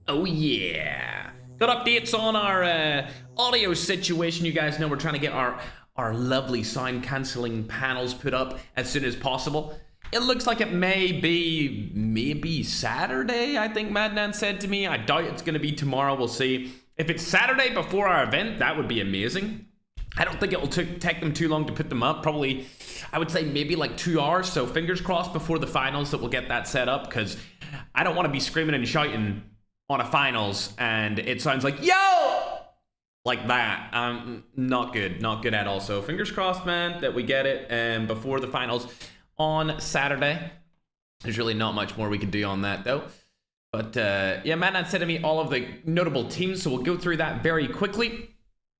Oh yeah. Got updates on our audio situation. You guys know we're trying to get our lovely sound cancelling panels put up as soon as possible. It looks like it may be maybe Saturday, I think Madnan said to me. I doubt it's going to be tomorrow. We'll see. If it's Saturday before our event, that would be amazing. I don't think it will take them too long to put them up. Probably, I would say maybe like 2 hours. So fingers crossed before the finals that we'll get that set up, because I don't want to be screaming and shouting on a finals and it sounds like yo like that. Not good at all. So fingers crossed, man, that we get it before the finals on Saturday. There's really not much more we can do on that though. But yeah, Madnan said to me all of the notable teams, so we'll go through that very quickly.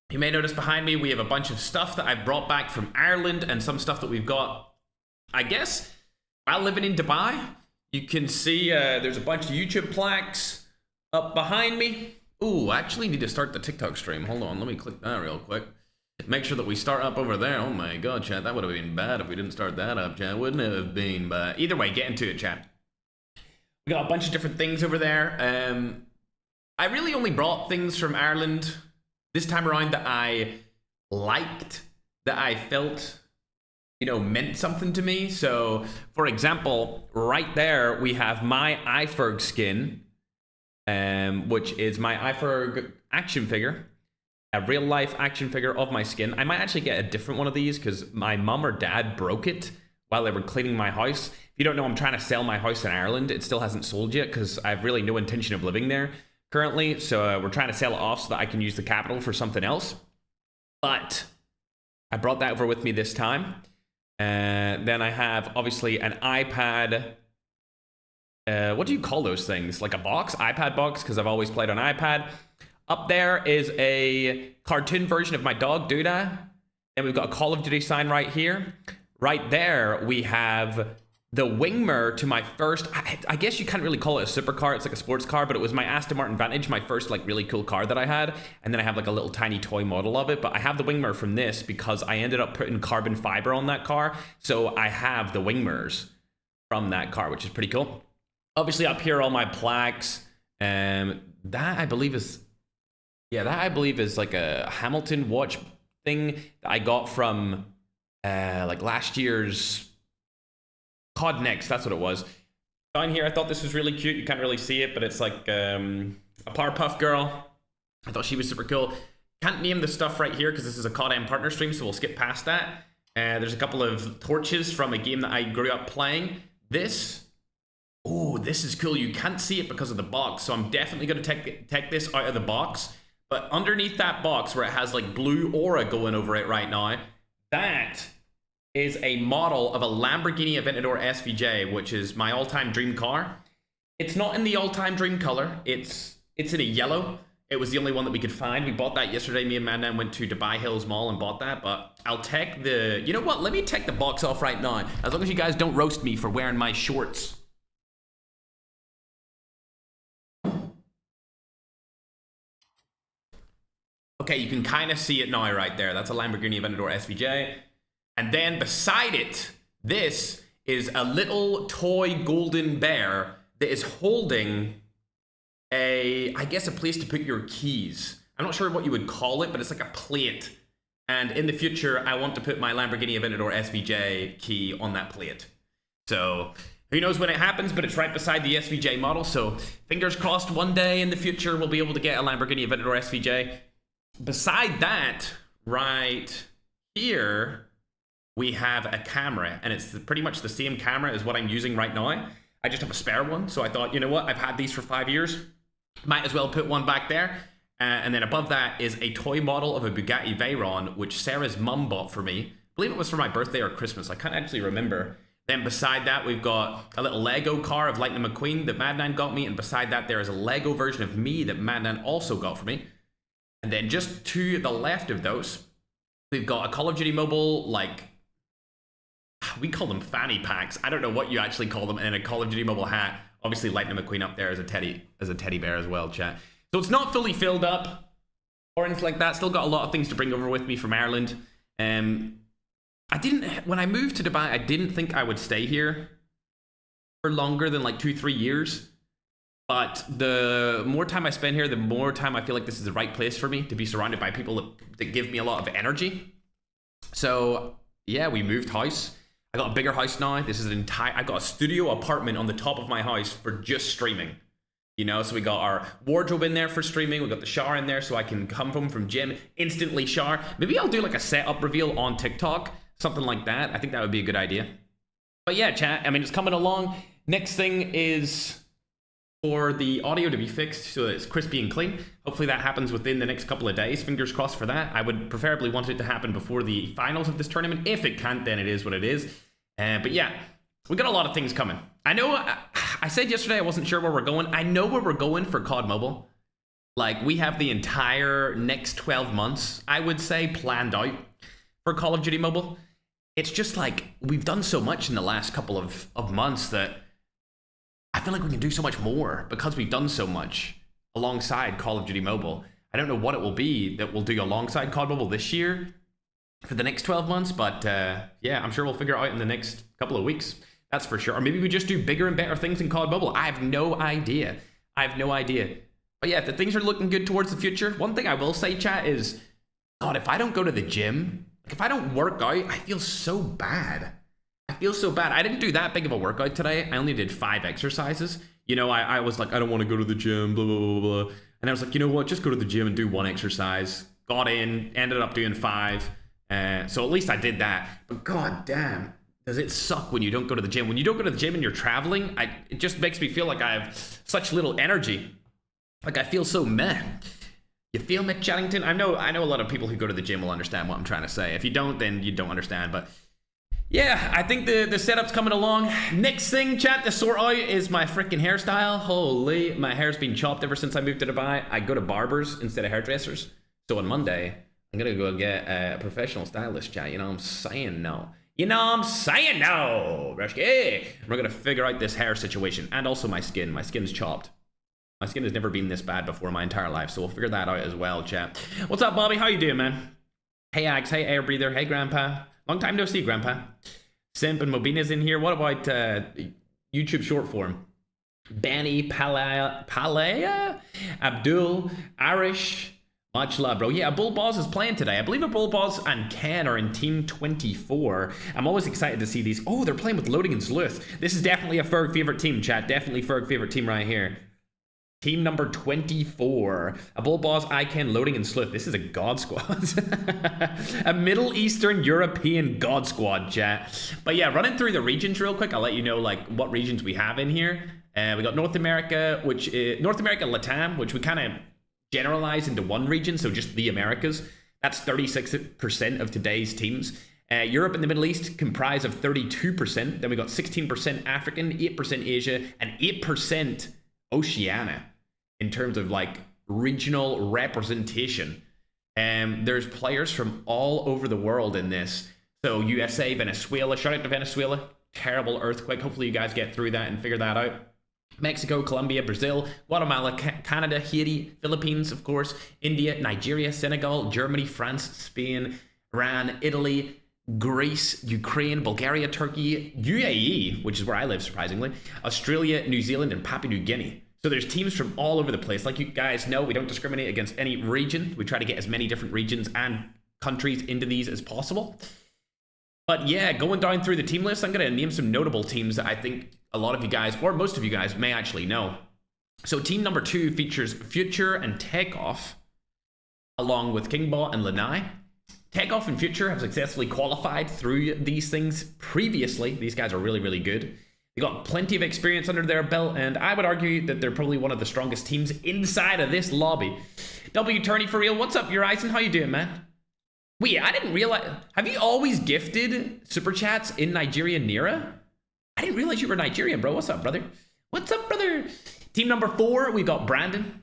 You may notice behind me we have a bunch of stuff that I brought back from Ireland and some stuff that we've got, I guess, while living in Dubai. You can see there's a bunch of YouTube plaques up behind me. Ooh, I actually need to start the TikTok stream. Hold on, let me click that real quick. Make sure that we start up over there. Oh my god, chat, that would have been bad if we didn't start that up, chat. Wouldn't it have been? But either way, get into it, chat. We got a bunch of different things over there. I really only brought things from Ireland this time around that I liked, that I felt, you know, meant something to me. So, for example, right there, we have my iFerg skin, which is my iFerg action figure, a real life action figure of my skin. I might actually get a different one of these because my mom or dad broke it while they were cleaning my house. If you don't know, I'm trying to sell my house in Ireland. It still hasn't sold yet because I have really no intention of living there currently. So we're trying to sell it off so that I can use the capital for something else. But I brought that over with me this time. Then I have obviously an iPad. What do you call those things? Like a box? iPad box, because I've always played on iPad. Up there is a cartoon version of my dog, Duda. Then we've got a Call of Duty sign right here. Right there, we have the wingmer to my first, I guess you can't really call it a supercar, it's like a sports car, but it was my Aston Martin Vantage, my first like really cool car that I had. And then I have like a little tiny toy model of it, but I have the wingmer from this because I ended up putting carbon fiber on that car. So I have the wingmers from that car, which is pretty cool. Obviously up here, all my plaques. That I believe is, yeah, that I believe is like a Hamilton watch thing that I got from like last year's COD Next, that's what it was. Down here, I thought this was really cute. You can't really see it, but it's like a Powerpuff Girl. I thought she was super cool. Can't name the stuff right here because this is a COD partner stream, so we'll skip past that. There's a couple of torches from a game that I grew up playing. This, oh, this is cool. You can't see it because of the box, so I'm definitely going to take this out of the box. But underneath that box where it has like blue aura going over it right now, that is a model of a Lamborghini Aventador SVJ, which is my all-time dream car. It's not in the all-time dream color. It's in a yellow. It was the only one that we could find. We bought that yesterday. Me and Mandan went to Dubai Hills Mall and bought that, but I'll take the... You know what? Let me take the box off right now, as long as you guys don't roast me for wearing my shorts. Okay, you can kind of see it now right there. That's a Lamborghini Aventador SVJ. And then beside it, this is a little toy golden bear that is holding a, I guess, a place to put your keys. I'm not sure what you would call it, but it's like a plate. And in the future, I want to put my Lamborghini Aventador SVJ key on that plate. So who knows when it happens, but it's right beside the SVJ model. So fingers crossed one day in the future, we'll be able to get a Lamborghini Aventador SVJ. Beside that, right here, we have a camera, and it's pretty much the same camera as what I'm using right now. I just have a spare one, so I thought, you know what, I've had these for 5 years. Might as well put one back there. And then above that is a toy model of a Bugatti Veyron, which Sarah's mum bought for me. I believe it was for my birthday or Christmas. I can't actually remember. Then beside that, we've got a little Lego car of Lightning McQueen that Madnan got me. And beside that, there is a Lego version of me that Madnan also got for me. And then just to the left of those, we've got a Call of Duty Mobile, like, we call them fanny packs. I don't know what you actually call them. And a Call of Duty Mobile hat. Obviously, Lightning McQueen up there as a teddy bear as well, chat. So it's not fully filled up or anything like that. Still got a lot of things to bring over with me from Ireland. When I moved to Dubai, I didn't think I would stay here for longer than like 2-3 years. But the more time I spend here, the more time I feel like this is the right place for me to be surrounded by people that give me a lot of energy. So yeah, we moved house. I got a bigger house now. This is I got a studio apartment on the top of my house for just streaming. You know, so we got our wardrobe in there for streaming. We got the shower in there so I can come home from gym, instantly shower. Maybe I'll do like a setup reveal on TikTok, something like that. I think that would be a good idea. But yeah, chat, I mean, it's coming along. Next thing is for the audio to be fixed so that it's crispy and clean. Hopefully that happens within the next couple of days. Fingers crossed for that. I would preferably want it to happen before the finals of this tournament. If it can't, then it is what it is. But yeah, we got a lot of things coming. I know I said yesterday I wasn't sure where we're going. I know where we're going for COD Mobile. Like, we have the entire next 12 months, I would say, planned out for Call of Duty Mobile. It's just like, we've done so much in the last couple of months that I feel like we can do so much more because we've done so much alongside Call of Duty Mobile. I don't know what it will be that we'll do alongside COD Mobile this year for the next 12 months, but yeah, I'm sure we'll figure it out in the next couple of weeks. That's for sure. Or maybe we just do bigger and better things in COD Mobile. I have no idea. But yeah, the things are looking good towards the future. One thing I will say, chat, is, God, if I don't go to the gym, like if I don't work out, I feel so bad. I didn't do that big of a workout today. I only did 5 exercises. You know, I was like, I don't want to go to the gym, blah, blah, blah, blah. And I was like, you know what? Just go to the gym and do 1 exercise. Got in, ended up doing 5. So at least I did that. But god damn, does it suck when you don't go to the gym? When you don't go to the gym and you're traveling, it just makes me feel like I have such little energy. Like, I feel so meh. You feel me, Chattington? I know a lot of people who go to the gym will understand what I'm trying to say. If you don't, then you don't understand. But yeah, I think the setup's coming along. Next thing, chat, to sort out is my freaking hairstyle. Holy, my hair's been chopped ever since I moved to Dubai. I go to barbers instead of hairdressers. So on Monday, I'm gonna go get a professional stylist, chat. You know what I'm saying? No. Rushki. We're gonna figure out this hair situation and also my skin. My skin's chopped. My skin has never been this bad before in my entire life, so we'll figure that out as well, chat. What's up, Bobby? How you doing, man? Hey, Axe. Hey, Air Breather. Hey, Grandpa. Long time no see, Grandpa. Simp and Mobina's in here. What about YouTube short form? Benny, Palea, Abdul, Arish. Much love, bro. Yeah, Bull Boss is playing today. I believe a Bull Boss and Ken are in Team 24. I'm always excited to see these. Oh, they're playing with Loading and Sleuth. This is definitely a Ferg favorite team, chat. Definitely Ferg favorite team right here. Team number 24. A Bull Boss, Ken, Loading and Sleuth. This is a God Squad. A Middle Eastern European God Squad, chat. But yeah, running through the regions real quick, I'll let you know like what regions we have in here. We got North America, which is North America Latam, which we kind of generalize into one region, so just the Americas. That's 36% of today's teams. Europe and the Middle East comprise of 32%. Then we got 16% African, 8% Asia, and 8% Oceania in terms of like regional representation. There's players from all over the world in this. So USA, Venezuela, shout out to Venezuela. Terrible earthquake. Hopefully you guys get through that and figure that out. Mexico, Colombia, Brazil, Guatemala, Canada, Haiti, Philippines, of course, India, Nigeria, Senegal, Germany, France, Spain, Iran, Italy, Greece, Ukraine, Bulgaria, Turkey, UAE, which is where I live, surprisingly, Australia, New Zealand, and Papua New Guinea. So there's teams from all over the place. Like you guys know, we don't discriminate against any region. We try to get as many different regions and countries into these as possible. But yeah, going down through the team list, I'm going to name some notable teams that I think a lot of you guys, or most of you guys, may actually know. So team number 2 features Future and Takeoff, along with Kingbot and Lanai. Takeoff and Future have successfully qualified through these things previously. These guys are really, really good. They got plenty of experience under their belt, and I would argue that they're probably one of the strongest teams inside of this lobby. W Turney for real, what's up, Urizen? How you doing, man? Wait, I didn't realize. Have you always gifted super chats in Nigeria, Nira? I didn't realize you were Nigerian, bro. What's up, brother? What's up, brother? Team number 4, we got Brandon.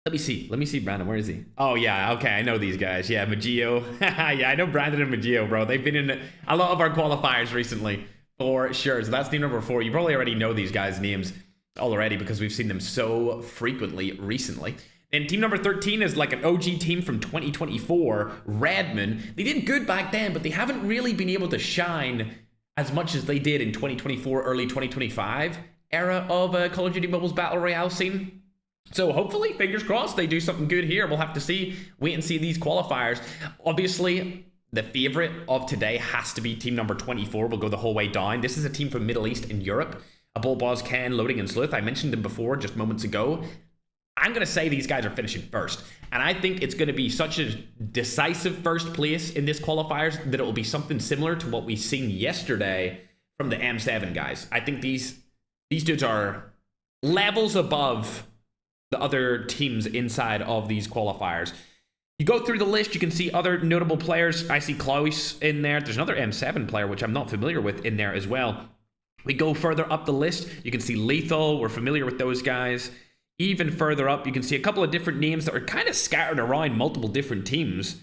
Let me see Brandon. Where is he? Oh, yeah. Okay, I know these guys. Yeah, Magio. Yeah, I know Brandon and Magio, bro. They've been in a lot of our qualifiers recently, for sure. So that's team number 4. You probably already know these guys' names already because we've seen them so frequently recently. And team number 13 is like an OG team from 2024, Redmond. They did good back then, but they haven't really been able to shine as much as they did in 2024, early 2025. era of Call of Duty Mobile's Battle Royale scene. So hopefully, fingers crossed, they do something good here. We'll have to see, wait and see these qualifiers. Obviously, the favorite of today has to be team number 24. We'll go the whole way down. This is a team from Middle East and Europe. A Bull, Boz, Ken, Loading, and Sleuth. I mentioned them before, just moments ago. I'm going to say these guys are finishing first. And I think it's going to be such a decisive first place in this qualifiers that it will be something similar to what we seen yesterday from the M7 guys. I think these dudes are levels above the other teams inside of these qualifiers. You go through the list, you can see other notable players. I see Klaus in there. There's another M7 player, which I'm not familiar with, in there as well. We go further up the list, you can see Lethal. We're familiar with those guys. Even further up, you can see a couple of different names that are kind of scattered around multiple different teams.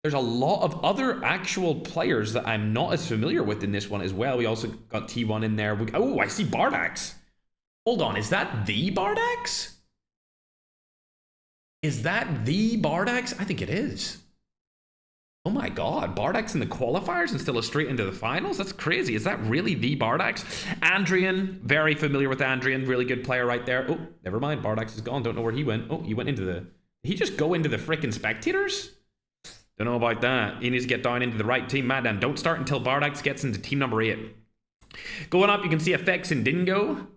There's a lot of other actual players that I'm not as familiar with in this one as well. We also got T1 in there. Oh, I see Bardax. Hold on, is that the Bardax? Is that the Bardax? I think it is. Oh my god, Bardax in the qualifiers and still straight into the finals? That's crazy. Is that really the Bardax? Andrian, very familiar with Andrian. Really good player right there. Oh, never mind. Bardax is gone. Don't know where he went. Oh, he went into the... Did he just go into the freaking spectators? Don't know about that. He needs to get down into the right team. Man, don't start until Bardax gets into team number 8. Going up, you can see Effects and Dingo.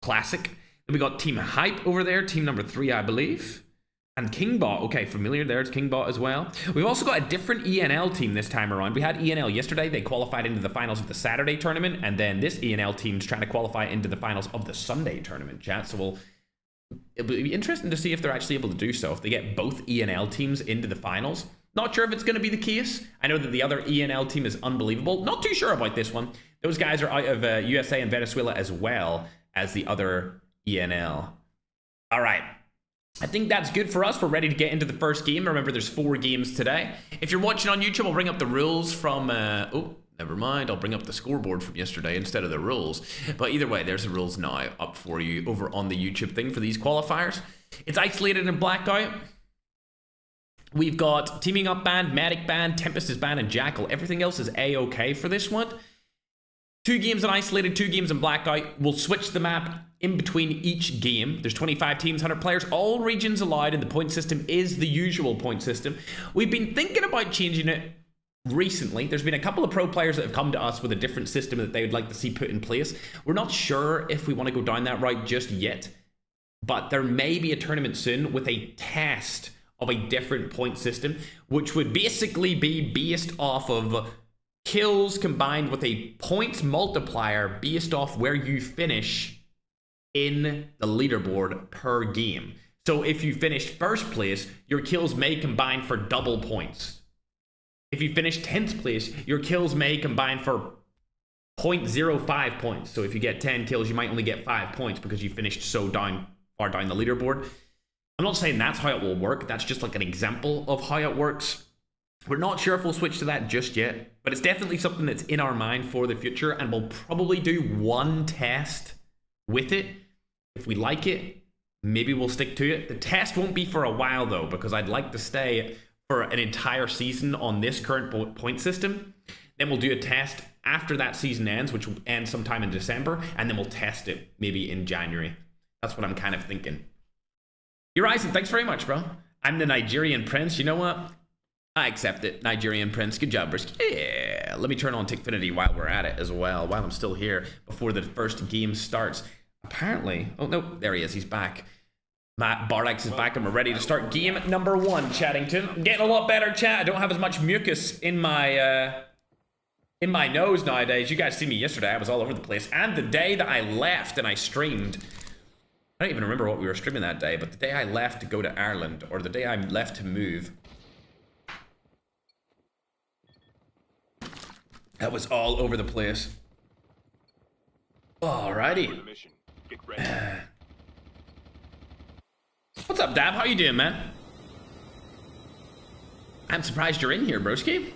Classic. Then we got Team Hype over there. Team number 3, I believe. And Kingbot, okay, familiar, there's Kingbot as well. We've also got a different ENL team this time around. We had ENL yesterday, they qualified into the finals of the Saturday tournament, and then this ENL team's trying to qualify into the finals of the Sunday tournament, chat. So it'll be interesting to see if they're actually able to do so, if they get both ENL teams into the finals. Not sure if it's going to be the case. I know that the other ENL team is unbelievable. Not too sure about this one. Those guys are out of USA and Venezuela as well as the other ENL. All right. I think that's good for us. We're ready to get into the first game. Remember, there's 4 games today. If you're watching on YouTube, I'll bring up the rules from... oh, never mind. I'll bring up the scoreboard from yesterday instead of the rules. But either way, there's the rules now up for you over on the YouTube thing for these qualifiers. It's isolated and Blackout. We've got Teaming Up banned, Medic banned, Tempest is banned, and Jackal. Everything else is A-okay for this one. 2 games in Isolated, 2 games in Blackout. We'll switch the map in between each game. There's 25 teams, 100 players, all regions allowed, and the point system is the usual point system. We've been thinking about changing it recently. There's been a couple of pro players that have come to us with a different system that they would like to see put in place. We're not sure if we want to go down that route just yet, but there may be a tournament soon with a test of a different point system, which would basically be based off of kills combined with a points multiplier based off where you finish in the leaderboard per game. So if you finished first place, your kills may combine for double points. If you finish 10th place, your kills may combine for 0.05 points. So if you get 10 kills, you might only get 5 points because you finished so far down the leaderboard. I'm not saying that's how it will work. That's just like an example of how it works. We're not sure if we'll switch to that just yet, but it's definitely something that's in our mind for the future, and we'll probably do one test with it. If we like it, maybe we'll stick to it. The test won't be for a while, though, because I'd like to stay for an entire season on this current point system. Then we'll do a test after that season ends, which will end sometime in December, and then we'll test it maybe in January. That's what I'm kind of thinking. You're Isaac, thanks very much, bro. I'm the Nigerian prince. You know what? I accept it. Nigerian prince. Good job, Brisk. Yeah. Let me turn on Tickfinity while we're at it as well, while I'm still here, before the first game starts. Apparently, oh no, there he is, he's back. Matt Bardax is back and we're ready to start game number 1, Chaddington. I'm getting a lot better, chat. I don't have as much mucus in my nose nowadays. You guys see me yesterday, I was all over the place. And the day that I left and I streamed, I don't even remember what we were streaming that day, but the day I left to go to Ireland, or the day I left to move, that was all over the place. Alrighty. What's up, Dab? How you doing, man? I'm surprised you're in here, broski.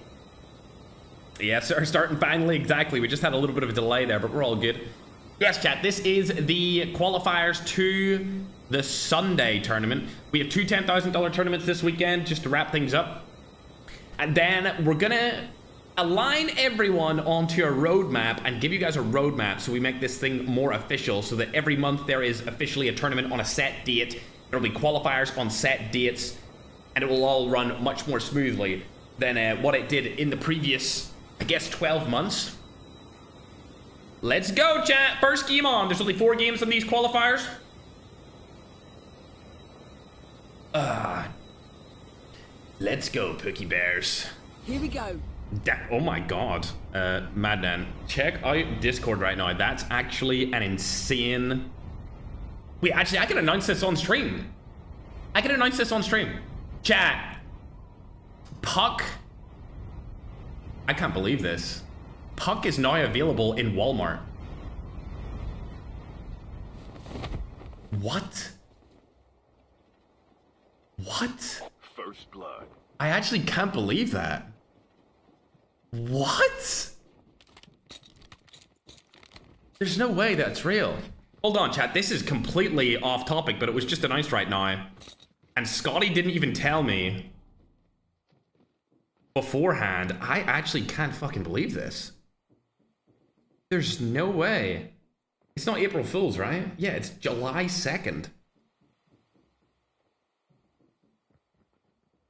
Yes, sir. Starting finally. Exactly. We just had a little bit of a delay there, but we're all good. Yes, chat. This is the qualifiers to the Sunday tournament. We have 2 $10,000 tournaments this weekend just to wrap things up. And then we're going to align everyone onto a roadmap and give you guys a roadmap so we make this thing more official so that every month there is officially a tournament on a set date. There'll be qualifiers on set dates, and it will all run much more smoothly than what it did in the previous, I guess, 12 months. Let's go, chat. First game on. There's only 4 games on these qualifiers. Let's go, Pookie Bears. Here we go. Oh my god. Madman, check out Discord right now. That's actually an insane... Wait, actually, I can announce this on stream. I can announce this on stream. Chat. Puck. I can't believe this. Puck is now available in Walmart. What? What? First blood. I actually can't believe that. What? There's no way that's real. Hold on, chat. This is completely off topic, but it was just announced right now. And Scotty didn't even tell me beforehand. I actually can't fucking believe this. There's no way. It's not April Fool's, right? Yeah, it's July 2nd.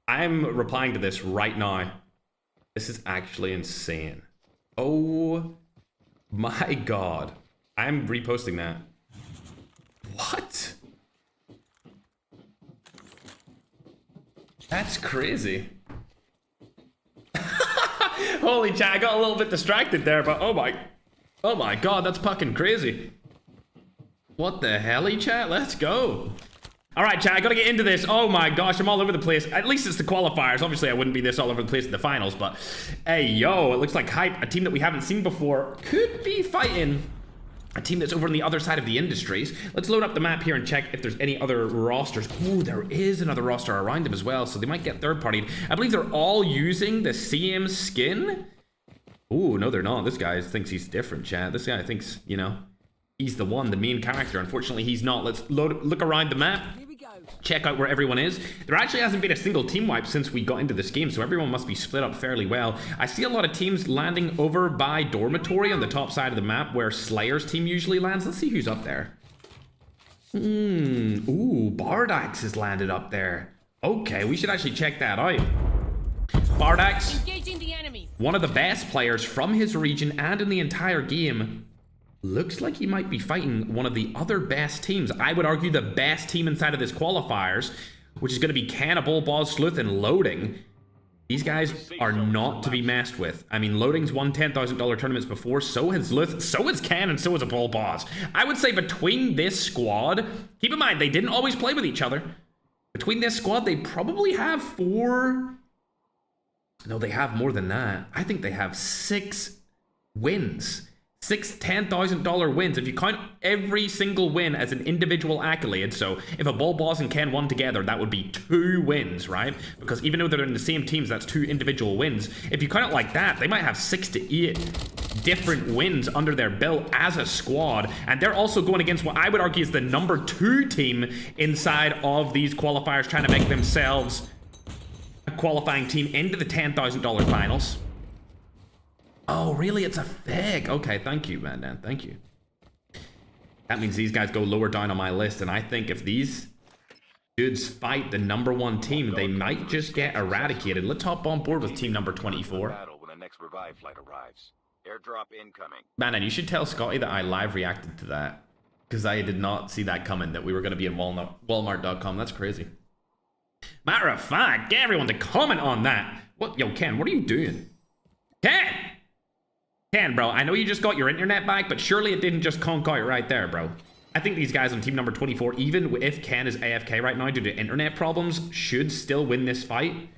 I'm replying to this right now. This is actually insane. Oh my god. I'm reposting that. What? That's crazy. Holy chat, I got a little bit distracted there, but oh my god, that's fucking crazy. What the helly, chat? Let's go. All right, chat, I gotta get into this. Oh my gosh, I'm all over the place. At least it's the qualifiers. Obviously, I wouldn't be this all over the place in the finals, but hey, yo, it looks like Hype, a team that we haven't seen before, could be fighting a team that's over on the other side of the industries. Let's load up the map here and check if there's any other rosters. Oh, there is another roster around them as well, so they might get third-partied. I believe they're all using the same skin. Oh, no, they're not. This guy thinks he's different, chat. This guy thinks, you know, he's the one, the main character. Unfortunately, he's not. Let's look around the map. Check out where everyone is. There actually hasn't been a single team wipe since we got into this game, so everyone must be split up fairly well. I see a lot of teams landing over by Dormitory on the top side of the map where Slayer's team usually lands. Let's see who's up there. Ooh, Bardax has landed up there. Okay, we should actually check that out. Bardax, Engaging the enemy. one of the best players from his region and in the entire game. Looks like he might be fighting one of the other best teams. I would argue the best team inside of this qualifiers, which is going to be Cannibal, Boz, Sleuth, and Loading. These guys are not to be messed with. I mean, Loading's won $10,000 tournaments before, so has Sleuth, so has Can, and so has a Bull Boz. I would say between this squad, keep in mind, they didn't always play with each other. Between this squad, they probably have 4... No, they have more than that. I think they have 6 wins. 6 $10,000 wins. If you count every single win as an individual accolade, so if a Bull Boss and Ken won together, that would be 2 wins, right? Because even though they're in the same teams, that's 2 individual wins. If you count it like that, they might have 6 to 8 different wins under their belt as a squad. And they're also going against what I would argue is the number 2 team inside of these qualifiers, trying to make themselves a qualifying team into the $10,000 finals. Oh, really? It's a fake. Okay, thank you, man. Thank you. That means these guys go lower down on my list, and I think if these dudes fight the number 1 team, they might just get eradicated. Let's hop on board with team number 24. Battle when the next revive flight arrives. Airdrop incoming. Man, and you should tell Scotty that I live reacted to that, because I did not see that coming, that we were going to be in Walmart.com. That's crazy. Matter of fact, get everyone to comment on that. What? Yo, Ken, what are you doing? Ken, bro, I know you just got your internet back, but surely it didn't just conk out right there, bro. I think these guys on team number 24, even if Ken is AFK right now due to internet problems, should still win this fight.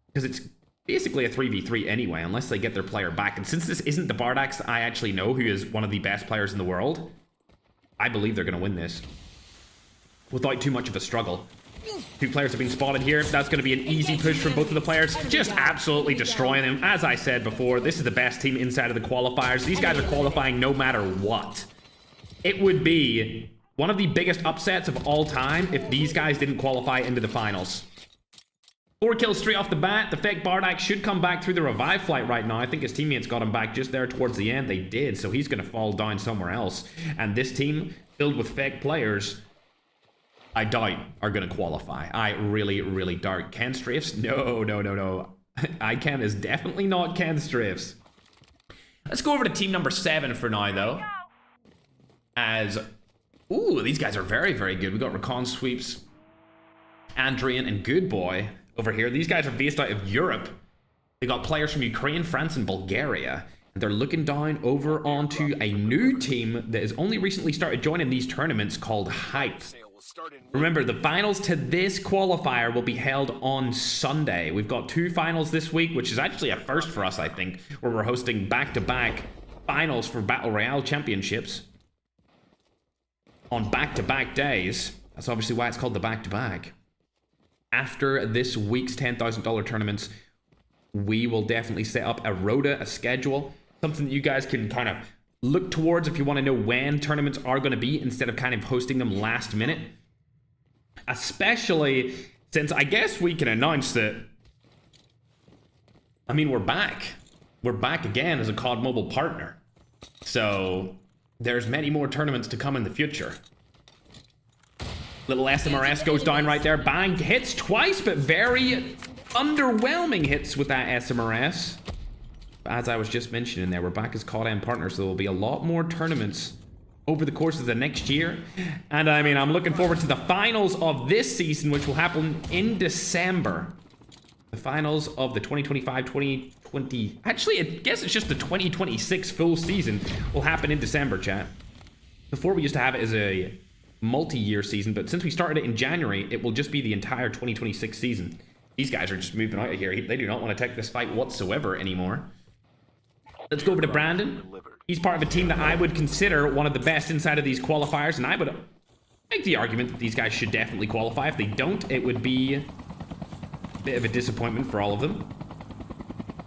Because it's basically a 3v3 anyway, unless they get their player back. And since this isn't the Bardax that I actually know, who is one of the best players in the world, I believe they're going to win this without too much of a struggle. 2 players have been spotted here. That's going to be an easy push from both of the players. Just absolutely destroying them. As I said before, this is the best team inside of the qualifiers. These guys are qualifying no matter what. It would be one of the biggest upsets of all time if these guys didn't qualify into the finals. 4 kills straight off the bat. The fake Bardak should come back through the revive flight right now. I think his teammates got him back just there towards the end. They did, so he's going to fall down somewhere else. And this team, filled with fake players, I doubt are going to qualify. I really, really doubt. Ken Strafes? No. ICANN is definitely not Ken Strafes. Let's go over to team number 7 for now, though. As... Ooh, these guys are very, very good. We got Recon Sweeps, Andrian, and Good Boy over here. These guys are based out of Europe. They got players from Ukraine, France, and Bulgaria. And they're looking down over onto a new team that has only recently started joining these tournaments called Hype. Remember, the finals to this qualifier will be held on Sunday. We've got 2 finals this week, which is actually a first for us, I think, where we're hosting back-to-back finals for Battle Royale Championships on back-to-back days. That's obviously why it's called the back-to-back. After this week's $10,000 tournaments, we will definitely set up a rota, a schedule, something that you guys can kind of look towards if you want to know when tournaments are going to be instead of kind of hosting them last minute. Especially since I guess we can announce that, I mean, we're back. We're back again as a COD Mobile partner. So there's many more tournaments to come in the future. Little SMRS goes down right there. Bang, hits twice, but very underwhelming hits with that SMRS. As I was just mentioning there, we're back as COD partners, so there will be a lot more tournaments over the course of the next year. And I mean, I'm looking forward to the finals of this season, which will happen in December. The finals of the 2025-2020... Actually, I guess it's just the 2026 full season will happen in December, chat. Before, we used to have it as a multi-year season, but since we started it in January, it will just be the entire 2026 season. These guys are just moving out of here. They do not want to take this fight whatsoever anymore. Let's go over to Brandon. He's part of a team that I would consider one of the best inside of these qualifiers, and I would make the argument that these guys should definitely qualify. If they don't, it would be a bit of a disappointment for all of them.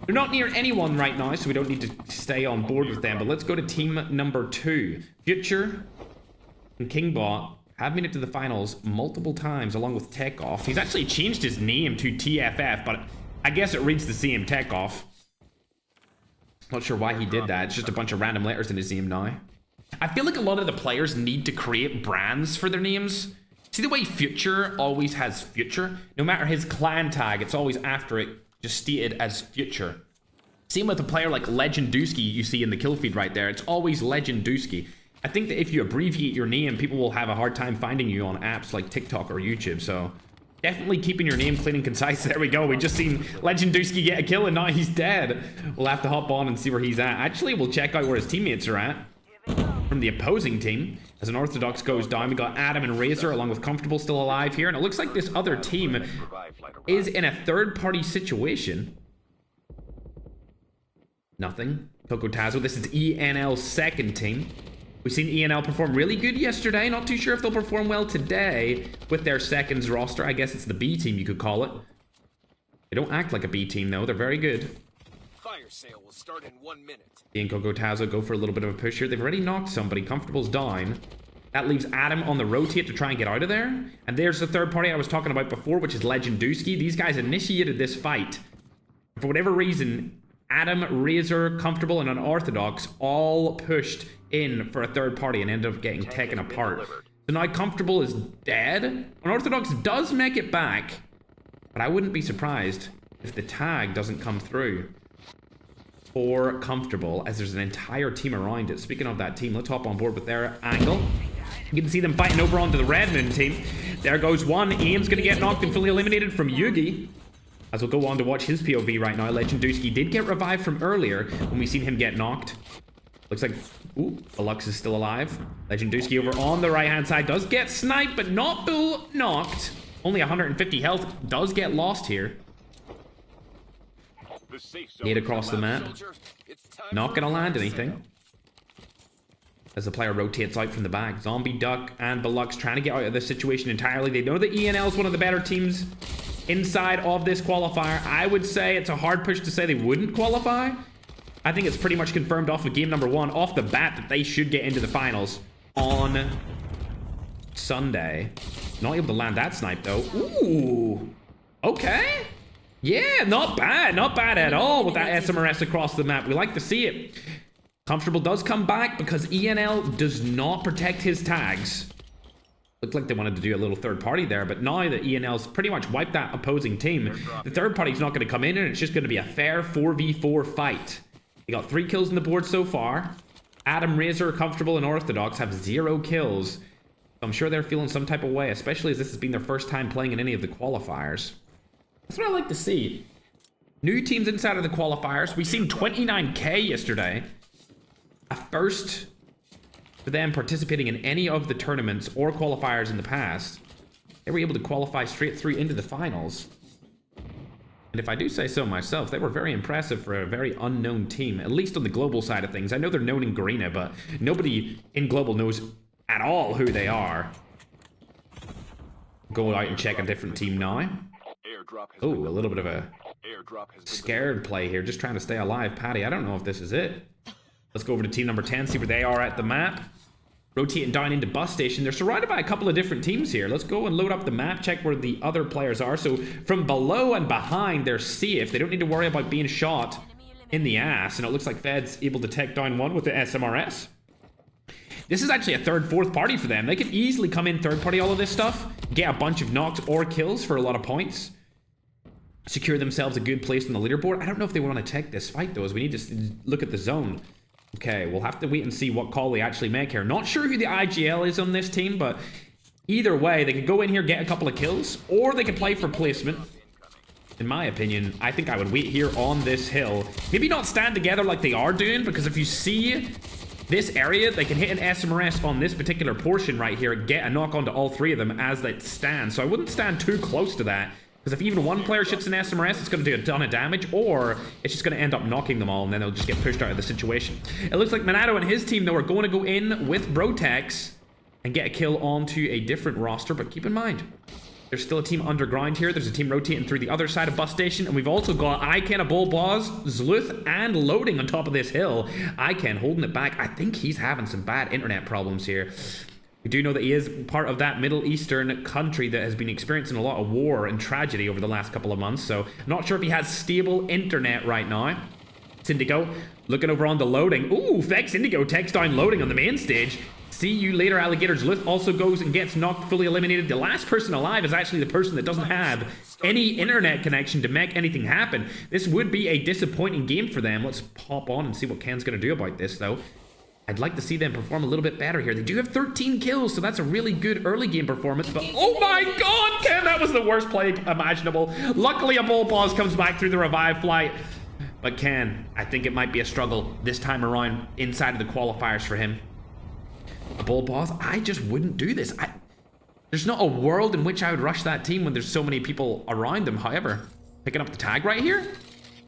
They're not near anyone right now, so we don't need to stay on board with them, but let's go to team number 2. Future and Kingbot have made it to the finals multiple times along with Techoff. He's actually changed his name to TFF, but I guess it reads the same Techoff. Not sure why he did that. It's just a bunch of random letters in his name now. I feel like a lot of the players need to create brands for their names. See the way Future always has Future? No matter his clan tag, it's always after it, just stated as Future. Same with a player like Legendooski you see in the kill feed right there. It's always Legendooski. I think that if you abbreviate your name, people will have a hard time finding you on apps like TikTok or YouTube, so definitely keeping your name clean and concise. There we go. We just seen Legendooski get a kill and now he's dead. We'll have to hop on and see where he's at. Actually, we'll check out where his teammates are at from the opposing team. As an Orthodox goes down, we got Adam and Razor along with Comfortable still alive here, and it looks like this other team is in a third-party situation. Nothing. Coco Tazo. This is ENL's second team. We've seen ENL perform really good yesterday. Not too sure if they'll perform well today with their seconds roster. I guess it's the B team, you could call it. They don't act like a B team, though. They're very good. Fire sale will start in 1 minute. He and Coco Tazo go for a little bit of a push here. They've already knocked somebody. Comfortable's down. That leaves Adam on the rotate to try and get out of there. And there's the third party I was talking about before, which is Legendooski. These guys initiated this fight. For whatever reason, Adam, Razor, Comfortable, and Unorthodox all pushed in for a third party and ended up getting taken apart. So now Comfortable is dead. Unorthodox does make it back, but I wouldn't be surprised if the tag doesn't come through for Comfortable, as there's an entire team around it. Speaking of that team, let's hop on board with their angle. You can see them fighting over onto the Redmond team. There goes one. Aim's gonna get knocked and fully eliminated from Yugi. As we'll go on to watch his POV right now, Legendooski did get revived from earlier when we seen him get knocked. Looks like, ooh, Alux is still alive. Legendooski over on the right-hand side does get sniped, but not full knocked. Only 150 health, does get lost here. Nade across the map. Not gonna land anything. As the player rotates out from the back. Zombie, Duck, and Belux trying to get out of this situation entirely. They know that ENL is one of the better teams inside of this qualifier. I would say it's a hard push to say they wouldn't qualify. I think it's pretty much confirmed off of game number 1, off the bat, that they should get into the finals on Sunday. Not able to land that snipe, though. Ooh. Okay. Yeah, not bad at all with that SMRS across the map. We like to see it. Comfortable does come back because ENL does not protect his tags. Looked like they wanted to do a little third party there, but now that ENL's pretty much wiped that opposing team, the third party's not going to come in and it's just going to be a fair 4v4 fight. They got 3 kills on the board so far. Adam, Razor, Comfortable, and Orthodox have 0 kills. I'm sure they're feeling some type of way, especially as this has been their first time playing in any of the qualifiers. That's what I like to see. New teams inside of the qualifiers. We've seen 29k yesterday. A first for them participating in any of the tournaments or qualifiers in the past. They were able to qualify straight through into the finals. And if I do say so myself, they were very impressive for a very unknown team, at least on the global side of things. I know they're known in Garena, but nobody in global knows at all who they are. Go out and check a different team now. Oh, a little bit of a scared play here, just trying to stay alive. Patty, I don't know if this is it. Let's go over to team number 10, see where they are at the map. Rotating down into bus station. They're surrounded by a couple of different teams here. Let's go and load up the map, check where the other players are. So from below and behind, they're safe. They don't need to worry about being shot in the ass. And it looks like Fed's able to take down one with the SMRS. This is actually a third, fourth party for them. They could easily come in third party all of this stuff, get a bunch of knocks or kills for a lot of points, secure themselves a good place on the leaderboard. I don't know if they want to take this fight, though, as we need to look at the zone. Okay, we'll have to wait and see what call they actually make here. Not sure who the IGL is on this team, but either way, they could go in here, get a couple of kills, or they could play for placement. In my opinion, I think I would wait here on this hill. Maybe not stand together like they are doing, because if you see this area, they can hit an SMRS on this particular portion right here, get a knock onto all 3 of them as they stand. So I wouldn't stand too close to that, because if even one player shoots an SMRS, it's going to do a ton of damage, or it's just going to end up knocking them all, and then they'll just get pushed out of the situation. It looks like Minato and his team, though, are going to go in with Brotex and get a kill onto a different roster, but keep in mind, there's still a team underground here. There's a team rotating through the other side of bus station, and we've also got Iken, a Bull Boss, Zluth, and Loading on top of this hill. Iken holding it back. I think he's having some bad internet problems here. We do know that he is part of that Middle Eastern country that has been experiencing a lot of war and tragedy over the last couple of months, so not sure if he has stable internet right now. Syndigo looking over on the Loading. Ooh, Vex Indigo takes down Loading on the main stage. See you later, Alligators. Lith also goes and gets knocked, fully eliminated. The last person alive is actually the person that doesn't have any internet connection to make anything happen. This would be a disappointing game for them. Let's pop on and see what Ken's going to do about this, though. I'd like to see them perform a little bit better here. They do have 13 kills, so that's a really good early game performance. But oh my god, Ken, that was the worst play imaginable. Luckily, a Bull Boss comes back through the revive flight. But Ken, I think it might be a struggle this time around inside of the qualifiers for him. A Bull Boss, I just wouldn't do this. There's not a world in which I would rush that team when there's so many people around them. However, picking up the tag right here,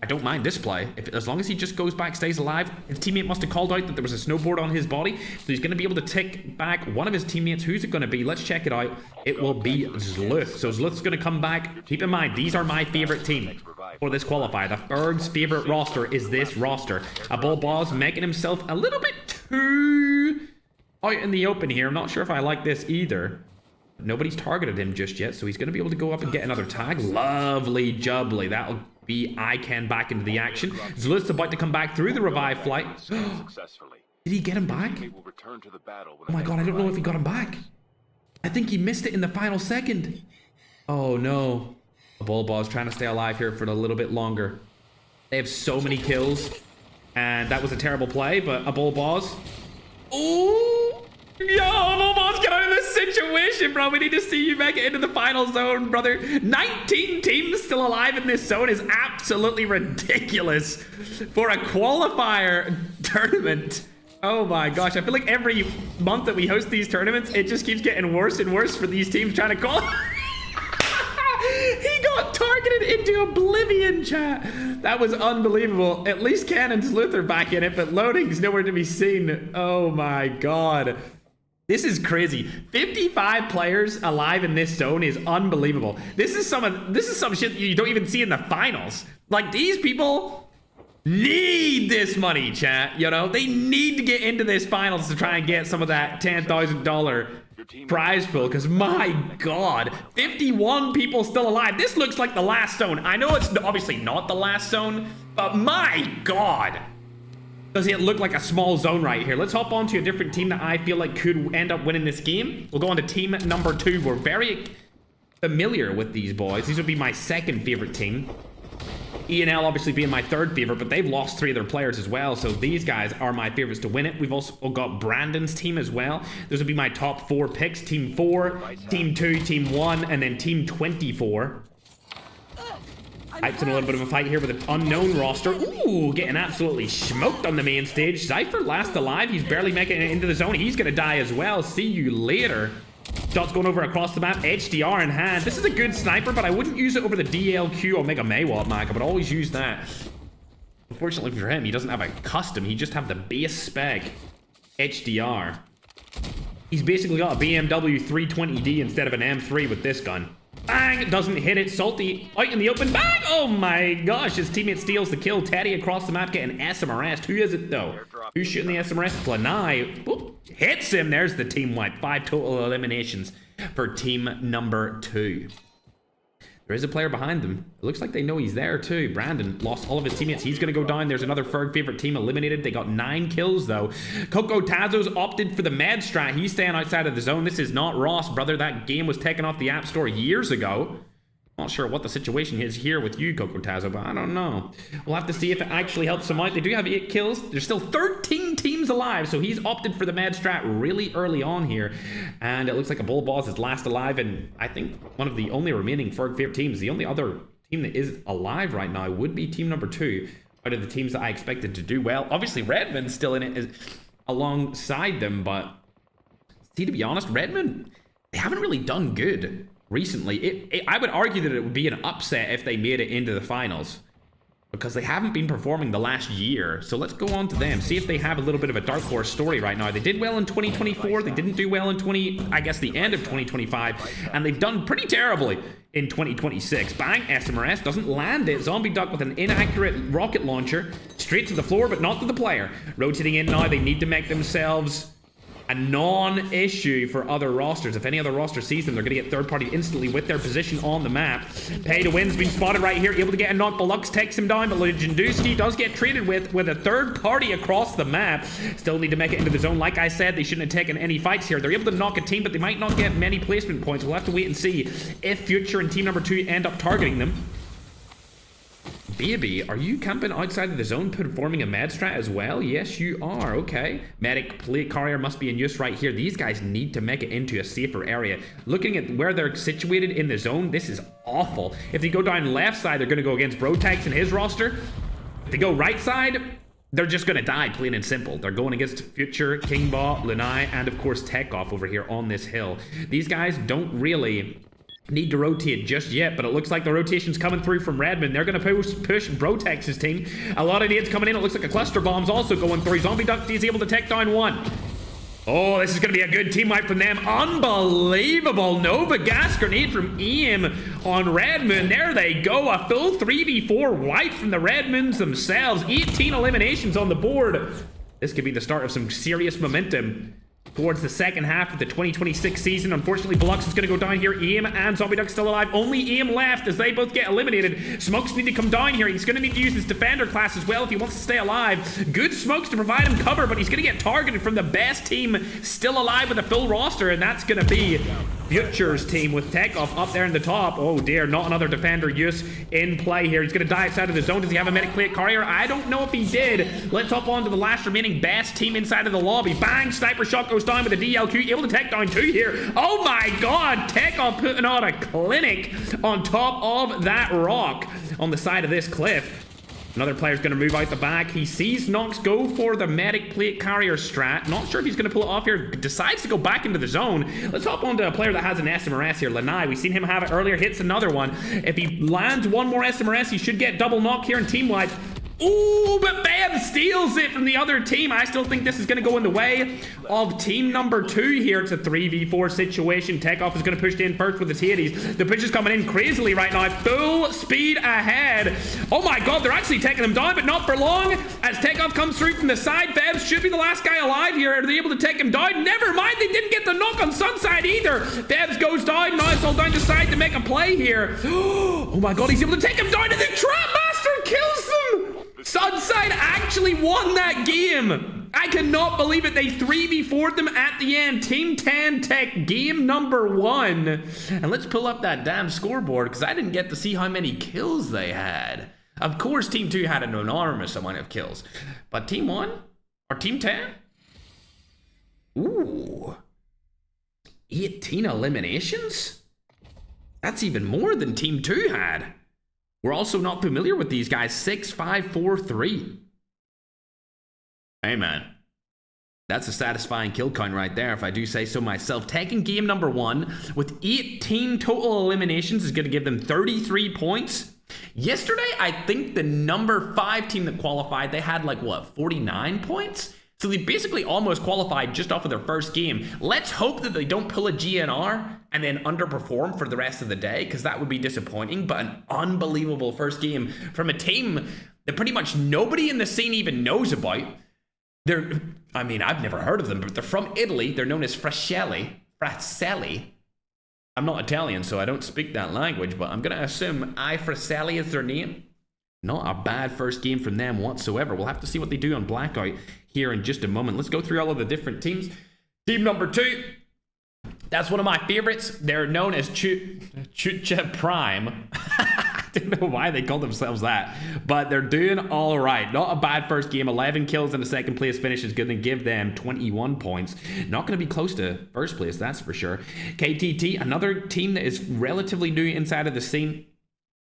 I don't mind this play. As long as he just goes back, stays alive. His teammate must have called out that there was a snowboard on his body, so he's going to be able to tick back one of his teammates. Who's it going to be? Let's check it out. It will be Zluth. So Zluth's going to come back. Keep in mind, these are my favorite team for this qualifier. The Ferg's favorite roster is this roster. A Bull Boss making himself a little bit too out in the open here. I'm not sure if I like this either. Nobody's targeted him just yet, so he's going to be able to go up and get another tag. Lovely jubbly. That'll be Iken back into the action. Zluth's about to come back through the revive flight. Did he get him back? Oh my god, I don't know if he got him back. I think he missed it in the final second. Oh no. A Bull Boss trying to stay alive here for a little bit longer. They have so many kills, and that was a terrible play, but a Bull Boss. Ooh! Yo, Bull Boss, get out of this situation, bro. We need to see you make it into the final zone, brother. 19 teams still alive in this zone is absolutely ridiculous for a qualifier tournament. Oh my gosh, I feel like every month that we host these tournaments, it just keeps getting worse and worse for these teams trying to call. He got targeted into oblivion, chat. That was unbelievable. At least Ken and Zluth are back in it, but Loading's nowhere to be seen. Oh my god. This is crazy. 55 players alive in this zone is unbelievable. This is some shit you don't even see in the finals. Like, these people need this money, chat. You know, they need to get into this finals to try and get some of that $10,000 Your team prize pool, because my god, 51 people still alive. This looks like the last zone. I know it's obviously not the last zone, but my god, does it look like a small zone right here. Let's hop on to a different team that I feel like could end up winning this game. We'll go on to team number 2. We're very familiar with these boys. These would be my second favorite team. E&L obviously being my third favorite, but they've lost 3 of their players as well, so these guys are my favorites to win it. We've also got Brandon's team as well. Those would be my top 4 picks. Team 4, Team 2, Team 1, and then Team 24. Hypes in a little bit of a fight here with an unknown roster. Ooh, getting absolutely smoked on the main stage. Zypher last alive. He's barely making it into the zone. He's gonna die as well. See you later. Shots going over across the map. HDR in hand. This is a good sniper, but I wouldn't use it over the DLQ or Mega Maywalt Mac. I would always use that. Unfortunately for him, he doesn't have a custom. He just have the base spec HDR. He's basically got a BMW 320D instead of an M3 with this gun. Bang! Doesn't hit it. Salty out in the open. Bang! Oh my gosh, his teammate steals the kill. Teddy across the map getting SMRS. Who is it though? Who's shooting the SMRS? Lanai. Whoop. Hits him. There's the team wipe. 5 total eliminations for team number 2. There is a player behind them. It looks like they know he's there too. Brandon lost all of his teammates. He's going to go down. There's another Ferg favorite team eliminated. They got 9 kills though. Coco Tazo's opted for the med strat. He's staying outside of the zone. This is not Ross, brother. That game was taken off the App Store years ago. Not sure what the situation is here with you, Coco Tazo, but I don't know. We'll have to see if it actually helps him out. They do have 8 kills. There's still 13 teams alive, so he's opted for the med strat really early on here. And it looks like a Bull Boss is last alive, and I think one of the only remaining Ferg favorite teams, the only other team that is alive right now would be team number 2 out of the teams that I expected to do well. Obviously, Redmond's still in it alongside them, but see, to be honest, Redmond, they haven't really done good recently. I would argue that it would be an upset if they made it into the finals, because they haven't been performing the last year. So let's go on to them, see if they have a little bit of a dark horse story right now. They did well in 2024. They didn't do well in I guess the end of 2025, and they've done pretty terribly in 2026. Bang, SMRS doesn't land it. Zombie Duck with an inaccurate rocket launcher straight to the floor, but not to the player. Rotating in now. They need to make themselves a non-issue for other rosters. If any other roster sees them, they're going to get third-party instantly with their position on the map. Pay to win's been spotted right here, able to get a knock. Belux takes him down, but Legendowski does get traded with a third party across the map. Still need to make it into the zone. Like I said, they shouldn't have taken any fights here. They're able to knock a team, but they might not get many placement points. We'll have to wait and see if Future and team number 2 end up targeting them. Baby, are you camping outside of the zone performing a med strat as well? Yes, you are. Okay. Medic plate carrier must be in use right here. These guys need to make it into a safer area. Looking at where they're situated in the zone, this is awful. If they go down left side, they're going to go against Brotax and his roster. If they go right side, they're just going to die, plain and simple. They're going against Future, Kingba, Lanai, and of course Tekoff over here on this hill. These guys don't really need to rotate just yet, but it looks like the rotation's coming through from Redmond. They're going to push Brotex's team. A lot of nades coming in. It looks like a cluster bomb's also going through. Zombie Duck is able to take down 1. Oh, this is going to be a good team wipe from them. Unbelievable Nova gas grenade from Ian on Redmond. There they go. A full 3v4 wipe from the Redmonds themselves. 18 eliminations on the board. This could be the start of some serious momentum towards the second half of the 2026 season. Unfortunately, Belux is going to go down here. Aim and Zombie Duck still alive. Only Aim left as they both get eliminated. Smokes need to come down here. He's going to need to use his defender class as well if he wants to stay alive. Good smokes to provide him cover, but he's going to get targeted from the best team still alive with a full roster, and that's going to be Future's team with Tekoff up there in the top. Oh dear, not another defender use in play here. He's going to die outside of the zone. Does he have a medic plate carrier? I don't know if he did. Let's hop on to the last remaining best team inside of the lobby. Bang, sniper shot goes down with a DLQ. Able to take down 2 here. Oh my god, Tekoff putting on a clinic on top of that rock on the side of this cliff. Another player's going to move out the back. He sees Nox go for the medic plate carrier strat. Not sure if he's going to pull it off here. Decides to go back into the zone. Let's hop on to a player that has an SMRS here. Lanai, we've seen him have it earlier. Hits another one. If he lands one more SMRS, he should get double knock here in team wipe. Ooh, but Bam steals it from the other team. I still think this is going to go in the way of team number 2 here. It's a 3v4 situation. Takeoff is going to push in first with the Hades. The push is coming in crazily right now. Full speed ahead. Oh my god, they're actually taking them down, but not for long. As Takeoff comes through from the side, Bebs should be the last guy alive here. Are they able to take him down? Never mind, they didn't get the knock on Sunside either. Bebs goes down. Now it's all down to side to make a play here. Oh my god, he's able to take him down, and the Trap Master kills them. Sunside actually won that game. I cannot believe it. They 3v4'd them at the end. Team 10 Tech game number 1. And let's pull up that damn scoreboard because I didn't get to see how many kills they had. Of course, Team 2 had an enormous amount of kills. But Team 1? Or Team 10? Ooh. 18 eliminations? That's even more than Team 2 had. We're also not familiar with these guys. 6, 5, 4, 3. Hey, man. That's a satisfying kill count right there, if I do say so myself. Taking game number 1 with 18 total eliminations is going to give them 33 points. Yesterday, I think the number 5 team that qualified, they had like, what, 49 points? So they basically almost qualified just off of their first game. Let's hope that they don't pull a GNR and then underperform for the rest of the day, because that would be disappointing. But an unbelievable first game from a team that pretty much nobody in the scene even knows about. I mean, I've never heard of them, but they're from Italy. They're known as Fratelli. I'm not Italian, so I don't speak that language, but I'm going to assume iFratelli is their name. Not a bad first game from them whatsoever. We'll have to see what they do on Blackout here in just a moment. Let's go through all of the different teams. Team number 2. That's one of my favorites. They're known as Chucha Prime. I don't know why they call themselves that, but they're doing all right. Not a bad first game. 11 kills in the second place finish is going to give them 21 points. Not going to be close to first place, that's for sure. KTT, another team that is relatively new inside of the scene.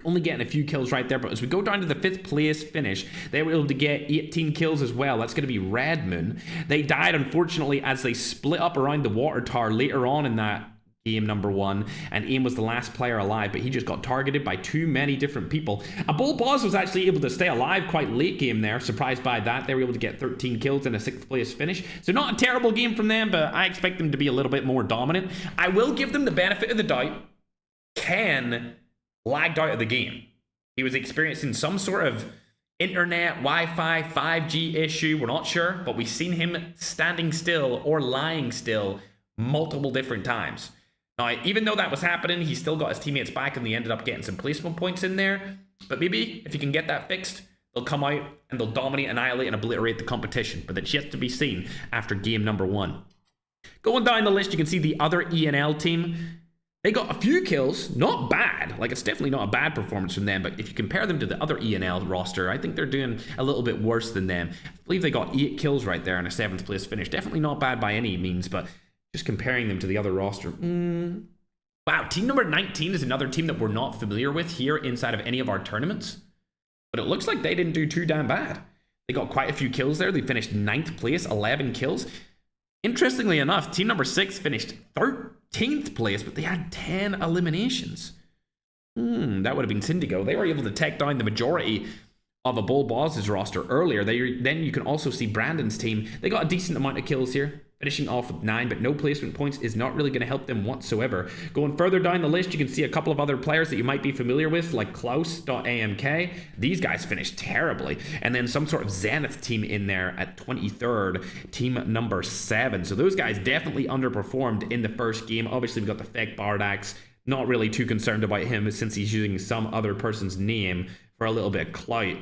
Only getting a few kills right there, but as we go down to the 5th place finish, they were able to get 18 kills as well. That's going to be Red Moon. They died, unfortunately, as they split up around the water tower later on in that game number 1, and Aim was the last player alive, but he just got targeted by too many different people. A Bull Boss was actually able to stay alive quite late game there. Surprised by that. They were able to get 13 kills in a 6th place finish. So not a terrible game from them, but I expect them to be a little bit more dominant. I will give them the benefit of the doubt. Ken lagged out of the game. He was experiencing some sort of internet, Wi-Fi, 5G issue. We're not sure, but we've seen him standing still or lying still multiple different times. Now, even though that was happening, he still got his teammates back and they ended up getting some placement points in there. But maybe if you can get that fixed, they'll come out and they'll dominate, annihilate, and obliterate the competition. But that's yet to be seen after game number 1. Going down the list, you can see the other ENL team. They got a few kills, not bad. Like, it's definitely not a bad performance from them, but if you compare them to the other ENL roster, I think they're doing a little bit worse than them. I believe they got 8 kills right there in a 7th place finish. Definitely not bad by any means, but just comparing them to the other roster. Wow, team number 19 is another team that we're not familiar with here inside of any of our tournaments, but it looks like they didn't do too damn bad. They got quite a few kills there. They finished 9th place, 11 kills. Interestingly enough, team number 6 finished 13th place, but they had 10 eliminations. That would have been Syndigo. They were able to take down the majority of a Bull Boss's roster earlier. Then you can also see Brandon's team. They got a decent amount of kills here, finishing off with 9, but no placement points is not really going to help them whatsoever. Going further down the list, you can see a couple of other players that you might be familiar with, like Klaus.amk. These guys finished terribly. And then some sort of Zenith team in there at 23rd, team number 7. So those guys definitely underperformed in the first game. Obviously, we got the fake Bardax. Not really too concerned about him since he's using some other person's name for a little bit of clout,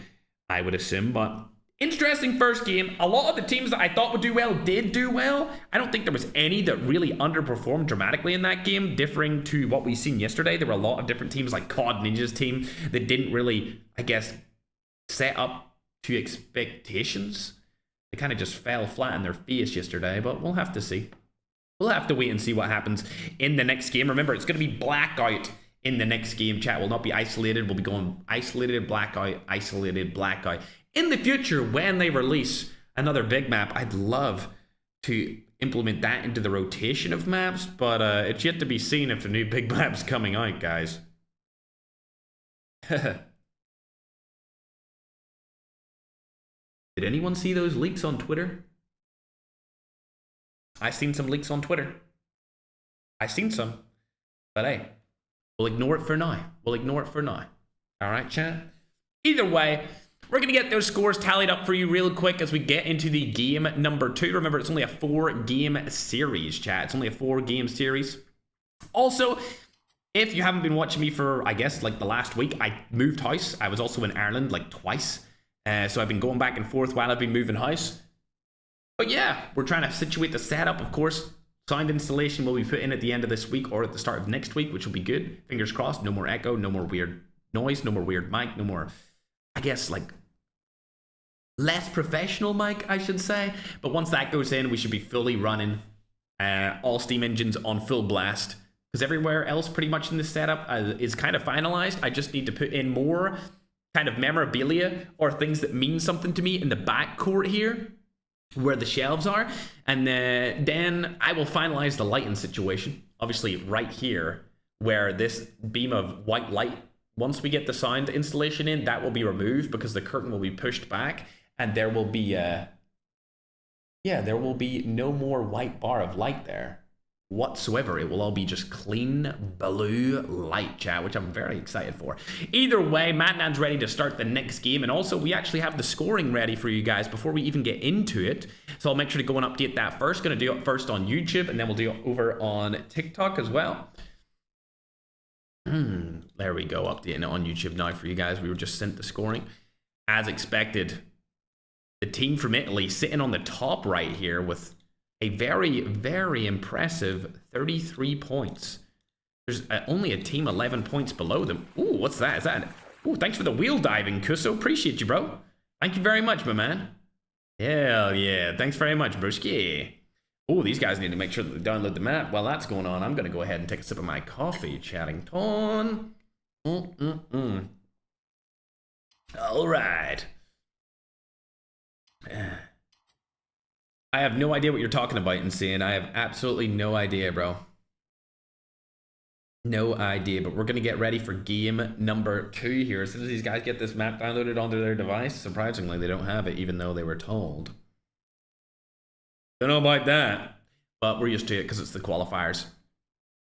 I would assume. But interesting first game. A lot of the teams that I thought would do well did do well. I don't think there was any that really underperformed dramatically in that game, differing to what we've seen yesterday. There were a lot of different teams like COD Ninja's team that didn't really, I guess, set up to expectations. They kind of just fell flat in their face yesterday, but we'll have to see. We'll have to wait and see what happens in the next game. Remember, it's going to be Blackout in the next game. Chat will not be isolated. We'll be going isolated, Blackout, isolated, Blackout. In the future, when they release another big map, I'd love to implement that into the rotation of maps, but it's yet to be seen if a new big map's coming out, guys. Did anyone see those leaks on Twitter? I seen some leaks on Twitter. I seen some. But hey, we'll ignore it for now. We'll ignore it for now. All right, chat? Either way, we're going to get those scores tallied up for you real quick as we get into the game number 2. Remember, it's only a 4-game series, chat. It's only a 4-game series. Also, if you haven't been watching me for, I guess, like the last week, I moved house. I was also in Ireland like twice. So I've been going back and forth while I've been moving house. But yeah, we're trying to situate the setup, of course. Sound installation will be put in at the end of this week or at the start of next week, which will be good. Fingers crossed. No more echo, no more weird noise, no more weird mic, no more, I guess, like, less professional mic, I should say. But once that goes in, we should be fully running. All Steam engines on full blast. Because everywhere else pretty much in this setup is kind of finalized. I just need to put in more kind of memorabilia or things that mean something to me in the back court here, where the shelves are. And then I will finalize the lighting situation. Obviously right here, where this beam of white light, once we get the sound installation in, that will be removed because the curtain will be pushed back. And there will be, there will be no more white bar of light there whatsoever. It will all be just clean blue light, chat, which I'm very excited for. Either way, Matnan's ready to start the next game, and also we actually have the scoring ready for you guys before we even get into it, so I'll make sure to go and update that first. Gonna do it first on YouTube, and then we'll do it over on TikTok as well. There we go, updating it on YouTube now for you guys. We were just sent the scoring as expected. The team from Italy sitting on the top right here with a very, very impressive 33 points. There's only a team 11 points below them. Ooh, what's that? Is that? Ooh, thanks for the wheel diving, Kuso. Appreciate you, bro. Thank you very much, my man. Hell yeah. Thanks very much, broski. Ooh, these guys need to make sure that they download the map. While that's going on, I'm going to go ahead and take a sip of my coffee. Chatting ton. All right. I have no idea what you're talking about, Insane. I have absolutely no idea, bro. No idea, but we're going to get ready for game number 2 here. As soon as these guys get this map downloaded onto their device, surprisingly, they don't have it, even though they were told. Don't know about that, but we're used to it because it's the qualifiers.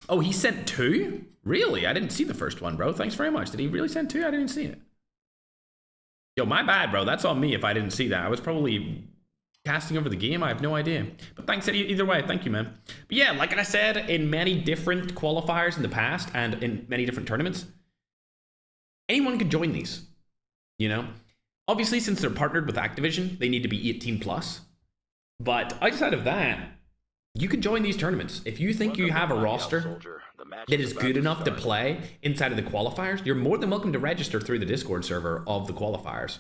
Oh, he sent 2? Really? I didn't see the first one, bro. Thanks very much. Did he really send 2? I didn't see it. Yo, my bad, bro. That's on me if I didn't see that. I was probably casting over the game. I have no idea, but thanks either way. Thank you, man. But yeah, like I said, in many different qualifiers in the past and in many different tournaments, anyone can join these, you know. Obviously, since they're partnered with Activision, they need to be 18 plus, but outside of that, you can join these tournaments. If you think you have a roster that is good enough to play inside of the qualifiers, you're more than welcome to register through the Discord server of the qualifiers.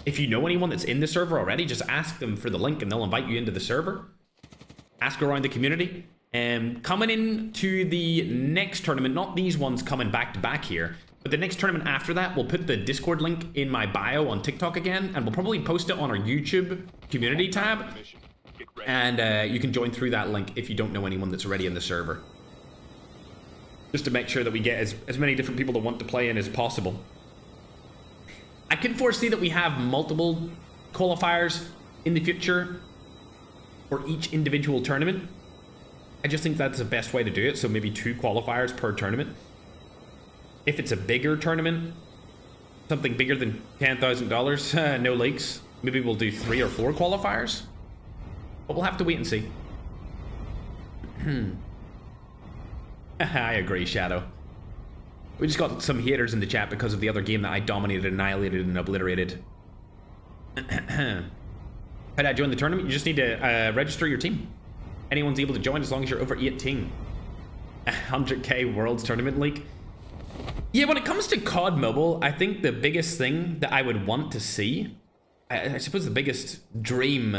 If you know anyone that's in the server already, just ask them for the link and they'll invite you into the server. Ask around the community. Coming into the next tournament, not these ones coming back to back here, but the next tournament after that, we'll put the Discord link in my bio on TikTok again, and we'll probably post it on our YouTube community tab. And you can join through that link if you don't know anyone that's already in the server. Just to make sure that we get as many different people that want to play in as possible. I can foresee that we have multiple qualifiers in the future for each individual tournament. I just think that's the best way to do it, so maybe 2 qualifiers per tournament. If it's a bigger tournament, something bigger than $10,000, no leaks, maybe we'll do 3 or 4 qualifiers. But we'll have to wait and see. I agree, Shadow. We just got some haters in the chat because of the other game that I dominated, annihilated, and obliterated. How do I join the tournament? You just need to register your team. Anyone's able to join as long as you're over 18. 100k Worlds Tournament League. Yeah, when it comes to COD Mobile, I think the biggest thing that I would want to see, I suppose the biggest dream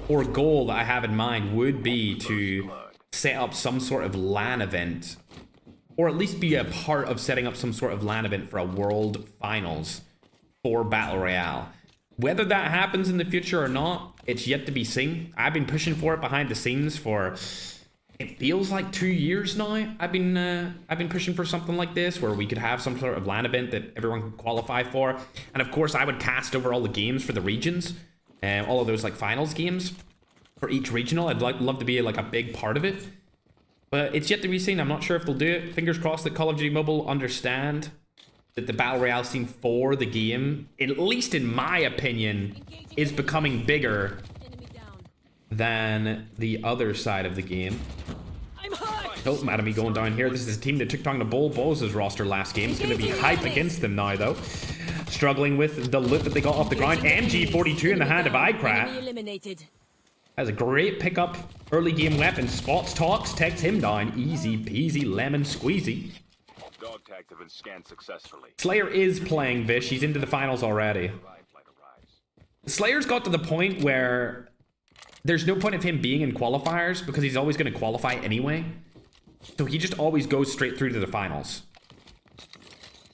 or goal that I have in mind would be to set up some sort of LAN event, or at least be a part of setting up some sort of LAN event for a World Finals for Battle Royale. Whether that happens in the future or not, it's yet to be seen. I've been pushing for it behind the scenes for it feels like 2 years now. I've been pushing for something like this where we could have some sort of LAN event that everyone can qualify for. And of course, I would cast over all the games for the regions, and all of those like finals games for each regional. I'd love to be like a big part of it. But it's yet to be seen. I'm not sure if they'll do it. Fingers crossed that Call of Duty Mobile understand that the Battle Royale scene for the game, at least in my opinion, is becoming bigger than the other side of the game. Oh, mad at me going down here. This is a team that took down the Bowles' roster last game. It's going to be hype against them now, though. Struggling with the loot that they got off the ground. MG42 in the hand of iCrap. Has a great pickup. Early game weapon. Spots talks. Takes him down. Easy peasy lemon squeezy. Dog tags have been scanned successfully. Slayer is playing Vish. He's into the finals already. Slayer's got to the point where there's no point of him being in qualifiers because he's always going to qualify anyway. So he just always goes straight through to the finals.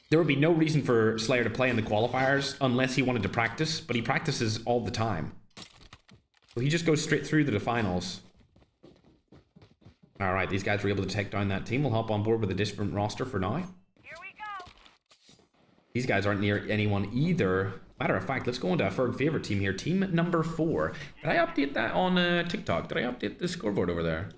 There would be no reason for Slayer to play in the qualifiers unless he wanted to practice, but he practices all the time. So he just goes straight through to the finals. Alright, these guys were able to take down that team. We'll hop on board with a different roster for now. Here we go. These guys aren't near anyone either. Matter of fact, let's go into a Ferg favorite team here. Team number 4. Did I update that on TikTok? Did I update the scoreboard over there?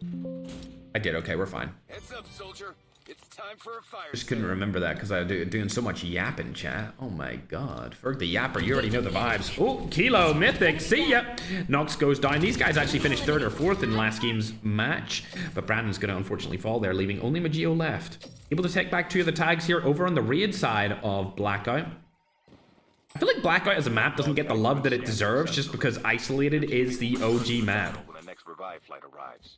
I did. Okay, we're fine. Heads up, soldier. It's time for a fire Just couldn't sale. remember that because I was doing so much yapping, chat. Oh my god. Ferg the yapper, you already know the vibes. Oh, Kilo, Mythic, see ya! Nox goes down. These guys actually finished 3rd or 4th in last game's match, but Brandon's going to unfortunately fall there, leaving only Magio left. Able to take back 2 of the tags here over on the raid side of Blackout. I feel like Blackout as a map doesn't get the love that it deserves just because Isolated is the OG map. When the next revive flight arrives.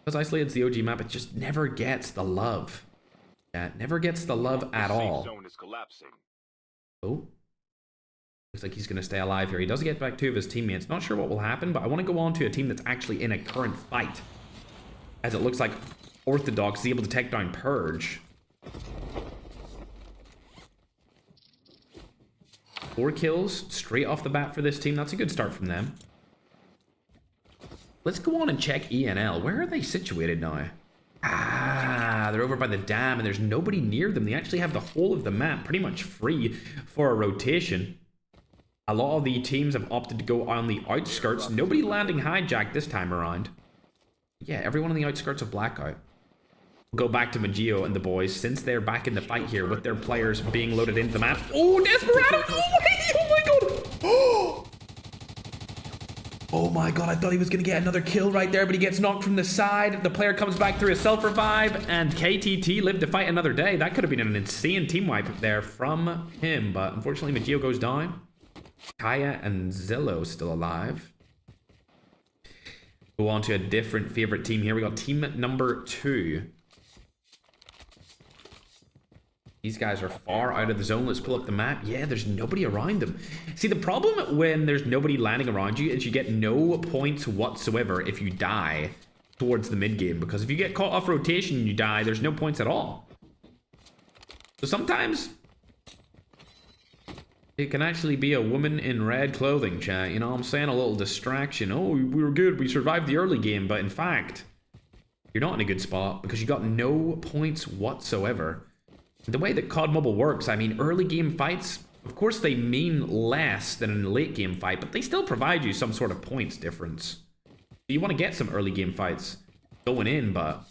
Because Isolated's the OG map, it just never gets the love. Yeah, it never gets the love at The safe all. zone is collapsing. Oh. Looks like he's going to stay alive here. He does get back 2 of his teammates. Not sure what will happen, but I want to go on to a team that's actually in a current fight. As it looks like Orthodox is able to take down Purge. 4 kills straight off the bat for this team. That's a good start from them. Let's go on and check ENL. Where are they situated now? Ah, they're over by the dam and there's nobody near them. They actually have the whole of the map pretty much free for a rotation. A lot of the teams have opted to go on the outskirts. Nobody landing hijack this time around. Yeah, everyone on the outskirts of Blackout. We'll go back to Magio and the boys since they're back in the fight here with their players being loaded into the map. Oh, Desperado! Oh my god! Oh! Oh my god, I thought he was going to get another kill right there, but he gets knocked from the side. The player comes back through a self-revive, and KTT lived to fight another day. That could have been an insane team wipe there from him, but unfortunately Magio goes down. Kaya and Zillow still alive. Go on to a different favorite team here. We got team number 2. These guys are far out of the zone. Let's pull up the map. Yeah, there's nobody around them. See, the problem when there's nobody landing around you is you get no points whatsoever if you die towards the mid game. Because if you get caught off rotation and you die, there's no points at all. So sometimes it can actually be a woman in red clothing, chat. You know what I'm saying? A little distraction. Oh, we were good. We survived the early game. But in fact, you're not in a good spot because you got no points whatsoever. The way that COD Mobile works, I mean, early game fights, of course they mean less than a late game fight, but they still provide you some sort of points difference. You want to get some early game fights going in, but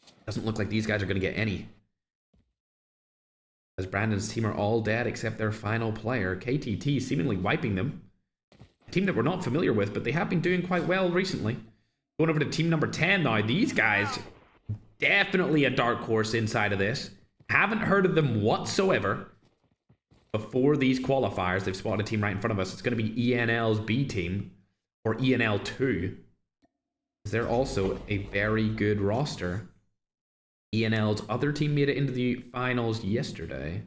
it doesn't look like these guys are going to get any. As Brandon's team are all dead except their final player, KTT seemingly wiping them. A team that we're not familiar with, but they have been doing quite well recently. Going over to team number 10 now. These guys, definitely a dark horse inside of this. Haven't heard of them whatsoever before these qualifiers. They've spotted a team right in front of us. It's going to be ENL's B team, or ENL2. They're also a very good roster. ENL's other team made it into the finals yesterday.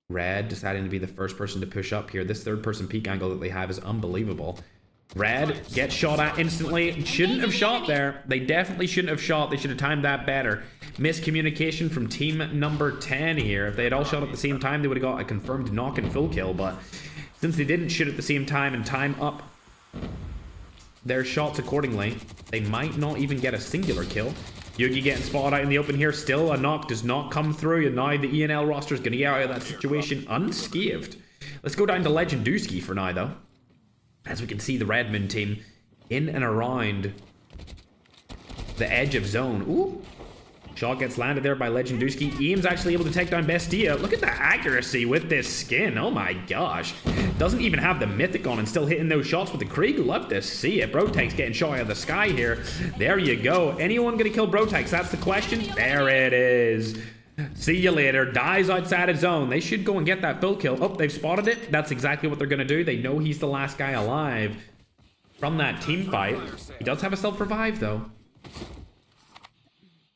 Red deciding to be the first person to push up here. This third person peek angle that they have is unbelievable. Red gets shot at instantly. Shouldn't have shot there. They definitely shouldn't have shot. They should have timed that better. Miscommunication from team number 10 here. If they had all shot at the same time, they would have got a confirmed knock and full kill. But since they didn't shoot at the same time and time up their shots accordingly. They might not even get a singular kill. Yugi getting spotted out in the open here. Still, a knock does not come through, and now the ENL roster is going to get out of that situation unscathed. Let's go down to Legendowski for now, though. As we can see, the Redmond team in and around the edge of zone. Ooh. Shot gets landed there by Legendowski. Ian's actually able to take down Bestia. Look at the accuracy with this skin. Oh my gosh. Doesn't even have the mythic on and still hitting those shots with the Krieg. Love to see it. Brotek's getting shot out of the sky here. There you go. Anyone gonna kill Brotek? That's the question. There it is. See you later. Dies outside of zone. They should go and get that full kill. Oh, they've spotted it. That's exactly what they're gonna do. They know he's the last guy alive from that team fight. He does have a self-revive though.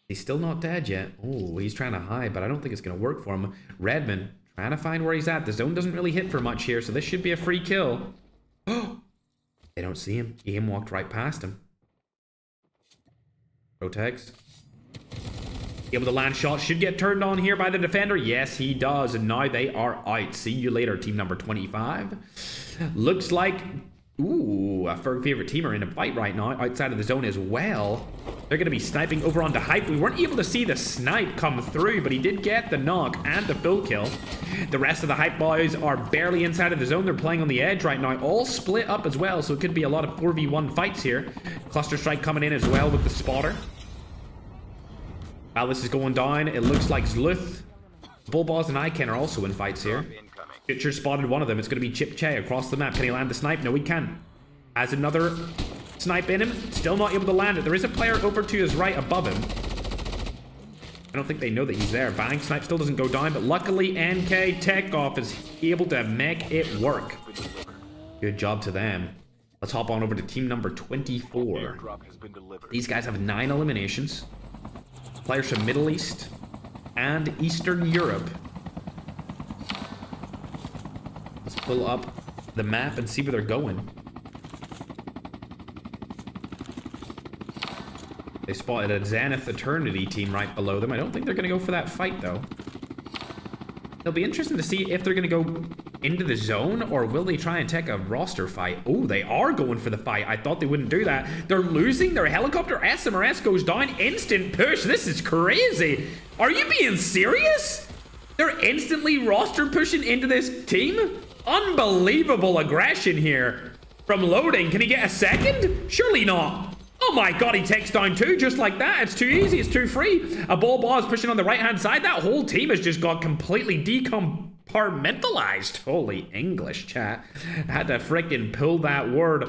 He's still not dead yet. Oh, he's trying to hide, but I don't think it's going to work for him. Redmond trying to find where he's at. The zone doesn't really hit for much here, so this should be a free kill. Oh, they don't see him. Ian walked right past him. Protex. Able to land shots. Should get turned on here by the defender. Yes, he does. And now they are out. See you later, team number 25. Looks like... Ooh, a Ferg favorite team are in a fight right now outside of the zone as well. They're going to be sniping over onto Hype. We weren't able to see the snipe come through, but he did get the knock and the full kill. The rest of the Hype boys are barely inside of the zone. They're playing on the edge right now, all split up as well, so it could be a lot of 4v1 fights here. Cluster Strike coming in as well with the spotter. While this is going down, it looks like Zluth, Bullballs, and Iken are also in fights here. Future spotted one of them. It's going to be Chip Che across the map. Can he land the snipe? No, he can. Has another snipe in him. Still not able to land it. There is a player over to his right above him. I don't think they know that he's there. Bang, snipe still doesn't go down, but luckily NK Takeoff is able to make it work. Good job to them. Let's hop on over to team number 24. These guys have 9 eliminations. Players from Middle East and Eastern Europe. Let's pull up the map and see where they're going. They spotted a Zenith Eternity team right below them. I don't think they're going to go for that fight, though. It'll be interesting to see if they're going to go into the zone, or will they try and take a roster fight? Oh, they are going for the fight. I thought they wouldn't do that. They're losing their helicopter. SMRS goes down. Instant push. This is crazy. Are you being serious? They're instantly roster pushing into this team? Unbelievable aggression here from Loading. Can he get a second? Surely not. Oh my god, he takes down 2 just like that. It's too easy. It's too free. A ball is pushing on the right-hand side. That whole team has just got completely decompartmentalized. Holy English, chat. I had to frickin' pull that word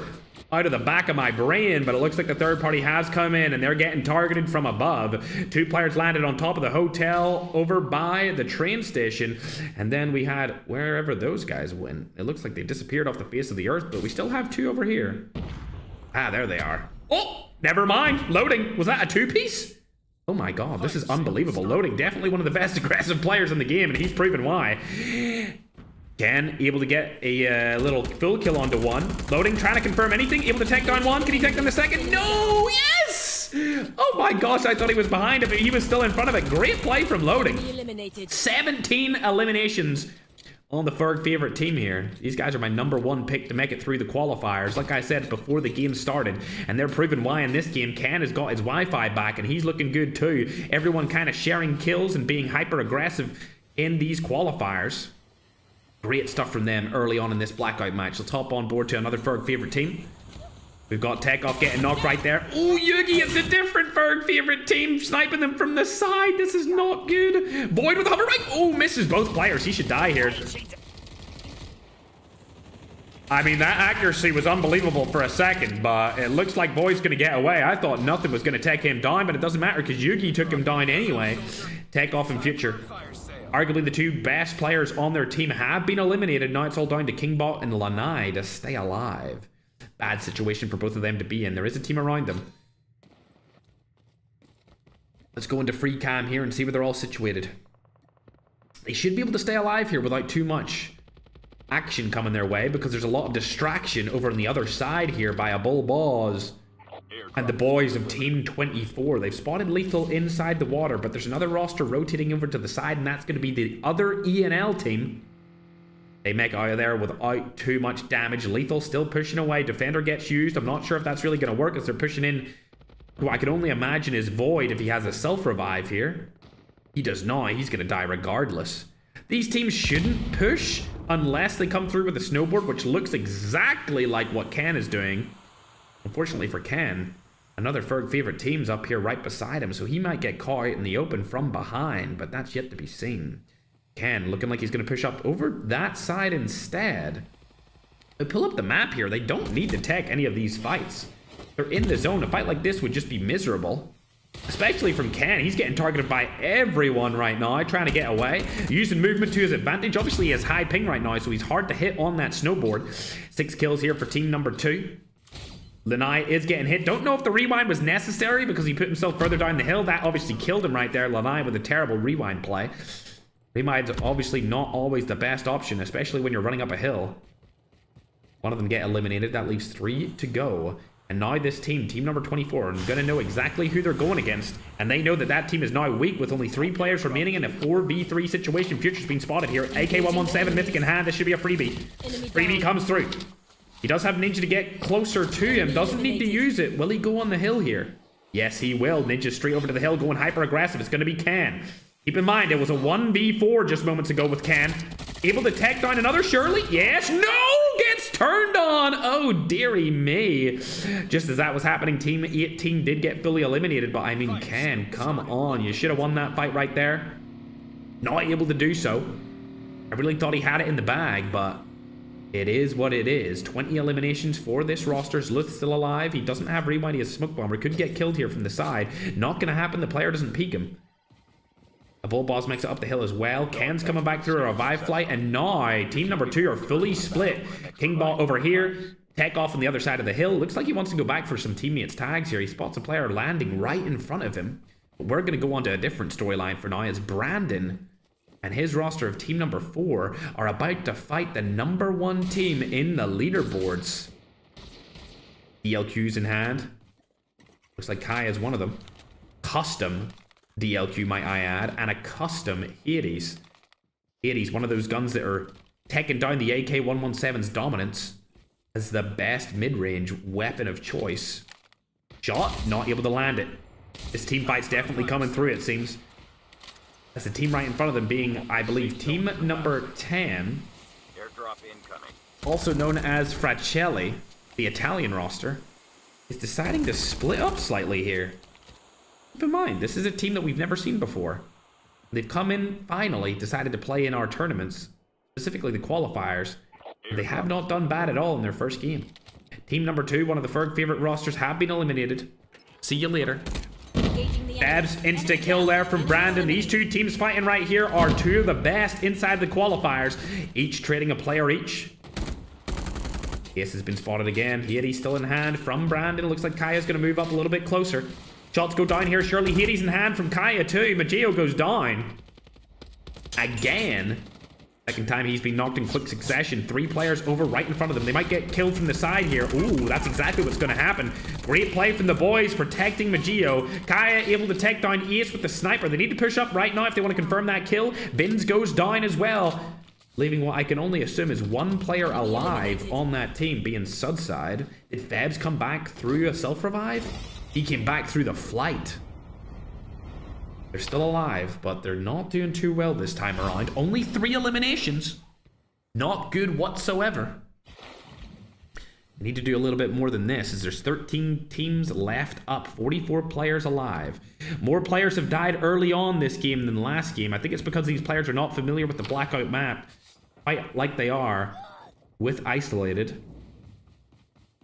out of the back of my brain, but it looks like the third party has come in and they're getting targeted from above. 2 players landed on top of the hotel over by the train station, and then we had wherever those guys went. It looks like they disappeared off the face of the earth, but we still have 2 over here. Ah, there they are. Oh, never mind. Loading. Was that a 2-piece? Oh my god, this is unbelievable. Loading, definitely one of the best aggressive players in the game, and he's proven why. Ken, able to get a little full kill onto 1. Loading, trying to confirm anything. Able to take down 1. Can he take down the second? No! Yes! Oh my gosh, I thought he was behind it, but he was still in front of it. Great play from Loading. 17 eliminations on the Ferg favorite team here. These guys are my #1 pick to make it through the qualifiers. Like I said before the game started, and they're proving why in this game. Ken has got his Wi-Fi back, and he's looking good too. Everyone kind of sharing kills and being hyper-aggressive in these qualifiers. Great stuff from them early on in this Blackout match. Let's hop on board to another Ferg favorite team. We've got Takeoff getting knocked right there. Oh, Yugi, it's a different Ferg favorite team. Sniping them from the side. This is not good. Void with a hover right. Oh, misses both players. He should die here. I mean, that accuracy was unbelievable for a second, but it looks like Void's going to get away. I thought nothing was going to take him down, but it doesn't matter because Yugi took him down anyway. Takeoff in future. Arguably the 2 best players on their team have been eliminated. Now it's all down to Kingbot and Lanai to stay alive. Bad situation for both of them to be in. There is a team around them. Let's go into free cam here and see where they're all situated. They should be able to stay alive here without too much action coming their way, because there's a lot of distraction over on the other side here by a Bull Boz and the boys of Team 24. They've spotted Lethal inside the water, but there's another roster rotating over to the side, and that's going to be the other ENL team. They make out of there without too much damage. Lethal still pushing away. Defender gets used. I'm not sure if that's really going to work as they're pushing in who I can only imagine is Void if he has a self-revive here. He does not. He's going to die regardless. These teams shouldn't push unless they come through with a snowboard, which looks exactly like what Ken is doing. Unfortunately for Ken, another Ferg favorite team's up here right beside him, so he might get caught out in the open from behind, but that's yet to be seen. Ken looking like he's going to push up over that side instead. They pull up the map here. They don't need to tech any of these fights. They're in the zone. A fight like this would just be miserable. Especially from Ken. He's getting targeted by everyone right now, trying to get away. Using movement to his advantage. Obviously, he has high ping right now, so he's hard to hit on that snowboard. 6 kills here for team number 2. Lanai is getting hit. Don't know if the rewind was necessary because he put himself further down the hill. That obviously killed him right there. Lanai with a terrible rewind play. Rewind's obviously not always the best option, especially when you're running up a hill. One of them get eliminated. That leaves 3 to go. And now this team, team number 24, are going to know exactly who they're going against. And they know that that team is now weak with only 3 players remaining in a 4v3 situation. Future's being spotted here. AK-117, Mythic in hand. This should be a freebie. Freebie comes through. He does have Ninja to get closer to him. Doesn't need to use it. Will he go on the hill here? Yes, he will. Ninja straight over to the hill, going hyper-aggressive. It's going to be Can. Keep in mind, it was a 1v4 just moments ago with Can. Able to tech down another Shirley? Yes. No! Gets turned on. Oh, dearie me. Just as that was happening, Team 18 did get fully eliminated. But I mean, Can, come on. You should have won that fight right there. Not able to do so. I really thought he had it in the bag, but it is what it is. 20 eliminations for this roster. Sluth still alive. He doesn't have rewind. He has smoke bomber. Could get killed here from the side. Not going to happen. The player doesn't peek him. A bull boss makes it up the hill as well. Can's coming back through a revive flight. And now, team number 2 are fully split. Kingbot over here. Tech off on the other side of the hill. Looks like he wants to go back for some teammates' tags here. He spots a player landing right in front of him. But we're going to go on to a different storyline for now as Brandon and his roster of team number 4 are about to fight the number 1 team in the leaderboards. DLQs in hand. Looks like Kai is one of them. Custom DLQ, might I add, and a custom Hades. Hades, one of those guns that are taking down the AK-117's dominance as the best mid-range weapon of choice. Shot, not able to land it. This team fight's definitely coming through, it seems. That's the team right in front of them being, I believe, team number 10. Airdrop incoming. Also known as Fracelli, the Italian roster, is deciding to split up slightly here. Keep in mind, this is a team that we've never seen before. They've come in, finally, decided to play in our tournaments, specifically the qualifiers. They have not done bad at all in their first game. Team number 2, one of the Ferg favorite rosters, have been eliminated. See you later. Babs, insta-kill there from Brandon. These 2 teams fighting right here are 2 of the best inside the qualifiers, each trading a player each. Ace has been spotted again. Hades still in hand from Brandon. Looks like Kaya's going to move up a little bit closer. Shots go down here. Surely Hades in hand from Kaya too. Mageo goes down. Again. Second time he's been knocked in quick succession. 3 players over right in front of them. They might get killed from the side here. Ooh, that's exactly what's going to happen. Great play from the boys protecting Mageo. Kaya able to take down Ace with the sniper. They need to push up right now if they want to confirm that kill. Vince goes down as well, leaving what I can only assume is 1 player alive on that team, being Sudside. Did Fabs come back through a self-revive? He came back through the flight. They're still alive, but they're not doing too well this time around. Only 3 eliminations. Not good whatsoever. They need to do a little bit more than this, as there's 13 teams left up, 44 players alive. More players have died early on this game than last game. I think it's because these players are not familiar with the Blackout map, quite like they are with Isolated.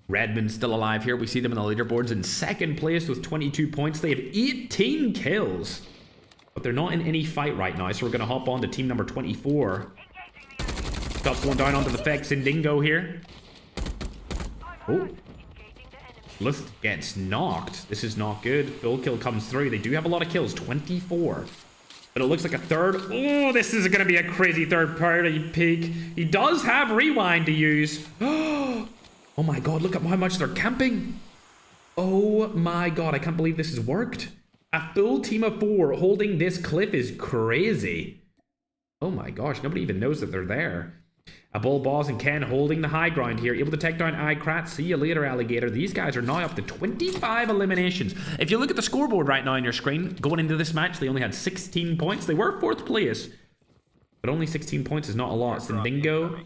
Redmond's still alive here. We see them in the leaderboards in 2nd place with 22 points. They have 18 kills. But they're not in any fight right now, so we're going to hop on to team number 24. Stuff going down onto the Fex and Dingo here. Oh. List gets knocked. This is not good. Full kill comes through. They do have a lot of kills, 24. But it looks like a third. Oh, this is going to be a crazy third-party peak. He does have rewind to use. Oh my god, look at how much they're camping. Oh my god, I can't believe this has worked. A full team of 4 holding this cliff is crazy. Oh my gosh, nobody even knows that they're there. A Bull Boss and Ken holding the high ground here, able to take down iCrat. See you later, Alligator. These guys are now up to 25 eliminations. If you look at the scoreboard right now on your screen, going into this match, they only had 16 points. They were 4th place, but only 16 points is not a lot. Sindingo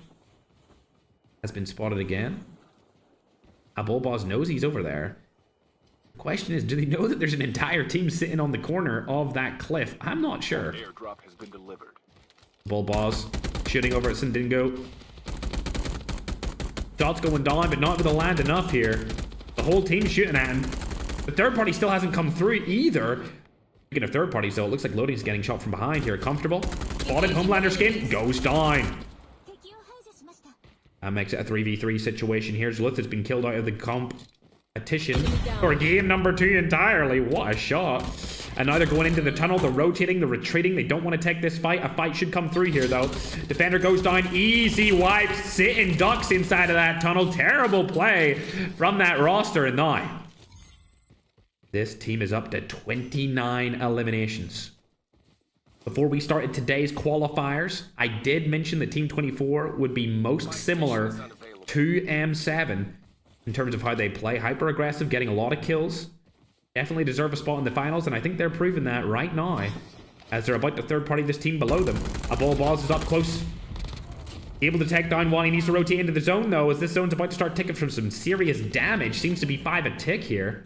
has been spotted again. A Bull Boss knows he's over there. The question is, do they know that there's an entire team sitting on the corner of that cliff? I'm not sure. Airdrop has been delivered. Bull Boss shooting over at Sindingo. Shots going down, but not going to land enough here. The whole team's shooting at him. The third party still hasn't come through either. Speaking of third parties, though, it looks like Loading's getting shot from behind here. Comfortable. Spotted. Homelander skin goes down. That makes it a 3v3 situation here. Zluth has been killed out of the competition for game number 2 entirely. What a shot. And now they're going into the tunnel. They're rotating. They're retreating. They don't want to take this fight. A fight should come through here, though. Defender goes down. Easy wipes. Sitting ducks inside of that tunnel. Terrible play from that roster. And now this team is up to 29 eliminations. Before we started today's qualifiers, I did mention that Team 24 would be most similar to M7 in terms of how they play. Hyper aggressive, getting a lot of kills. Definitely deserve a spot in the finals, and I think they're proving that right now as they're about to third party this team below them. A Bull Boss is up close. Able to take down one. He needs to rotate into the zone, though, as this zone's about to start taking from some serious damage. Seems to be 5 a tick here.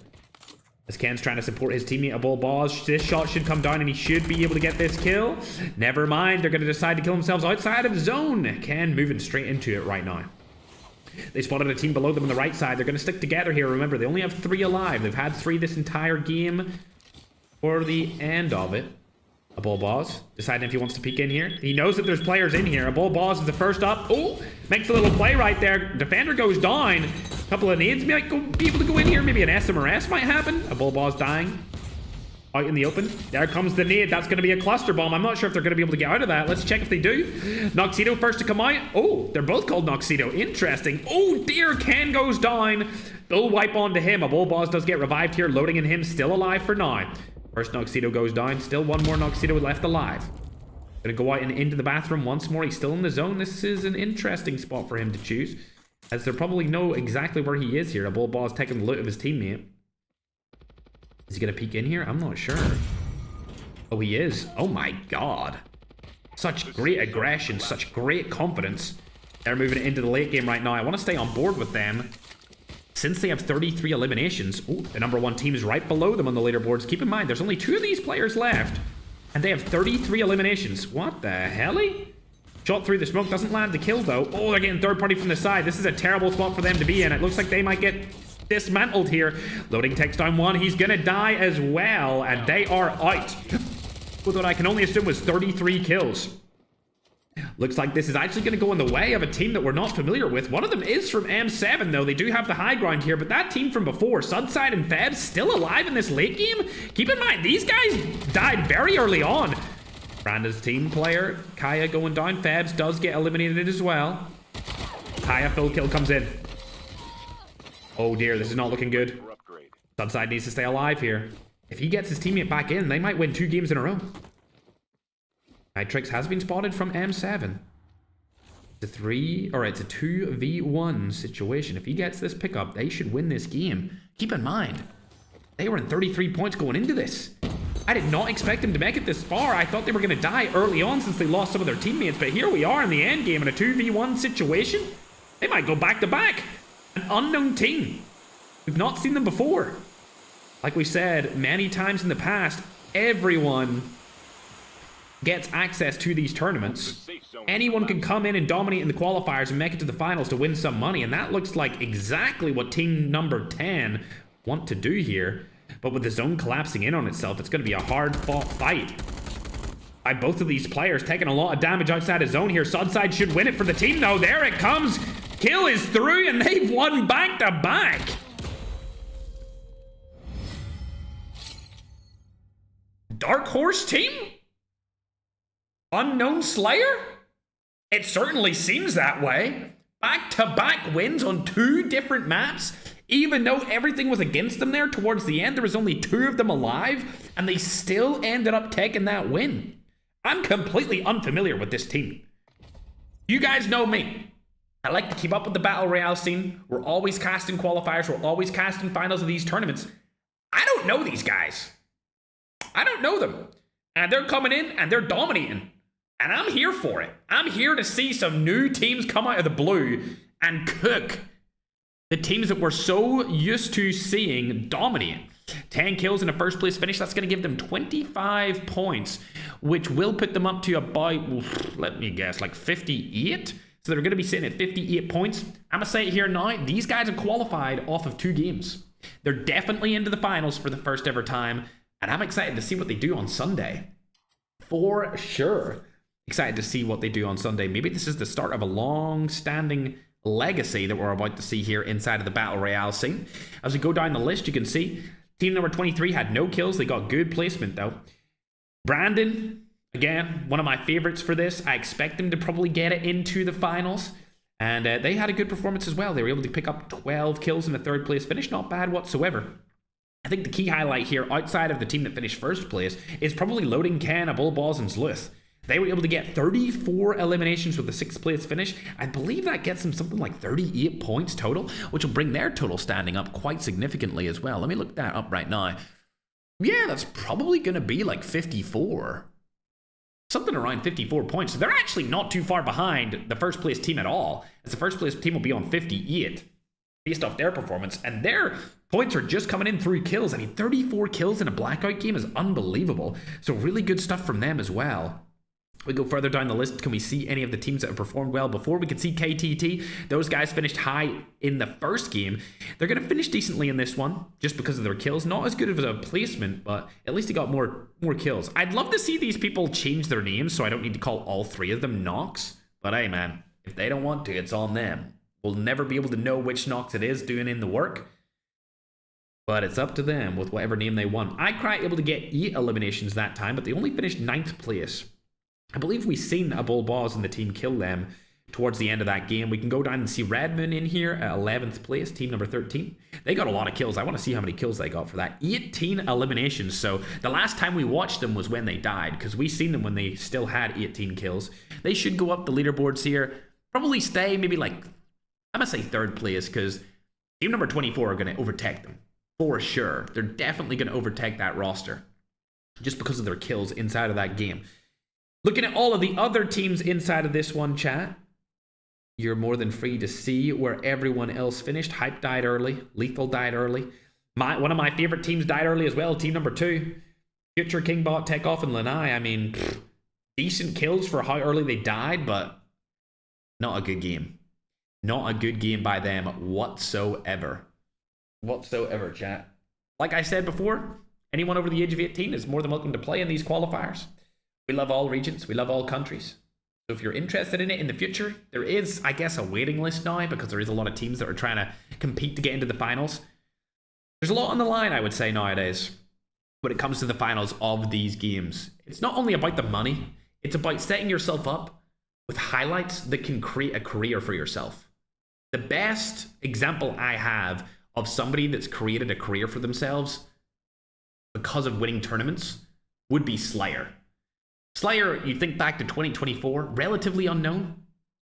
As Ken's trying to support his teammate, A Bull Boss. This shot should come down and he should be able to get this kill. Never mind, they're going to decide to kill themselves outside of zone. Ken moving straight into it right now. They spotted a team below them on the right side. They're going to stick together here. Remember, they only have 3 alive. They've had 3 this entire game for the end of it. A Bull Boss deciding if he wants to peek in here. He knows that there's players in here. A Bull Boss is the first up. Oh, makes a little play right there. Defender goes down. A couple of nades might be able to go in here. Maybe an SMRS might happen. A Bull Boss dying. Out in the open. There comes the nade. That's going to be a cluster bomb. I'm not sure if they're going to be able to get out of that. Let's check if they do. Noxedo first to come out. Oh, they're both called Noxedo. Interesting. Oh dear, Ken goes down. They'll wipe onto him. A Bull Boss does get revived here. Loading in him. Still alive for now. First Noxedo goes down. Still one more Noxedo left alive. Gonna go out and into the bathroom once more. He's still in the zone. This is an interesting spot for him to choose, as they probably know exactly where he is here. A Bull Boss taking the loot of his teammate. Is he gonna peek in here? I'm not sure. Oh, he is. Oh my god. Such great aggression. Such great confidence. They're moving it into the late game right now. I want to stay on board with them. Since they have 33 eliminations, ooh, the number 1 team is right below them on the leaderboards. Keep in mind, there's only 2 of these players left, and they have 33 eliminations. What the helly? Shot through the smoke, doesn't land the kill, though. Oh, they're getting third party from the side. This is a terrible spot for them to be in. It looks like they might get dismantled here. Loading takes down one. He's gonna die as well, and they are out with what I can only assume was 33 kills. Looks like this is actually going to go in the way of a team that we're not familiar with. One of them is from M7, though. They do have the high ground here, but that team from before, Sudside and Feb, still alive in this late game? Keep in mind, these guys died very early on. Branda's team player, Kaya going down. Febs does get eliminated as well. Kaya full kill comes in. Oh dear, this is not looking good. Sudside needs to stay alive here. If he gets his teammate back in, they might win 2 games in a row. Nitrix has been spotted from M7. It's a 2v1 situation. If he gets this pickup, they should win this game. Keep in mind, they were in 33 points going into this. I did not expect them to make it this far. I thought they were going to die early on since they lost some of their teammates, but here we are in the end game in a 2v1 situation. They might go back to back. An unknown team. We've not seen them before. Like we said many times in the past, everyone gets access to these tournaments. Anyone can come in and dominate in the qualifiers and make it to the finals to win some money, and that looks like exactly what team number 10 want to do here. But with the zone collapsing in on itself, it's going to be a hard-fought fight by both of these players, taking a lot of damage outside of zone here. Sudside should win it for the team, though. There it comes. Kill is through, and they've won back-to-back. Dark Horse team? Unknown Slayer? It certainly seems that way. Back-to-back wins on 2 different maps. Even though everything was against them there towards the end, there was only 2 of them alive, and they still ended up taking that win. I'm completely unfamiliar with this team. You guys know me. I like to keep up with the Battle Royale scene. We're always casting qualifiers. We're always casting finals of these tournaments. I don't know these guys. I don't know them. And they're coming in and they're dominating. And I'm here for it. I'm here to see some new teams come out of the blue and cook the teams that we're so used to seeing dominate. 10 kills in a first place finish. That's going to give them 25 points, which will put them up to about, let me guess, like 58. So they're going to be sitting at 58 points. I'm going to say it here now. These guys have qualified off of 2 games. They're definitely into the finals for the first ever time. And I'm excited to see what they do on Sunday. For sure. Excited to see what they do on Sunday. Maybe this is the start of a long-standing legacy that we're about to see here inside of the Battle Royale scene. As we go down the list, you can see team number 23 had no kills. They got good placement, though. Brandon, again, one of my favorites for this. I expect them to probably get it into the finals. And they had a good performance as well. They were able to pick up 12 kills in a third place finish. Not bad whatsoever. I think the key highlight here, outside of the team that finished first place, is probably loading Ken, Bull Balls, and Zluth. They were able to get 34 eliminations with a 6th place finish. I believe that gets them something like 38 points total, which will bring their total standing up quite significantly as well. Let me look that up right now. Yeah, that's probably going to be like 54. Something around 54 points. So they're actually not too far behind the first place team at all, as the first place team will be on 58 based off their performance. And their points are just coming in through kills. I mean, 34 kills in a Blackout game is unbelievable. So really good stuff from them as well. We go further down the list. Can we see any of the teams that have performed well before? We can see KTT. Those guys finished high in the first game. They're going to finish decently in this one just because of their kills. Not as good of a placement, but at least he got more kills. I'd love to see these people change their names so I don't need to call all 3 of them Nox. But hey, man, if they don't want to, it's on them. We'll never be able to know which Nox it is doing in the work. But it's up to them with whatever name they want. iCry able to get 8 eliminations that time, but they only finished 9th place. I believe we've seen a Bull Boss in the team kill them towards the end of that game. We can go down and see Redmoon in here at 11th place, team number 13. They got a lot of kills. I want to see how many kills they got for that. 18 eliminations. So the last time we watched them was when they died, because we seen them when they still had 18 kills. They should go up the leaderboards here. Probably stay maybe like, I'm going to say 3rd place, because team number 24 are going to overtake them. For sure. They're definitely going to overtake that roster just because of their kills inside of that game. Looking at all of the other teams inside of this one, chat, you're more than free to see where everyone else finished. Hype died early. Lethal died early. One of my favorite teams died early as well. Team number 2. Future, Kingbot, Takeoff, and Lanai. I mean, decent kills for how early they died, but not a good game. Not a good game by them whatsoever. Whatsoever, chat. Like I said before, anyone over the age of 18 is more than welcome to play in these qualifiers. We love all regions. We love all countries. So if you're interested in it in the future, there is, I guess, a waiting list now because there is a lot of teams that are trying to compete to get into the finals. There's a lot on the line, I would say, nowadays when it comes to the finals of these games. It's not only about the money. It's about setting yourself up with highlights that can create a career for yourself. The best example I have of somebody that's created a career for themselves because of winning tournaments would be Slayer. Slayer, you think back to 2024, relatively unknown.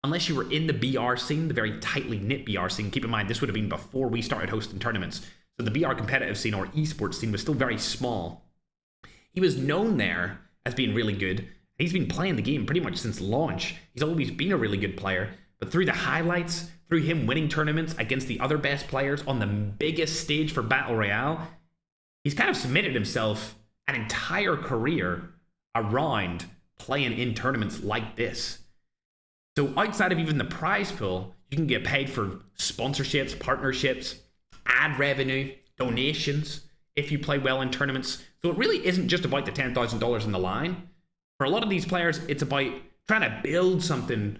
Unless you were in the BR scene, the very tightly knit BR scene. Keep in mind, this would have been before we started hosting tournaments. So the BR competitive scene or esports scene was still very small. He was known there as being really good. He's been playing the game pretty much since launch. He's always been a really good player. But through the highlights, through him winning tournaments against the other best players on the biggest stage for Battle Royale, he's kind of submitted himself an entire career around playing in tournaments like this. So outside of even the prize pool, you can get paid for sponsorships, partnerships, ad revenue, donations if you play well in tournaments. So it really isn't just about the $10,000 in the line. For a lot of these players, it's about trying to build something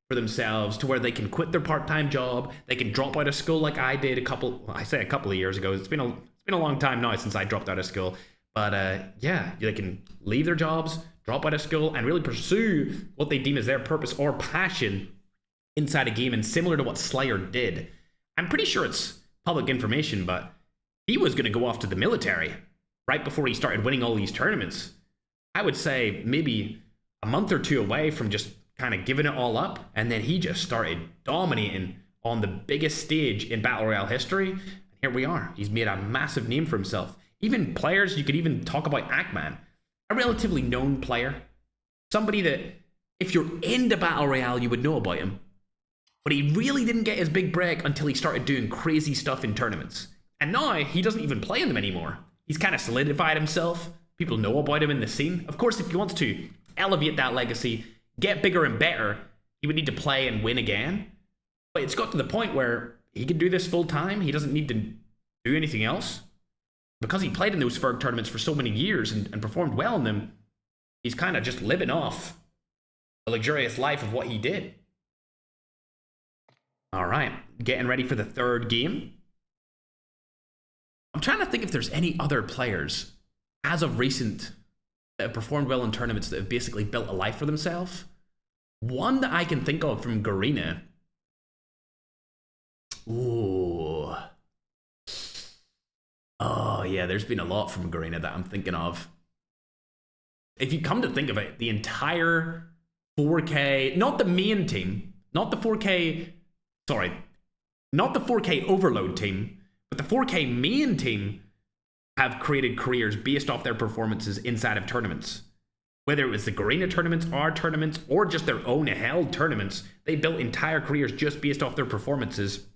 for themselves to where they can quit their part-time job, they can drop out of school like I did a couple of years ago. It's been a long time now since I dropped out of school. But yeah, they can leave their jobs, drop out of school, and really pursue what they deem as their purpose or passion inside a game. And similar to what Slayer did, I'm pretty sure it's public information, but he was going to go off to the military right before he started winning all these tournaments. I would say maybe a month or 2 away from just kind of giving it all up, and then he just started dominating on the biggest stage in Battle Royale history. And here we are. He's made a massive name for himself. Even players, you could even talk about Ackman, a relatively known player. Somebody that, if you're into Battle Royale, you would know about him. But he really didn't get his big break until he started doing crazy stuff in tournaments. And now, he doesn't even play in them anymore. He's kind of solidified himself. People know about him in the scene. Of course, if he wants to elevate that legacy, get bigger and better, he would need to play and win again. But it's got to the point where he can do this full time. He doesn't need to do anything else. Because he played in those Ferg tournaments for so many years and performed well in them, he's kind of just living off the luxurious life of what he did. All right, getting ready for the third game. I'm trying to think if there's any other players, as of recent, that have performed well in tournaments that have basically built a life for themselves. One that I can think of from Garena. Ooh. Oh, yeah, there's been a lot from Garena that I'm thinking of. If you come to think of it, the entire 4K, not the main team, not the 4K, sorry, not the 4K overload team, but the 4K main team have created careers based off their performances inside of tournaments. Whether it was the Garena tournaments, our tournaments, or just their own held tournaments, they built entire careers just based off their performances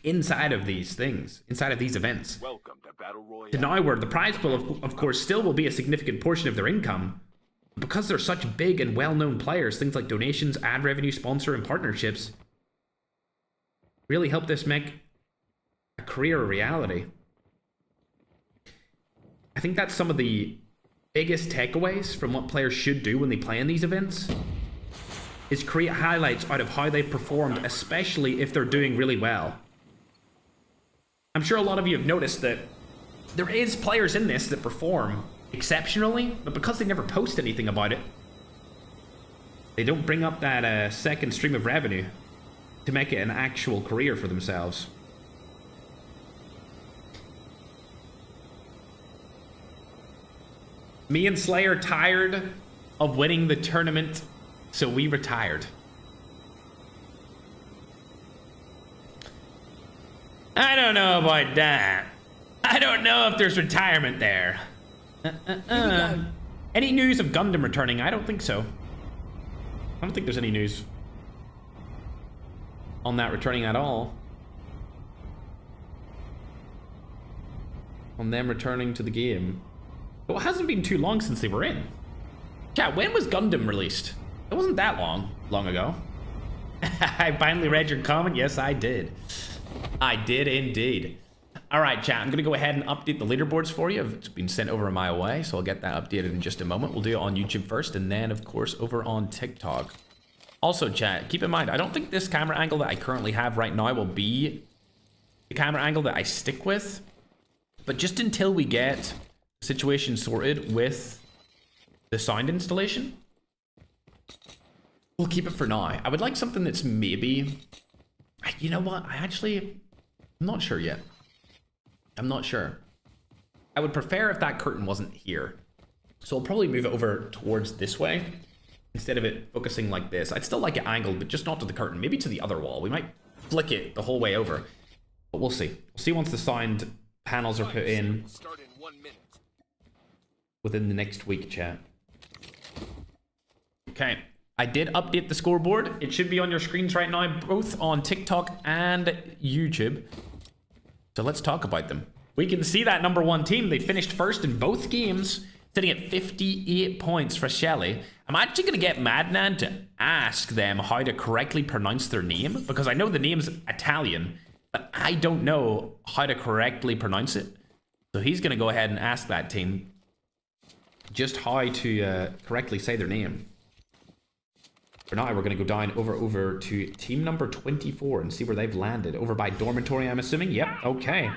inside of these things, inside of these events. Welcome to Battle Royale. To now where the prize pool, of course, still will be a significant portion of their income. Because they're such big and well-known players, things like donations, ad revenue, sponsor, and partnerships really help this make a career a reality. I think that's some of the biggest takeaways from what players should do when they play in these events, is create highlights out of how they've performed, especially if they're doing really well. I'm sure a lot of you have noticed that there is players in this that perform exceptionally, but because they never post anything about it, they don't bring up that second stream of revenue to make it an actual career for themselves. Me and Slayer tired of winning the tournament, so we retired. I don't know about that. I don't know if there's retirement there. Any news of Gundam returning? I don't think so. I don't think there's any news on that returning at all. On them returning to the game. Well, it hasn't been too long since they were in. Chat, when was Gundam released? It wasn't that long ago. I finally read your comment. Yes, I did. I did indeed. All right, chat, I'm going to go ahead and update the leaderboards for you. It's been sent over a mile away, so I'll get that updated in just a moment. We'll do it on YouTube first, and then, of course, over on TikTok. Also, chat, keep in mind, I don't think this camera angle that I currently have right now will be the camera angle that I stick with. But just until we get the situation sorted with the sound installation, we'll keep it for now. I would like something that's maybe... You know what? I'm not sure yet. I'm not sure. I would prefer if that curtain wasn't here. So I'll probably move it over towards this way instead of it focusing like this. I'd still like it angled, but just not to the curtain. Maybe to the other wall. We might flick it the whole way over. But we'll see. We'll see once the sound panels are put in within the next week, chat. Okay. I did update the scoreboard. It should be on your screens right now, both on TikTok and YouTube. So let's talk about them. We can see that number one team. They finished first in both games, sitting at 58 points for Shelly. I'm actually going to get Madnan to ask them how to correctly pronounce their name, because I know the name's Italian, but I don't know how to correctly pronounce it. So he's going to go ahead and ask that team just how to correctly say their name. For now, we're going to go down over to team number 24 and see where they've landed. Over by Dormitory, I'm assuming. Yep, okay.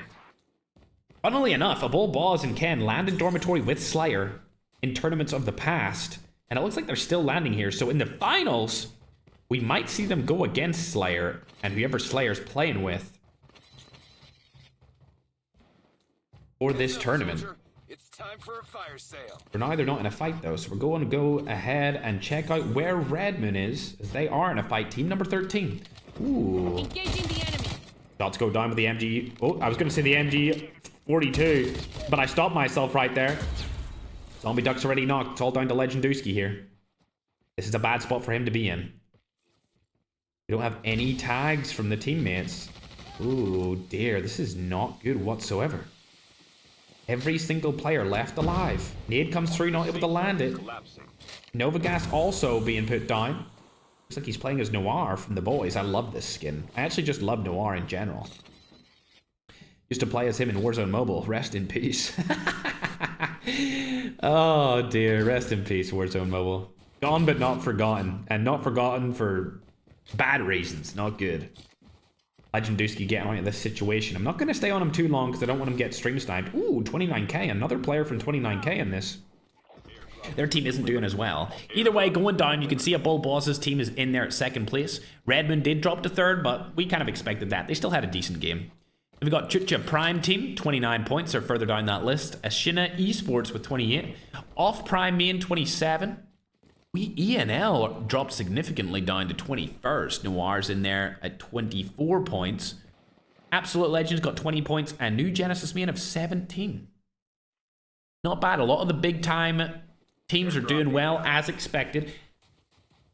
Funnily enough, Abol, Boz, and Ken landed Dormitory with Slayer in tournaments of the past. And it looks like they're still landing here. So in the finals, we might see them go against Slayer and whoever Slayer's playing with for this tournament. It's time for a fire sale. For now, they're not in a fight, though, so we're going to go ahead and check out where Redmond is, as they are in a fight. Team number 13. Ooh. Engaging the enemy. Shots go down with the MG. Oh, I was going to say the MG42, but I stopped myself right there. Zombie Duck's already knocked. It's all down to Legendowski here. This is a bad spot for him to be in. We don't have any tags from the teammates. Ooh, dear. This is not good whatsoever. Every single player left alive. Nade comes through, not able to land it. Novagas also being put down. Looks like he's playing as Noir from the boys. I love this skin. I actually just love Noir in general. Used to play as him in Warzone Mobile. Rest in peace. Oh dear, rest in peace, Warzone Mobile. Gone but not forgotten. And not forgotten for bad reasons. Not good. Legendowski getting out of this situation. I'm not going to stay on him too long because I don't want him to get stream sniped. Ooh, 29k. Another player from 29k in this. Their team isn't doing as well. Either way, going down, you can see a Bull Boss's team is in there at second place. Redmond did drop to third, but we kind of expected that. They still had a decent game. We've got Chucha Prime team, 29 points. They're further down that list. Ashina Esports with 28. Off Prime Main, 27. ENL dropped significantly down to 21st. Noir's in there at 24 points. Absolute Legends got 20 points. And New Genesis Main of 17. Not bad. A lot of the big time teams are doing well as expected.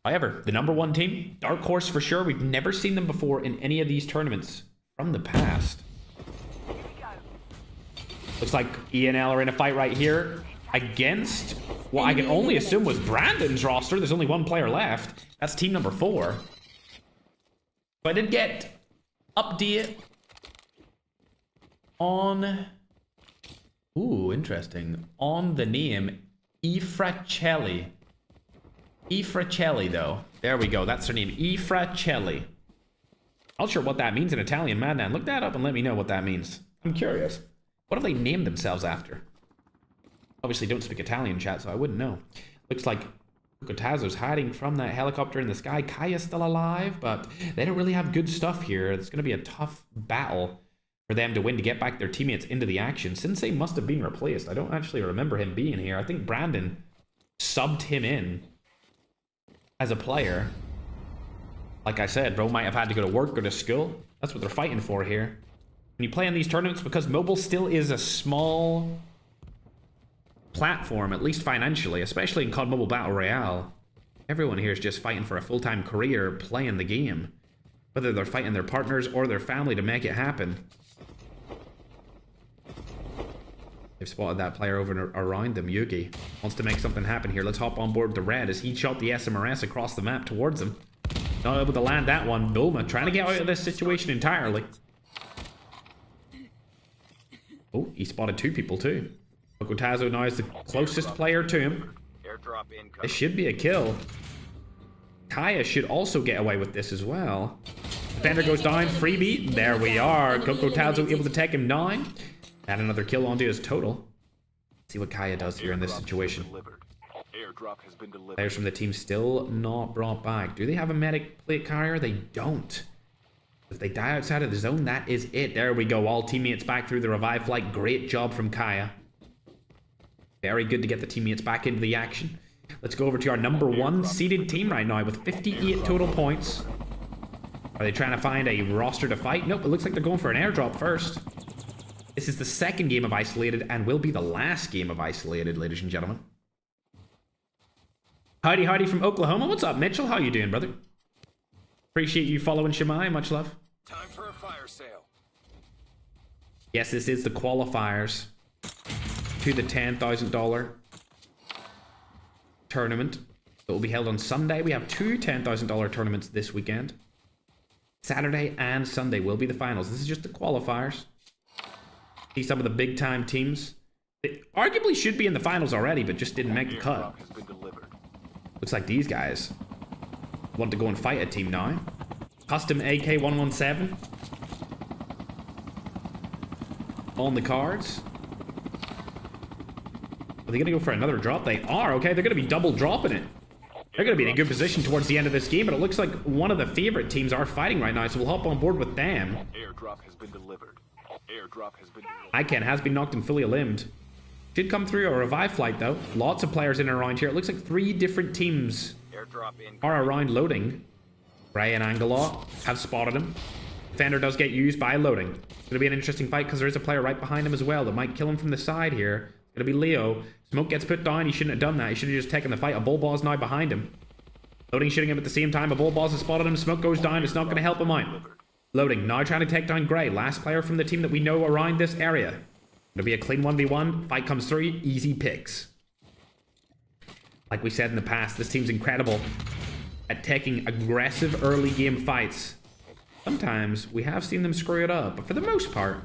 However, the number one team, Dark Horse for sure. We've never seen them before in any of these tournaments from the past. Looks like ENL are in a fight right here against what I can only assume was Brandon's roster. There's only one player left. That's team number 4. So I did get update on... Ooh, interesting. On the name Ifracelli. Ifracelli, though. There we go. That's her name. Ifracelli. Not sure what that means in Italian, Madman. Look that up and let me know what that means. I'm curious. What have they named themselves after? Obviously don't speak Italian, chat, so I wouldn't know. Looks like Kotazo's hiding from that helicopter in the sky. Kaya's still alive, but they don't really have good stuff here. It's going to be a tough battle for them to win to get back their teammates into the action. Sensei must have been replaced. I don't actually remember him being here. I think Brandon subbed him in as a player. Like I said, bro might have had to go to work or to school. That's what they're fighting for here. When you play in these tournaments, because mobile still is a small platform, at least financially, especially in COD Mobile Battle Royale, everyone here is just fighting for a full-time career playing the game. Whether they're fighting their partners or their family to make it happen. They've spotted that player over and around them. Yugi wants to make something happen here. Let's hop on board the red as he shot the SMRS across the map towards him. Not able to land that one. Bulma trying to get out of this situation entirely. Oh, he spotted 2 people too. Okotazo now is the closest player to him. Airdrop incoming. This should be a kill. Kaya should also get away with this as well. Defender goes down, freebie. There we are. Okotazo able to take him down. Add another kill onto his total. Let's see what Kaya does here in this situation. Airdrop has been delivered. Players from the team still not brought back. Do they have a medic plate carrier? They don't. If they die outside of the zone, that is it. There we go. All teammates back through the revive flight. Great job from Kaya. Very good to get the teammates back into the action. Let's go over to our number 1 seeded team right now with 58 total points. Are they trying to find a roster to fight? Nope, it looks like they're going for an airdrop first. This is the second game of Isolated and will be the last game of Isolated, ladies and gentlemen. Howdy, howdy from Oklahoma. What's up, Mitchell? How you doing, brother? Appreciate you following Shemai. Much love. Time for a fire sale. Yes, this is the qualifiers to the $10,000 tournament that will be held on Sunday. We have 2 $10,000 tournaments this weekend. Saturday and Sunday will be the finals. This is just the qualifiers. See some of the big time teams. They arguably should be in the finals already, but just didn't make the cut. Looks like these guys want to go and fight a team now. Custom AK-117 on the cards. Are they going to go for another drop? They are. Okay, they're going to be double dropping it. They're going to be in a good position towards the end of this game, but it looks like one of the favorite teams are fighting right now, so we'll hop on board with them. Airdrop has been delivered. Airdrop has been delivered. Iken has been knocked and fully limbed. Should come through a revive flight, though. Lots of players in and around here. It looks like 3 different teams Airdrop incoming. are around loading. Ray and Angela have spotted him. Defender does get used by loading. It's going to be an interesting fight because there is a player right behind him as well that might kill him from the side here. It's going to be Leo. Smoke gets put down. He shouldn't have done that. He should have just taken the fight. A bull ball's now behind him. Loading shooting him at the same time. A bull balls has spotted him. Smoke goes down. It's not going to help him out. Loading now trying to take down Gray. Last player from the team that we know around this area. It'll be a clean 1v1. Fight comes through. Easy picks. Like we said in the past, this team's incredible at taking aggressive early game fights. Sometimes we have seen them screw it up, but for the most part,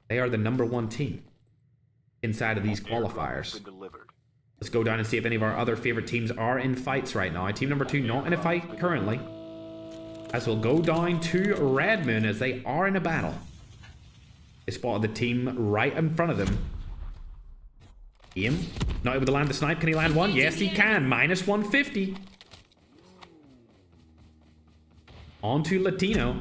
they are the #1 team inside of these qualifiers. Let's go down and see if any of our other favorite teams are in fights right now. Team number 2 not in a fight currently. As we'll go down to Redmond as they are in a battle. They spotted the team right in front of them. Aim. Not able to land the snipe. Can he land one? Yes, he can. Minus 150. On to Latino.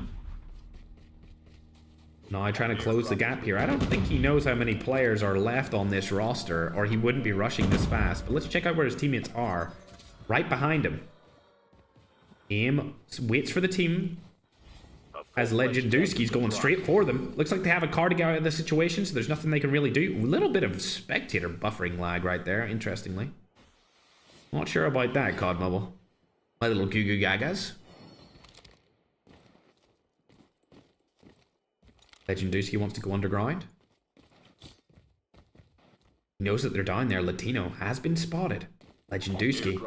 Now trying to close the gap here. I don't think he knows how many players are left on this roster, or he wouldn't be rushing this fast. But let's check out where his teammates are. Right behind him. Aim waits for the team. As Legendowski's going straight for them. Looks like they have a car to get out of the situation, so there's nothing they can really do. A little bit of spectator buffering lag right there, interestingly. Not sure about that, COD Mobile. My little goo goo gagas. Legendowski wants to go underground. He knows that they're down there. Latino has been spotted. Legendowski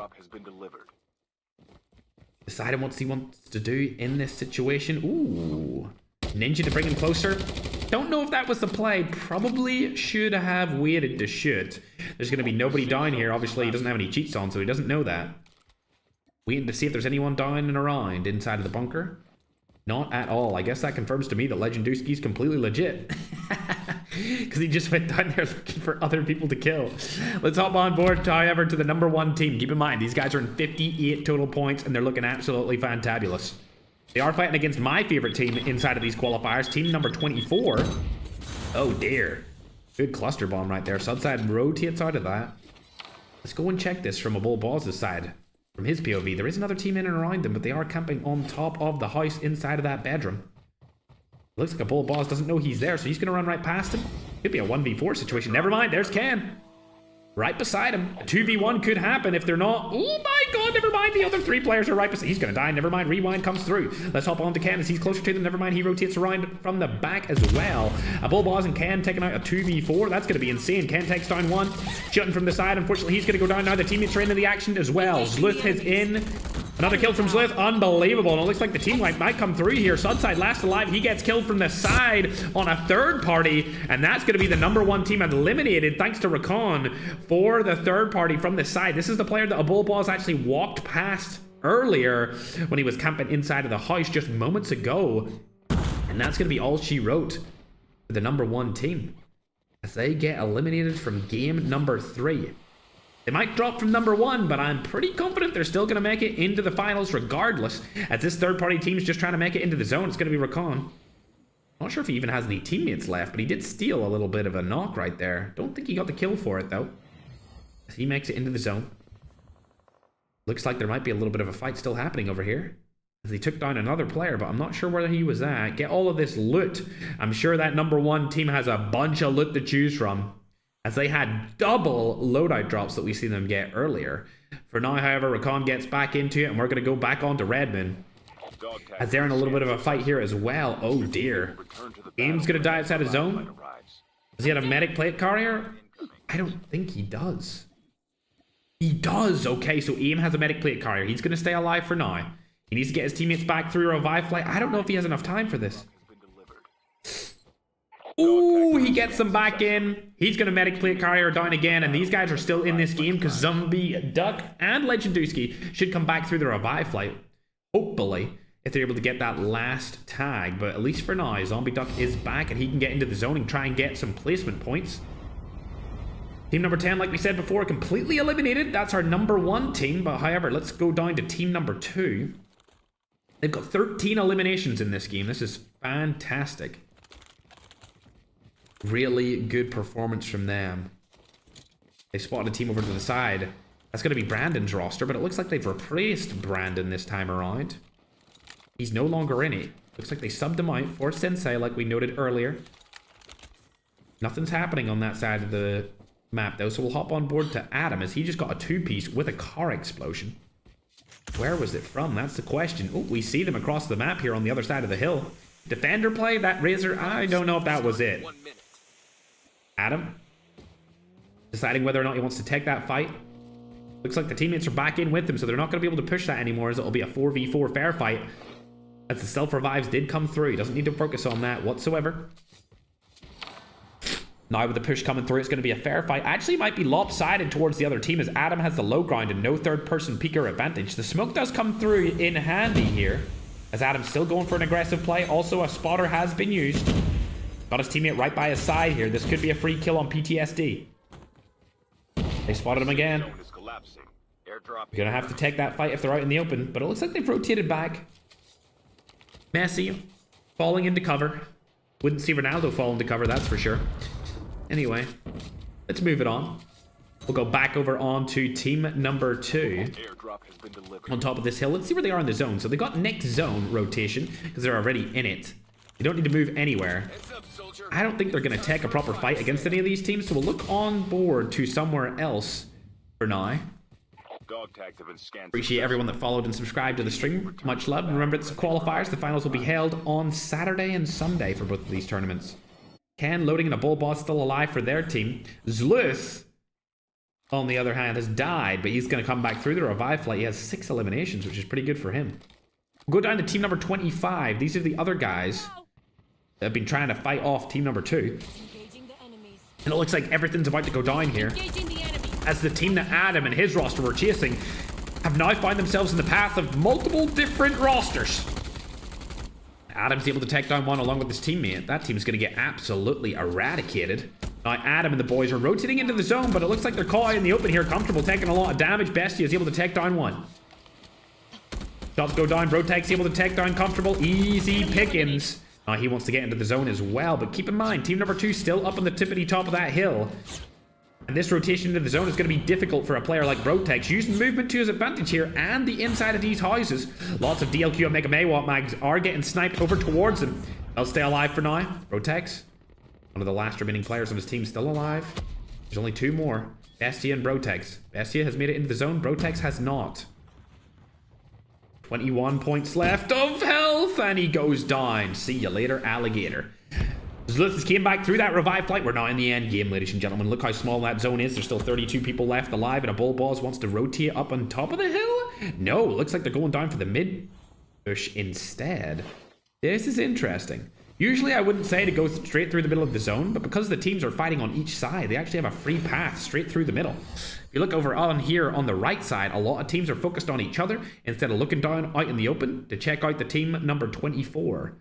deciding what he wants to do in this situation. Ooh. Ninja to bring him closer. Don't know if that was the play. Probably should have waited to shoot. There's going to be nobody down here. Obviously, he doesn't have any cheats on, so he doesn't know that. Waiting to see if there's anyone down and around inside of the bunker. Not at all. I guess that confirms to me that Legendowski's completely legit. Because he just went down there looking for other people to kill. Let's hop on board, however, to the #1 team. Keep in mind, these guys are in 58 total points, and they're looking absolutely fantabulous. They are fighting against my favorite team inside of these qualifiers, team number 24. Oh, dear. Good cluster bomb right there. Sudside rotates out of that. Let's go and check this from a Bull Balls' side. From his POV, there is another team in and around them, but they are camping on top of the house inside of that bedroom. Looks like a Bull Boss doesn't know he's there, so he's going to run right past him. Could be a 1v4 situation. Never mind, there's Ken. Right beside him. A 2v1 could happen if they're not... Oh my god, never mind. The other 3 players are right beside... He's going to die. Never mind. Rewind comes through. Let's hop on to Ken as he's closer to them. Never mind. He rotates around from the back as well. A Bull Boss and Ken taking out a 2v4. That's going to be insane. Ken takes down one. Shooting from the side. Unfortunately, he's going to go down now. The teammates are into the action as well. Zluth is in. Another kill from Zluth. Unbelievable. And it looks like the team might come through here. Sudside last alive. He gets killed from the side on a third party. And that's going to be the #1 team eliminated thanks to Rakon for the third party from the side. This is the player that a Bull Balls actually walked past earlier when he was camping inside of the house just moments ago. And that's going to be all she wrote for the #1 team as they get eliminated from game number 3. They might drop from #1, but I'm pretty confident they're still going to make it into the finals regardless, as this third-party team's just trying to make it into the zone. It's going to be Rakon. Not sure if he even has any teammates left, but he did steal a little bit of a knock right there. Don't think he got the kill for it, though. As he makes it into the zone. Looks like there might be a little bit of a fight still happening over here, as he took down another player, but I'm not sure where he was at. Get all of this loot. I'm sure that #1 team has a bunch of loot to choose from, as they had double loadout drops that we seen them get earlier. For now, however, Rakon gets back into it, and we're going to go back on to Redmond, as they're in a little bit of a fight here as well. Oh dear. Aim's going to die outside his zone. Does he have a medic plate carrier? I don't think he does. He does. Okay, so Aim has a medic plate carrier. He's going to stay alive for now. He needs to get his teammates back through a revive flight. I don't know if he has enough time for this. Ooh, he gets them back in. He's going to medic plate carrier down again, and these guys are still in this game because Zombie, Duck, and Legendowski should come back through the revive flight. Hopefully, if they're able to get that last tag. But at least for now, Zombie Duck is back, and he can get into the zone and try and get some placement points. Team number 10, like we said before, completely eliminated. That's our #1 team. But however, let's go down to team number 2. They've got 13 eliminations in this game. This is fantastic. Really good performance from them. They spotted a team over to the side. That's going to be Brandon's roster, but it looks like they've replaced Brandon this time around. He's no longer in it. Looks like they subbed him out for Sensei, like we noted earlier. Nothing's happening on that side of the map, though, so we'll hop on board to Adam, as he just got a two-piece with a car explosion. Where was it from? That's the question. Oh, we see them across the map here on the other side of the hill. Defender play, that Razor, I don't know if that was it. Adam, deciding whether or not he wants to take that fight. Looks like the teammates are back in with him, so they're not going to be able to push that anymore, as it'll be a 4v4 fair fight. As the self-revives did come through. He doesn't need to focus on that whatsoever. Now with the push coming through, it's going to be a fair fight. Actually, might be lopsided towards the other team, as Adam has the low ground and no third-person peeker advantage. The smoke does come through in handy here, as Adam's still going for an aggressive play. Also, a spotter has been used. Got his teammate right by his side here. This could be a free kill on PTSD. They spotted him again. You're going to have to take that fight if they're out in the open, but it looks like they've rotated back. Messi falling into cover. Wouldn't see Ronaldo fall into cover, that's for sure. Anyway, let's move it on. We'll go back over on to team number 2. On top of this hill. Let's see where they are in the zone. So they got next zone rotation because they're already in it. They don't need to move anywhere. I don't think they're going to take a proper fight against any of these teams, so we'll look on board to somewhere else for now. Appreciate everyone that followed and subscribed to the stream. Much love. And remember, it's qualifiers. The finals will be held on Saturday and Sunday for both of these tournaments. Ken loading in a bull boss still alive for their team. Zluth, on the other hand, has died, but he's going to come back through the revive flight. He has 6 eliminations, which is pretty good for him. We'll go down to team number 25. These are the other guys that have been trying to fight off team number 2. And it looks like everything's about to go down here, as the team that Adam and his roster were chasing have now found themselves in the path of multiple different rosters. Adam's able to take down one along with his teammate. That team's going to get absolutely eradicated. Now Adam and the boys are rotating into the zone, but it looks like they're caught in the open here, comfortable, taking a lot of damage. Bestia is able to take down one. Shots go down. Brotek's able to take down comfortable. Easy pickings. He wants to get into the zone as well, but keep in mind, team number 2 still up on the tippity top of that hill. And this rotation into the zone is going to be difficult for a player like Brotex, using movement to his advantage here and the inside of these houses. Lots of DLQ and Mega Maywat mags are getting sniped over towards him. They'll stay alive for now. Brotex, one of the last remaining players of his team, still alive. There's only 2 more. Bestia and Brotex. Bestia has made it into the zone. Brotex has not. 21 points left of health, and he goes down. See you later, alligator. Zluth came back through that revive flight. We're now in the end game, ladies and gentlemen. Look how small that zone is. There's still 32 people left alive, and a bull boss wants to rotate up on top of the hill. No, looks like they're going down for the mid push instead. This is interesting. Usually I wouldn't say to go straight through the middle of the zone, but because the teams are fighting on each side, they actually have a free path straight through the middle. If you look over on here on the right side, a lot of teams are focused on each other instead of looking down out in the open to check out the team number 24.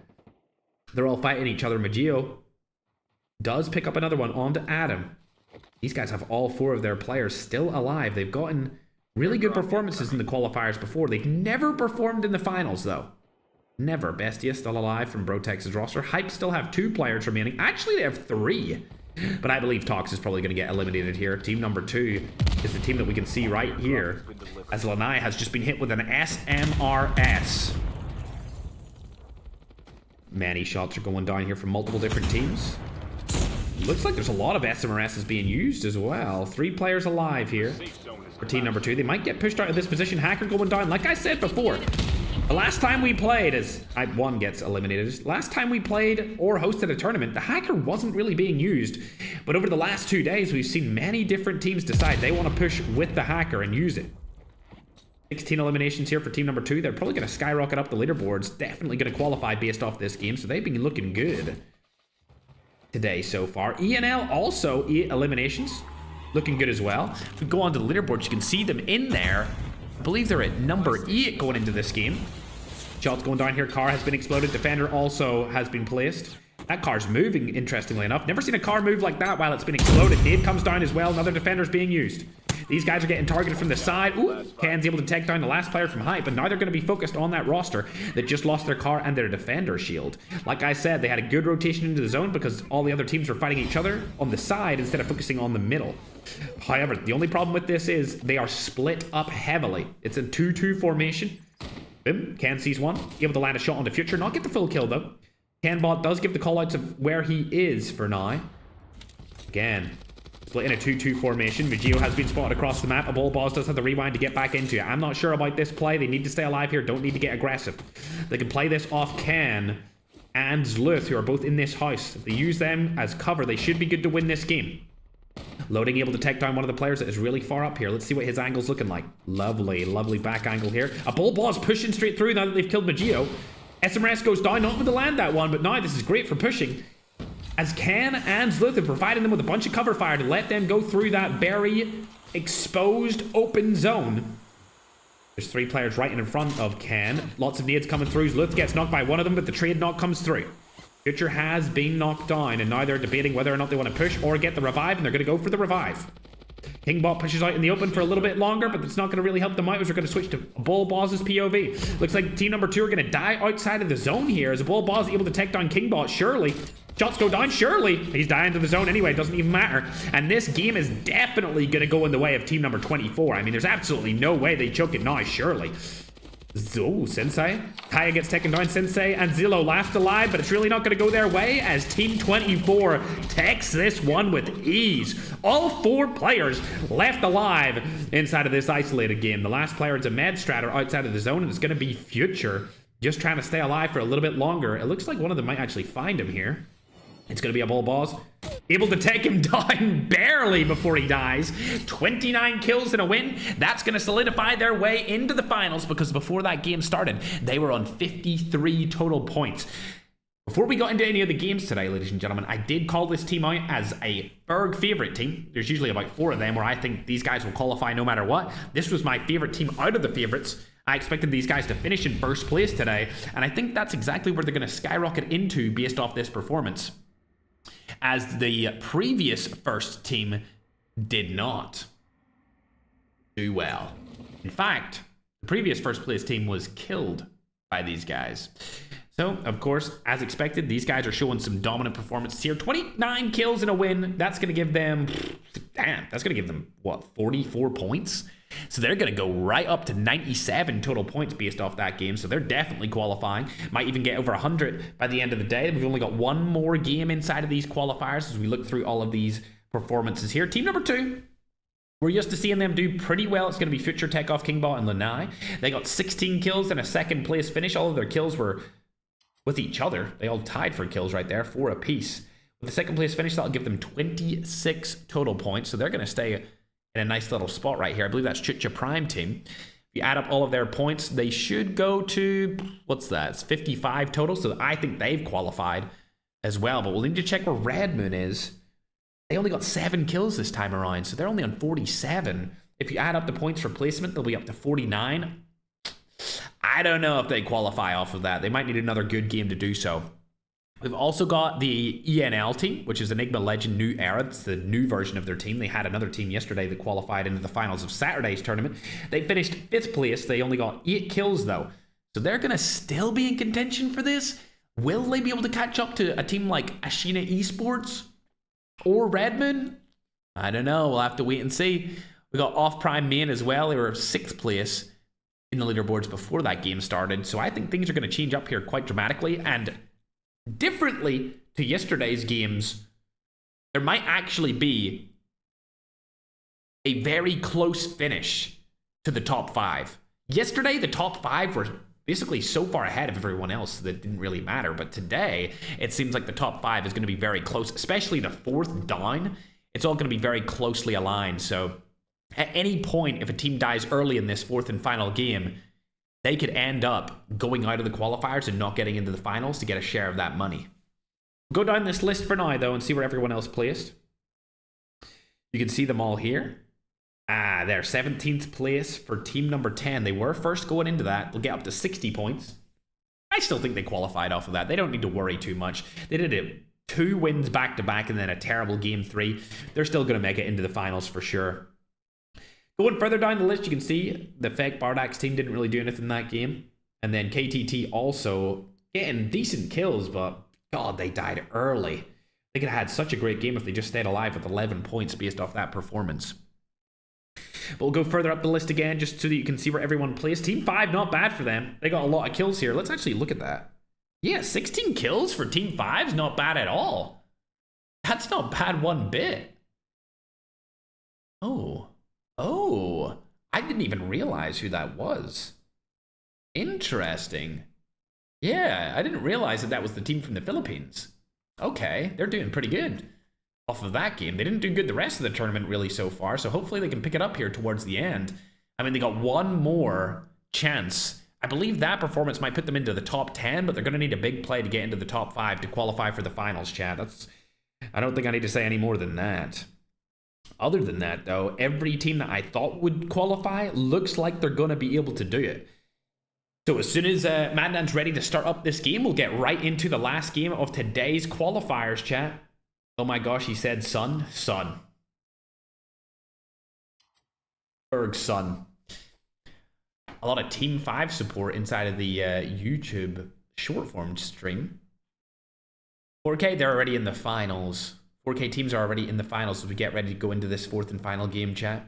They're all fighting each other. Magio does pick up another one onto Adam. These guys have all 4 of their players still alive. They've gotten really good performances in the qualifiers before. They've never performed in the finals, though. Never. Bestia still alive from Brotex's roster. Hype still have 2 players remaining. Actually, they have 3. But I believe Tox is probably going to get eliminated here. Team number 2 is the team that we can see right here, as Lanai has just been hit with an SMRS. Many shots are going down here from multiple different teams. Looks like there's a lot of SMRSs being used as well. 3 players alive here for team number 2. They might get pushed out of this position. Hacker going down. Like I said before, the last time we played, as one gets eliminated, last time we played or hosted a tournament, the Hacker wasn't really being used. But over the last 2 days, we've seen many different teams decide they want to push with the Hacker and use it. 16 eliminations here for team number 2. They're probably going to skyrocket up the leaderboards. Definitely going to qualify based off this game, so they've been looking good today so far. ENL also 8 eliminations. Looking good as well. If we go on to the leaderboards, you can see them in there. I believe they're at number 8 going into this game. Shots going down here. Car has been exploded. Defender also has been placed. That car's moving, interestingly enough. Never seen a car move like that while it's been exploded. Nade comes down as well. Another defender's being used. These guys are getting targeted from the side. Ooh, Ken's able to take down the last player from height, but now they're going to be focused on that roster that just lost their car and their defender shield. Like I said, they had a good rotation into the zone because all the other teams were fighting each other on the side instead of focusing on the middle. However, the only problem with this is they are split up heavily. It's a 2-2 formation. Boom, Ken sees one, able to land a shot on the future, not get the full kill though. Canbot does give the callouts of where he is for now. Again, split in a 2-2 formation. Magio has been spotted across the map. A ball boss does have the rewind to get back into it. I'm not sure about this play. They need to stay alive here, don't need to get aggressive. They can play this off Ken and Zluth, who are both in this house. If they use them as cover, they should be good to win this game. Loading able to take down one of the players that is really far up here. Let's see what his angle's looking like. Lovely, lovely back angle here. A bull boss pushing straight through now that they've killed Magio. SMRS goes down, not able to land that one, but now this is great for pushing. As Ken and Zluth have provided them with a bunch of cover fire to let them go through that very exposed open zone. There's 3 players right in front of Ken. Lots of nades coming through. Zluth gets knocked by one of them, but the trade knock comes through. Future has been knocked down, and now they're debating whether or not they want to push or get the revive, and they're going to go for the revive. Kingbot pushes out in the open for a little bit longer, but it's not going to really help them out as we're going to switch to Bull Boss's POV. Looks like team number 2 are going to die outside of the zone here as Bull Boss is able to take down Kingbot. Surely. Shots go down. Surely. He's dying to the zone anyway. It doesn't even matter. And this game is definitely going to go in the way of team number 24. I mean, there's absolutely no way they choke it now. Surely. Oh, Sensei. Kaya gets taken down. Sensei and Zillow left alive, but it's really not going to go their way as Team 24 takes this one with ease. All 4 players left alive inside of this isolated game. The last player is a med stratter outside of the zone, and it's going to be Future just trying to stay alive for a little bit longer. It looks like one of them might actually find him here. It's going to be a bull boss. Able to take him down barely before he dies. 29 kills and a win. That's going to solidify their way into the finals because before that game started, they were on 53 total points. Before we got into any of the games today, ladies and gentlemen, I did call this team out as a Ferg favorite team. There's usually about 4 of them where I think these guys will qualify no matter what. This was my favorite team out of the favorites. I expected these guys to finish in first place today, and I think that's exactly where they're going to skyrocket into based off this performance, as the previous first team did not do well. In fact, the previous first place team was killed by these guys. So, of course, as expected, these guys are showing some dominant performances here. 29 kills and a win. That's going to give them, that's going to give them, what, 44 points? So they're going to go right up to 97 total points based off that game. So they're definitely qualifying. Might even get over 100 by the end of the day. We've only got one more game inside of these qualifiers as we look through all of these performances here. Team number 2. We're used to seeing them do pretty well. It's going to be Future, Takeoff, Kingbot, and Lanai. They got 16 kills and a second place finish. All of their kills were with each other. They all tied for kills right there, 4 apiece. With the second place finish, that'll give them 26 total points. So they're going to stay in a nice little spot right here. I believe that's Chucha Prime team. If you add up all of their points, they should go to, what's that? It's 55 total. So I think they've qualified as well. But we'll need to check where Red Moon is. They only got 7 kills this time around. So they're only on 47. If you add up the points for placement, they'll be up to 49. I don't know if they qualify off of that. They might need another good game to do so. We've also got the ENL team, which is Enigma Legend New Era. It's the new version of their team. They had another team yesterday that qualified into the finals of Saturday's tournament. They finished 5th place. They only got 8 kills, though. So they're going to still be in contention for this. Will they be able to catch up to a team like Ashina Esports or Redmond? I don't know. We'll have to wait and see. We got Off Prime Main as well. They were 6th place in the leaderboards before that game started. So I think things are going to change up here quite dramatically. And differently to yesterday's games, there might actually be a very close finish to the top 5. Yesterday, the top 5 were basically so far ahead of everyone else that it didn't really matter. But today, it seems like the top 5 is going to be very close, especially the 4th down. It's all going to be very closely aligned. So at any point, if a team dies early in this 4th and final game, they could end up going out of the qualifiers and not getting into the finals to get a share of that money. Go down this list for now, though, and see where everyone else placed. You can see them all here. They're 17th place for team number 10. They were first going into that. They'll get up to 60 points. I still think they qualified off of that. They don't need to worry too much. They did it 2 wins back-to-back and then a terrible game 3. They're still going to make it into the finals for sure. Going further down the list, you can see the fake Bardak's team didn't really do anything in that game. And then KTT also getting decent kills, but God, they died early. They could have had such a great game if they just stayed alive with 11 points based off that performance. But we'll go further up the list again just so that you can see where everyone plays. Team 5, not bad for them. They got a lot of kills here. Let's actually look at that. Yeah, 16 kills for Team 5 is not bad at all. That's not bad one bit. Oh, I didn't even realize who that was. Interesting. Yeah, I didn't realize that was the team from the Philippines. Okay, they're doing pretty good off of that game. They didn't do good the rest of the tournament really so far, so hopefully they can pick it up here towards the end. I mean, they got one more chance. I believe that performance might put them into the top 10, but they're going to need a big play to get into the top 5 to qualify for the finals, chat. I don't think I need to say any more than that. Other than that, though, every team that I thought would qualify looks like they're going to be able to do it. So as soon as Madnan's ready to start up this game, we'll get right into the last game of today's qualifiers, chat. Oh my gosh, he said son. Berg's son. A lot of Team 5 support inside of the YouTube short form stream. 4K, they're already in the finals. 4K teams are already in the finals as we get ready to go into this 4th and final game, chat.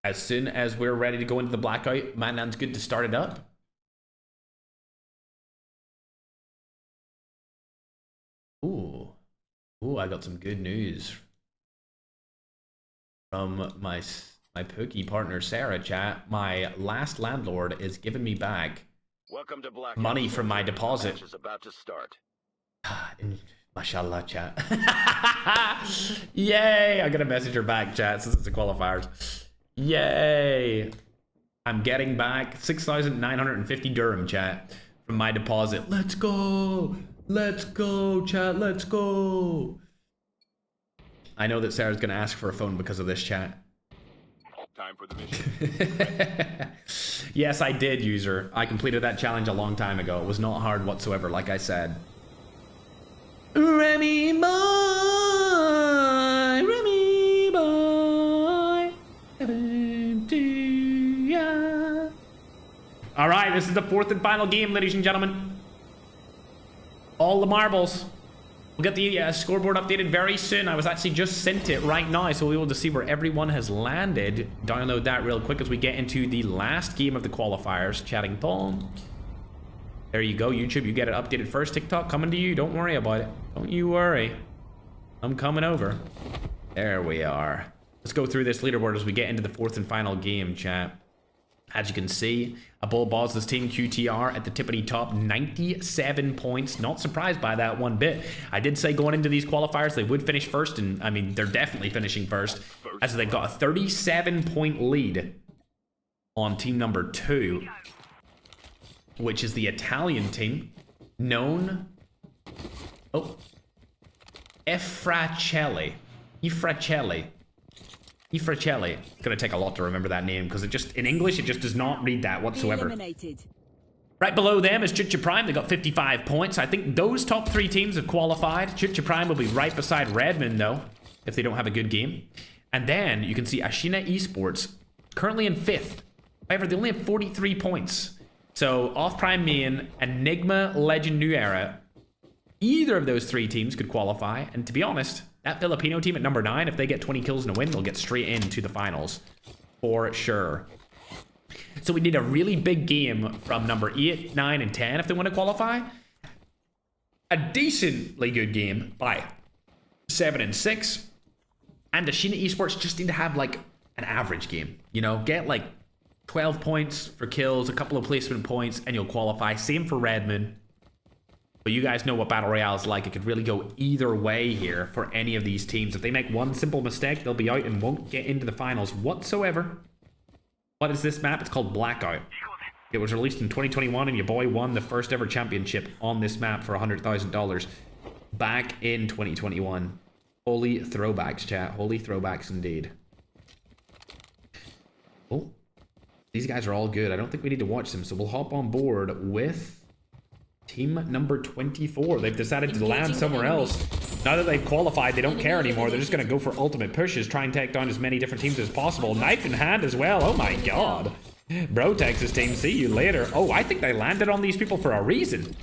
As soon as we're ready to go into the blackout, Madnan's good to start it up. Ooh, I got some good news from my pokey partner Sarah, chat. My last landlord is giving me back Welcome to Blackout. money from my deposit. Match is about to start. Mashallah, chat. Yay! I'm gonna message her back, chat, since it's the qualifiers. Yay! I'm getting back 6,950 dirham, chat, from my deposit. Let's go! Let's go, chat, let's go! I know that Sarah's gonna ask for a phone because of this, chat. Time for the mission. Yes, I did, user. I completed that challenge a long time ago. It was not hard whatsoever, like I said. Remy boy, all right, this is the 4th and final game, ladies and gentlemen. All the marbles. We'll get the scoreboard updated very soon. I was actually just sent it right now, so we'll be able to see where everyone has landed. Download that real quick as we get into the last game of the qualifiers. Chatting phone. There you go, YouTube. You get it updated first. TikTok coming to you. Don't worry about it. Don't you worry. I'm coming over. There we are. Let's go through this leaderboard as we get into the 4th and final game, chat. As you can see, Abul Boz's team QTR at the tippity top, 97 points. Not surprised by that one bit. I did say going into these qualifiers they would finish first, and I mean, they're definitely finishing first, as they've got a 37-point lead on team number 2, which is the Italian team, known... Oh. Ifracelli. It's gonna take a lot to remember that name because it just, in English, it just does not read that whatsoever. Eliminated. Right below them is Chicha Prime. They got 55 points. I think those top 3 teams have qualified. Chicha Prime will be right beside Redmond, though, if they don't have a good game. And then you can see Ashina Esports currently in 5th. However, they only have 43 points. So off Prime Main, Enigma, Legend, New Era, either of those 3 teams could qualify. And to be honest, that Filipino team at number 9, if they get 20 kills in a win, they'll get straight into the finals. For sure. So we need a really big game from number 8, 9, and 10 if they want to qualify. A decently good game by 7 and 6. And Ashina Esports just need to have like an average game. You know, get like 12 points for kills, a couple of placement points, and you'll qualify. Same for Redmond. But you guys know what Battle Royale is like. It could really go either way here for any of these teams. If they make one simple mistake, they'll be out and won't get into the finals whatsoever. What is this map? It's called Blackout. It was released in 2021, and your boy won the first ever championship on this map for $100,000 back in 2021. Holy throwbacks, chat. Holy throwbacks indeed. Oh, these guys are all good. I don't think we need to watch them, so we'll hop on board with team number 24. They've decided to land somewhere else. Now that they've qualified, they don't care anymore. They're just going to go for ultimate pushes, try and take down as many different teams as possible. Knife in hand as well. Oh my god. Bro Texas team, see you later. Oh, I think they landed on these people for a reason.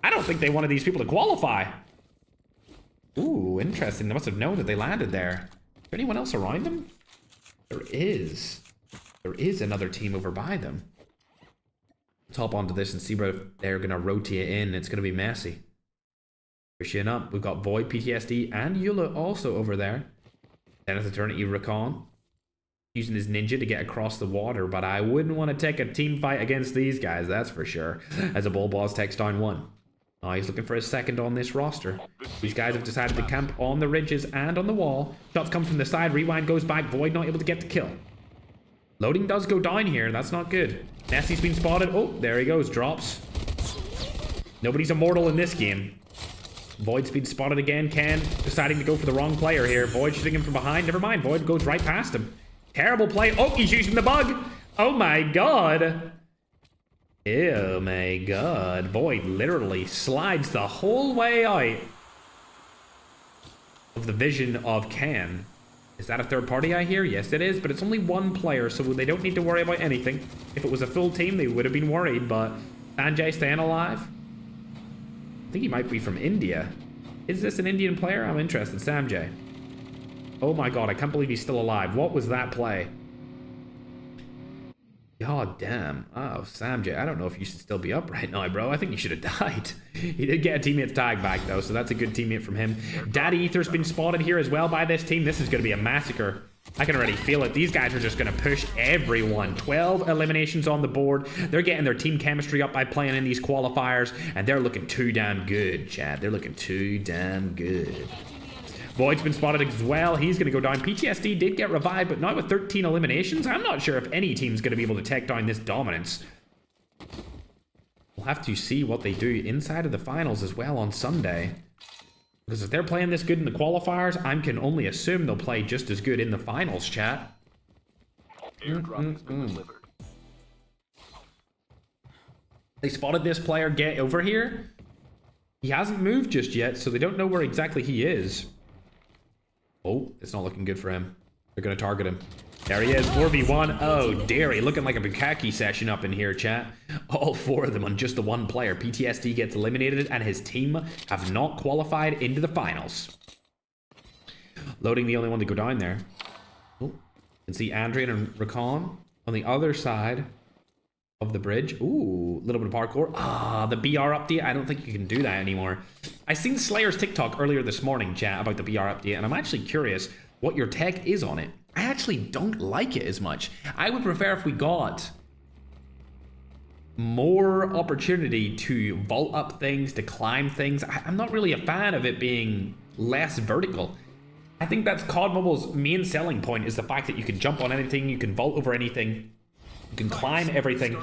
I don't think they wanted these people to qualify. Ooh, interesting. They must have known that they landed there. Is there anyone else around them? There is. There is another team over by them. Let's hop onto this and see where they're going to rotate in. It's going to be messy. Pushing up. We've got Void, PTSD, and Eula also over there. Zenith Eternity Recon. Using his ninja to get across the water, but I wouldn't want to take a team fight against these guys, that's for sure. As a Bull Boss takes down one. Oh, he's looking for a second on this roster. These guys have decided to camp on the ridges and on the wall. Shots come from the side, rewind goes back, Void not able to get the kill. Loading does go down here, that's not good. Nessie's been spotted. Oh, there he goes, drops. Nobody's immortal in this game. Void's been spotted again. Ken deciding to go for the wrong player here. Void shooting him from behind. Never mind, Void goes right past him. Terrible play. Oh, he's using the bug. Oh my god. Oh my god. Void literally slides the whole way out of the vision of Ken. Is that a third party I hear? Yes, it is, but it's only one player, so they don't need to worry about anything. If it was a full team, they would have been worried, but Sanjay staying alive? I think he might be from India. Is this an Indian player? I'm interested. Sanjay. Oh my god, I can't believe he's still alive. What was that play? God damn. Oh, Sanjay, I don't know if you should still be up right now, bro. I think you should have died. He did get a teammate's tag back, though, so that's a good teammate from him. Daddy Ether's been spotted here as well by this team. This is going to be a massacre. I can already feel it. These guys are just going to push everyone. 12 eliminations on the board. They're getting their team chemistry up by playing in these qualifiers, and they're looking too damn good, Chad. They're looking too damn good. Void's been spotted as well. He's going to go down. PTSD did get revived, but not with 13 eliminations. I'm not sure if any team's going to be able to take down this dominance. We'll have to see what they do inside of the finals as well on Sunday. Because if they're playing this good in the qualifiers, I can only assume they'll play just as good in the finals, chat. Airdrop has been delivered. They spotted this player get over here. He hasn't moved just yet, so they don't know where exactly he is. Oh, it's not looking good for him. They're going to target him. There he is, 4v1. Oh, dearie. Looking like a bukkake session up in here, chat. All four of them on just the one player. PTSD gets eliminated, and his team have not qualified into the finals. Loading the only one to go down there. Oh, you can see Andrian and Recon on the other side of the bridge. Ooh, a little bit of parkour. Ah, the BR update. I don't think you can do that anymore. I seen Slayer's TikTok earlier this morning, chat, about the BR update, and I'm actually curious what your tech is on it. I actually don't like it as much. I would prefer if we got more opportunity to vault up things, to climb things. I'm not really a fan of it being less vertical. I think that's COD Mobile's main selling point, is the fact that you can jump on anything, you can vault over anything, you can climb everything.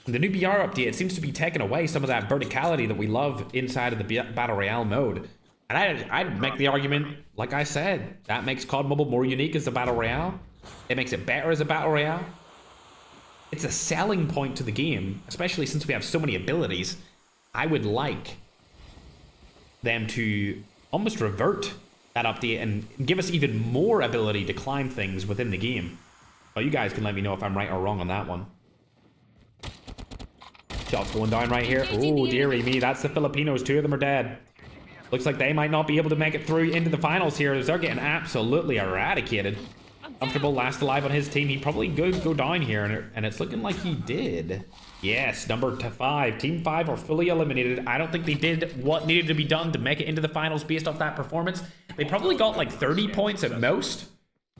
The new BR update seems to be taking away some of that verticality that we love inside of the Battle Royale mode. And I'd make the argument, like I said, that makes COD Mobile more unique as a Battle Royale. It makes it better as a Battle Royale. It's a selling point to the game, especially since we have so many abilities. I would like them to almost revert that update and give us even more ability to climb things within the game. Well, you guys can let me know if I'm right or wrong on that one. Shots going down right here. Oh, dearie me. That's the Filipinos. Two of them are dead. Looks like they might not be able to make it through into the finals here, as they're getting absolutely eradicated. Comfortable last alive on his team. He probably could go down here, and it's looking like he did. Yes, number 5. Team 5 are fully eliminated. I don't think they did what needed to be done to make it into the finals based off that performance. They probably got like 30 points at most.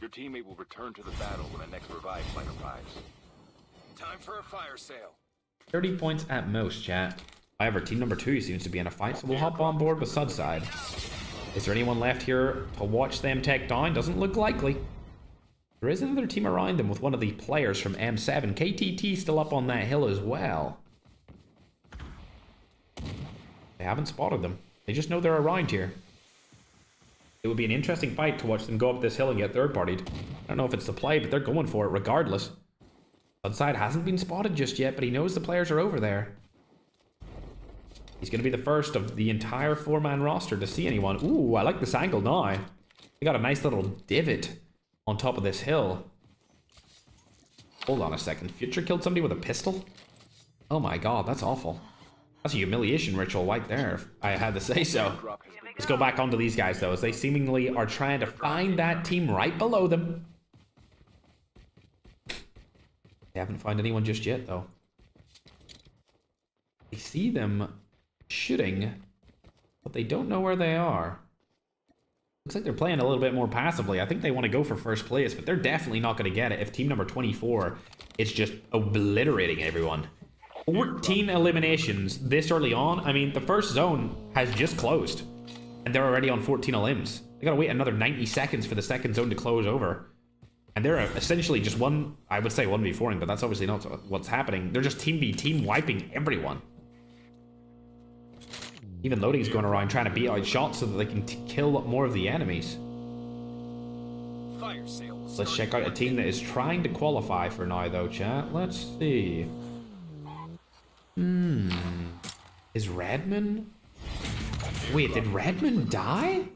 Your teammate will return to the battle when the next revive flight arrives. Time for a fire sale. 30 points at most, chat. However, team number 2 seems to be in a fight, so we'll hop on board with Sudside. Is there anyone left here to watch them take down? Doesn't look likely. There is another team around them with one of the players from M7. KTT still up on that hill as well. They haven't spotted them. They just know they're around here. It would be an interesting fight to watch them go up this hill and get third-partied. I don't know if it's the play, but they're going for it regardless. Sudside hasn't been spotted just yet, but he knows the players are over there. He's going to be the first of the entire 4-man roster to see anyone. Ooh, I like this angle now. We got a nice little divot on top of this hill. Hold on a second. Future killed somebody with a pistol? Oh my god, that's awful. That's a humiliation ritual right there, if I had to say so. Let's go back onto these guys, though, as they seemingly are trying to find that team right below them. They haven't found anyone just yet, though. They see them shooting, but they don't know where they are. Looks like they're playing a little bit more passively. I think they want to go for first place, but they're definitely not going to get it if team number 24 is just obliterating everyone. 14 eliminations this early on. I mean, the first zone has just closed, and they're already on 14 elims. They gotta wait another 90 seconds for the second zone to close over. And they're essentially just I would say 1v4ing, but that's obviously not what's happening. They're just team v team wiping everyone. Even Loading's going around trying to beat out shots so that they can kill more of the enemies. Let's check out a team that is trying to qualify for now, though, chat. Let's see. Is Redmond? Wait, did Redmond die?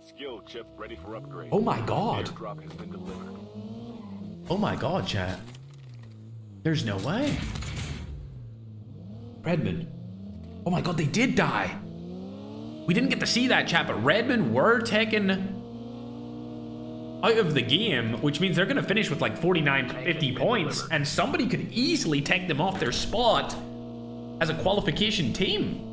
Skill chip ready for upgrade. Oh my god. Airdrop has been delivered. Oh my god, chat. There's no way. Redmond. Oh my god, they did die. We didn't get to see that, chat, but Redmond were taken out of the game, which means they're going to finish with like 49, 50 points, and somebody could easily take them off their spot as a qualification team.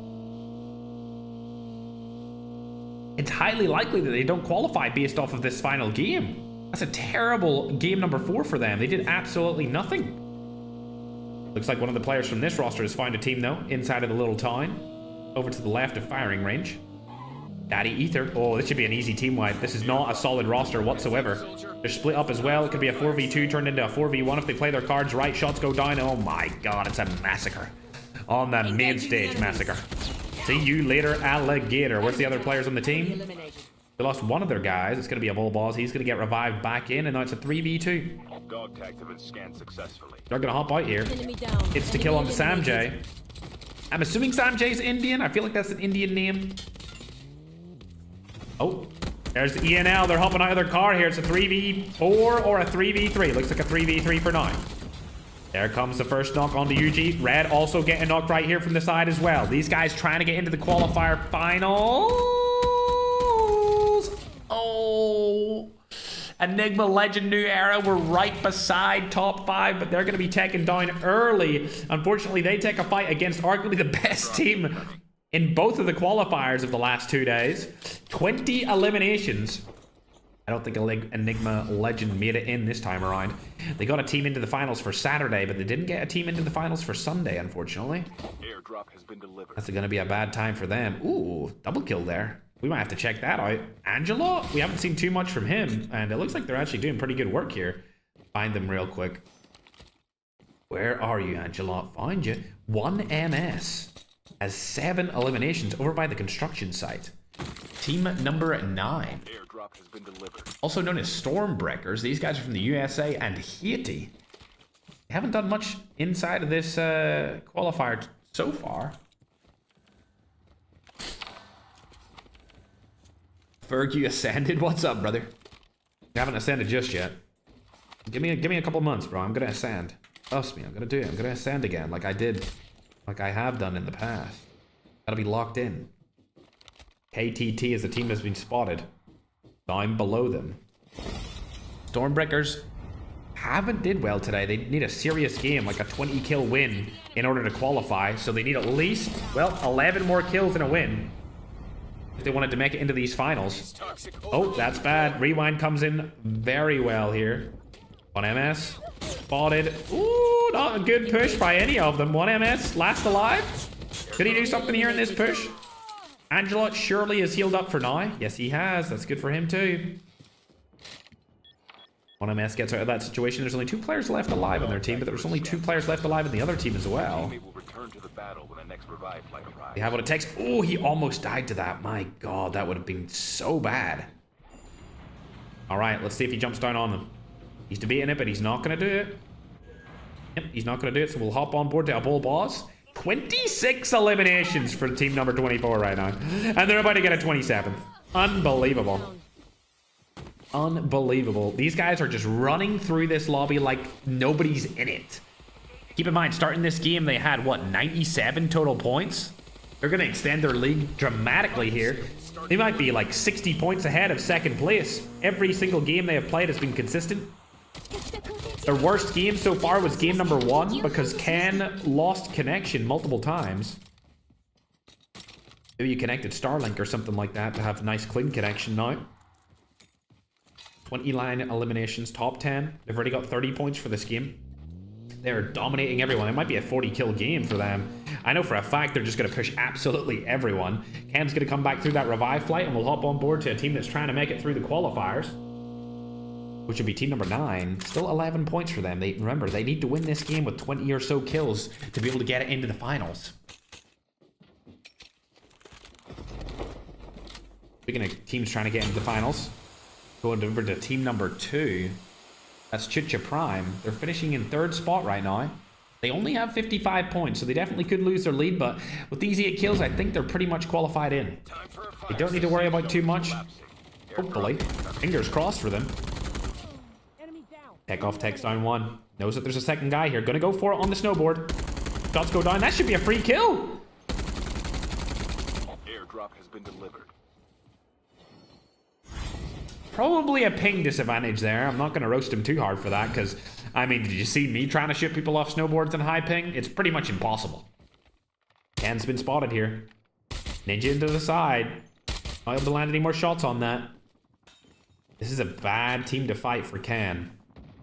It's highly likely that they don't qualify based off of this final game. That's a terrible game number 4 for them. They did absolutely nothing. Looks like one of the players from this roster has found a team, though, inside of the little town. Over to the left of firing range. Daddy Ether. Oh, this should be an easy team wipe. This is not a solid roster whatsoever. They're split up as well. It could be a 4v2 turned into a 4v1 if they play their cards right. Shots go down. Oh my god, it's a massacre. On the main stage, massacre. See you later, alligator. Where's the other players on the team? They lost one of their guys. It's going to be a bull boss. He's going to get revived back in, and now it's a 3v2. Dog tags have been scanned successfully. They're going to hop out here. It's to kill on Sam J. I'm assuming Sam J's Indian. I feel like that's an Indian name. Oh, there's the ENL. They're hopping out of their car here. It's a 3v4 or a 3v3. Looks like a 3v3 for now. There comes the first knock onto UG. Red also getting knocked right here from the side as well. These guys trying to get into the qualifier finals. Oh, Enigma Legend New Era were right beside top 5, but they're going to be taken down early. Unfortunately, they take a fight against arguably the best team in both of the qualifiers of the last 2 days. 20 eliminations. I don't think Enigma Legend made it in this time around. They got a team into the finals for Saturday, but they didn't get a team into the finals for Sunday, unfortunately. Airdrop has been delivered. That's going to be a bad time for them. Ooh, double kill there. We might have to check that out. Angela, we haven't seen too much from him, and it looks like they're actually doing pretty good work here. Find them real quick. Where are you, Angela? Find you. 1 MS has 7 eliminations over by the construction site. Team number 9. Airdrop has been delivered. Also known as Stormbreakers. These guys are from the USA and Haiti. They haven't done much inside of this qualifier so far. Ferg, you ascended? What's up, brother? I haven't ascended just yet. Give me a couple months, bro. I'm gonna ascend. Trust me, I'm gonna do it. I'm gonna ascend again, like I did, like I have done in the past. Gotta be locked in. KTT as the team has been spotted. Down below them. Stormbreakers haven't did well today. They need a serious game, like a 20 kill win in order to qualify. So they need at least, well, 11 more kills and a win if they wanted to make it into these finals. Oh, that's bad. Rewind comes in very well here. 1 MS. Spotted. Ooh, not a good push by any of them. 1 MS. Last alive. Could he do something here in this push? Angela surely is healed up for now. Yes, he has. That's good for him too. 1 MS gets out of that situation. There's only 2 players left alive on their team, but there's only 2 players left alive in the other team as well. They have what it takes. Oh, he almost died to that. My god, that would have been so bad. All right, let's see if he jumps down on them. He's debating it, but he's not going to do it. Yep, he's not going to do it, so we'll hop on board to a bull boss. 26 eliminations for team number 24 right now. And they're about to get a 27th. Unbelievable. Unbelievable. These guys are just running through this lobby like nobody's in it. Keep in mind, starting this game, they had, what, 97 total points? They're going to extend their league dramatically here. They might be like 60 points ahead of second place. Every single game they have played has been consistent. Their worst game so far was game number 1 because Ken lost connection multiple times. Maybe you connected Starlink or something like that to have a nice clean connection now. 20-line eliminations, top 10. They've already got 30 points for this game. They're dominating everyone. It might be a 40-kill game for them. I know for a fact they're just going to push absolutely everyone. Ken's going to come back through that revive flight and we'll hop on board to a team that's trying to make it through the qualifiers, which would be team number 9. Still 11 points for them. Remember, they need to win this game with 20 or so kills to be able to get it into the finals. Speaking of teams trying to get into the finals, going over to team number 2. That's Chicha Prime. They're finishing in 3rd spot right now. They only have 55 points, so they definitely could lose their lead, but with these 8 kills, I think they're pretty much qualified in. They don't need to worry about too much. Hopefully. Fingers crossed for them. Tech off, tech's down 1. Knows that there's a second guy here. Gonna go for it on the snowboard. Shots go down. That should be a free kill. Airdrop has been delivered. Probably a ping disadvantage there. I'm not going to roast him too hard for that because, I mean, did you see me trying to shoot people off snowboards in high ping? It's pretty much impossible. Ken's been spotted here. Ninja into the side. Not able to land any more shots on that. This is a bad team to fight for Ken.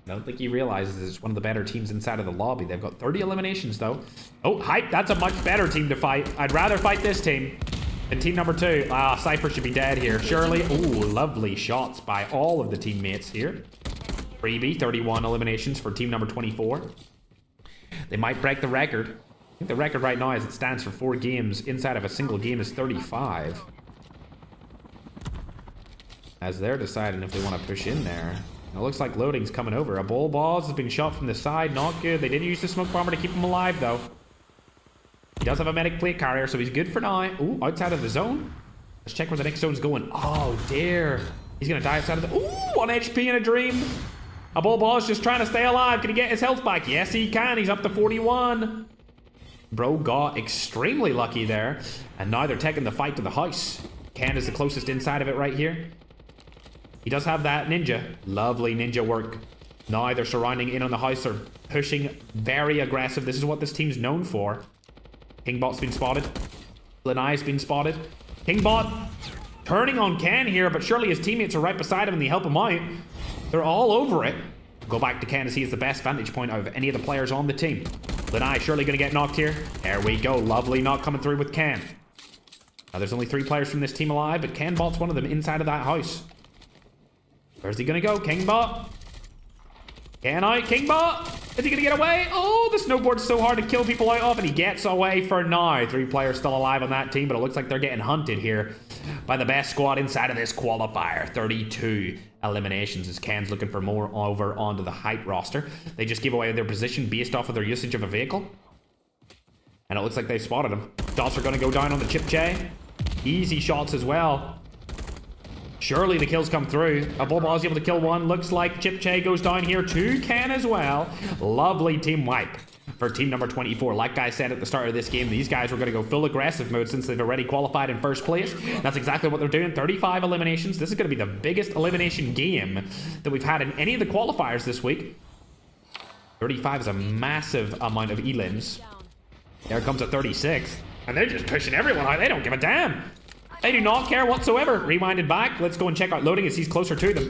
I don't think he realizes it's one of the better teams inside of the lobby. They've got 30 eliminations, though. Oh, Hype, that's a much better team to fight. I'd rather fight this team than team number 2. Cypher should be dead here. Surely. Ooh, lovely shots by all of the teammates here. Freebie, 31 eliminations for team number 24. They might break the record. I think the record right now, as it stands for 4 games inside of a single game, is 35. As they're deciding if they want to push in there. It looks like loading's coming over. A bull balls has been shot from the side. Not good. They did use the smoke bomber to keep him alive, though. He does have a medic plate carrier, so he's good for now. Ooh, outside of the zone. Let's check where the next zone's going. Oh, dear. He's going to die outside of the... Ooh, 1 HP in a dream. A bull ball is just trying to stay alive. Can he get his health back? Yes, he can. He's up to 41. Bro got extremely lucky there. And now they're taking the fight to the house. Ken is the closest inside of it right here. He does have that ninja. Lovely ninja work. Now they're surrounding in on the house. They're pushing very aggressive. This is what this team's known for. Kingbot's been spotted. Lanai's been spotted. Kingbot turning on Ken here, but surely his teammates are right beside him and they help him out. They're all over it. Go back to Ken as he has the best vantage point out of any of the players on the team. Lanai surely going to get knocked here. There we go. Lovely knock coming through with Ken. Now there's only 3 players from this team alive, but Kenbot's one of them inside of that house. Where's he going to go? Kingbot. Can I? Kingbot! Is he going to get away? Oh, the snowboard's so hard to kill people out of, and he gets away for now. 3 players still alive on that team, but it looks like they're getting hunted here by the best squad inside of this qualifier. 32 eliminations as Ken's looking for more over onto the Hype roster. They just give away their position based off of their usage of a vehicle. And it looks like they've spotted him. Shots are going to go down on the Chip J. Easy shots as well. Surely the kills come through. A bull ball is able to kill 1. Looks like Chip Che goes down here. 2 can as well. Lovely team wipe for team number 24. Like I said at the start of this game, these guys were going to go full aggressive mode since they've already qualified in 1st place. That's exactly what they're doing. 35 eliminations. This is going to be the biggest elimination game that we've had in any of the qualifiers this week. 35 is a massive amount of elims. There comes a 36. And they're just pushing everyone out. They don't give a damn. They do not care whatsoever. Rewinded back. Let's go and check out loading as he's closer to them.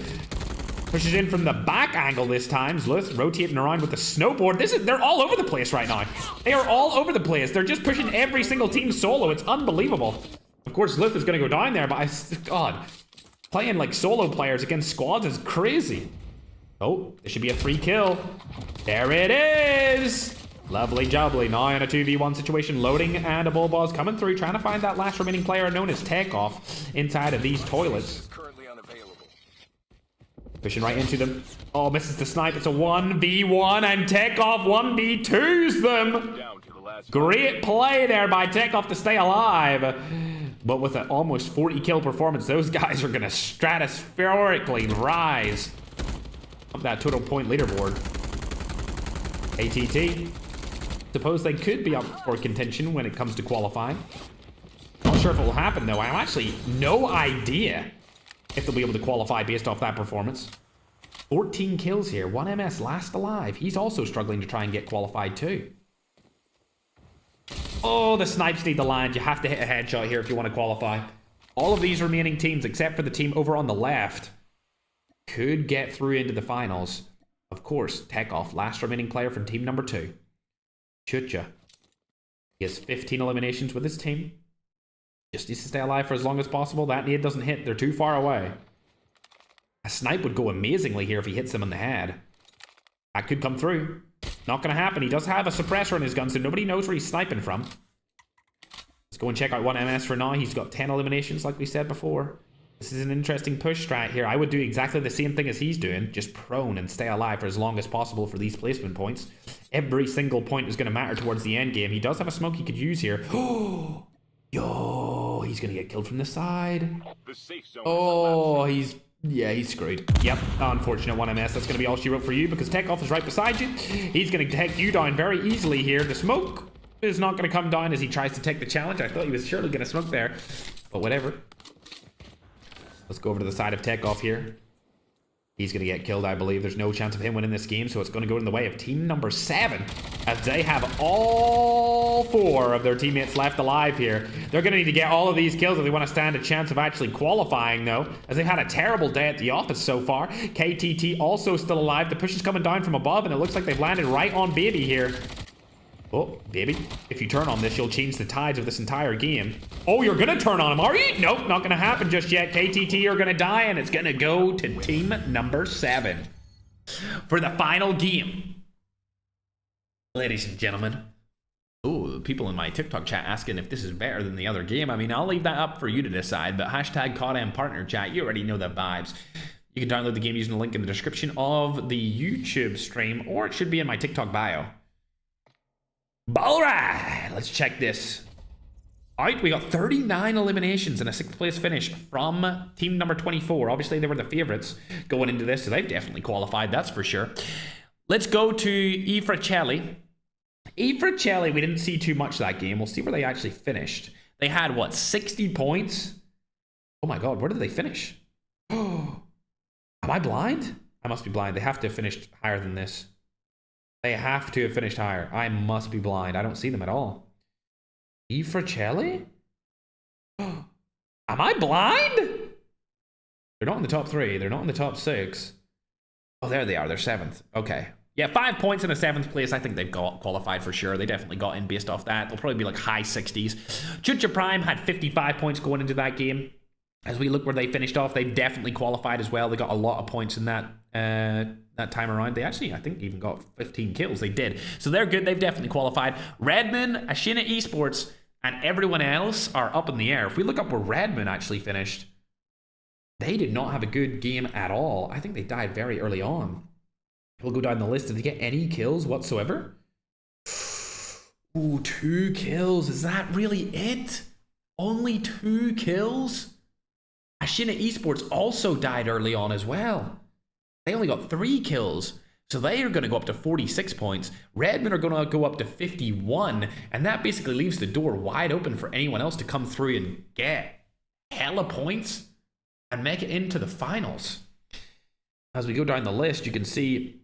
Pushes in from the back angle this time. Zlith rotating around with the snowboard. They're all over the place right now. They are all over the place. They're just pushing every single team solo. It's unbelievable. Of course, Zlith is going to go down there, but God, playing like solo players against squads is crazy. Oh, this should be a free kill. There it is. Lovely jubbly. Now in a 2v1 situation, loading and a bull ball's coming through, trying to find that last remaining player known as Takeoff inside of these toilets. Pushing right into them. Oh, misses the snipe. It's a 1v1 and Takeoff 1v2s them. last Great play there by Takeoff to stay alive. But with an almost 40 kill performance, those guys are going to stratospherically rise up that total point leaderboard. ATT. Suppose they could be up for contention when it comes to qualifying. Not sure if it will happen, though. I have actually no idea if they'll be able to qualify based off that performance. 14 kills here. 1MS last alive. He's also struggling to try and get qualified, too. Oh, the snipes need to land. You have to hit a headshot here if you want to qualify. All of these remaining teams, except for the team over on the left, could get through into the finals. Of course, Takeoff, last remaining player from team number 2. Chucha. He has 15 eliminations with his team. Just needs to stay alive for as long as possible. That nade doesn't hit. They're too far away. A snipe would go amazingly here if he hits them in the head. That could come through. Not going to happen. He does have a suppressor in his gun, so nobody knows where he's sniping from. Let's go and check out 1MS for now. He's got 10 eliminations, like we said before. This is an interesting push strat here. I would do exactly the same thing as he's doing. Just prone and stay alive for as long as possible for these placement points. Every single point is going to matter towards the end game. He does have a smoke he could use here. Oh, yo, he's going to get killed from the side. The safe zone Oh, he's screwed. Yep, unfortunate 1MS. That's going to be all she wrote for you because Takeoff is right beside you. He's going to take you down very easily here. The smoke is not going to come down as he tries to take the challenge. I thought he was surely going to smoke there, but whatever. Let's go over to the side of Takeoff here. He's going to get killed, I believe. There's no chance of him winning this game, so it's going to go in the way of team number 7 as they have all 4 of their teammates left alive here. They're going to need to get all of these kills if they want to stand a chance of actually qualifying, though, as they've had a terrible day at the office so far. KTT also still alive. The push is coming down from above, and it looks like they've landed right on Baby here. Oh, Baby, if you turn on this, you'll change the tides of this entire game. Oh, you're going to turn on him, are you? Nope, not going to happen just yet. KTT are going to die, and it's going to go to team number 7 for the final game. Ladies and gentlemen. Oh, people in my TikTok chat asking if this is better than the other game. I mean, I'll leave that up for you to decide, but hashtag COD partner chat, you already know the vibes. You can download the game using the link in the description of the YouTube stream, or it should be in my TikTok bio. Alright, let's check this. Alright, we got 39 eliminations and a 6th place finish from team number 24. Obviously, they were the favorites going into this, so they've definitely qualified, that's for sure. Let's go to iFerg. iFerg, we didn't see too much that game. We'll see where they actually finished. They had, what, 60 points? Oh my god, where did they finish? Oh, am I blind? I must be blind. They have to have finished higher than this. They have to have finished higher. I must be blind. I don't see them at all. iFerg? Am I blind? They're not in the top 3. They're not in the top 6. Oh, there they are. They're 7th. Okay. Yeah, 5 points in a 7th place. I think they've got qualified for sure. They definitely got in based off that. They'll probably be like high 60s. Chucha Prime had 55 points going into that game. As we look where they finished off, they definitely qualified as well. They got a lot of points in that that time around. They actually, I think, even got 15 kills. They did. So they're good. They've definitely qualified. Redmond, Ashina Esports, and everyone else are up in the air. If we look up where Redmond actually finished, they did not have a good game at all. I think they died very early on. We'll go down the list. Did they get any kills whatsoever? Ooh, 2 kills. Is that really it? Only 2 kills? Ashina Esports also died early on as well. They only got 3 kills. So they are going to go up to 46 points. Redmond are going to go up to 51. And that basically leaves the door wide open for anyone else to come through and get hella points and make it into the finals. As we go down the list, you can see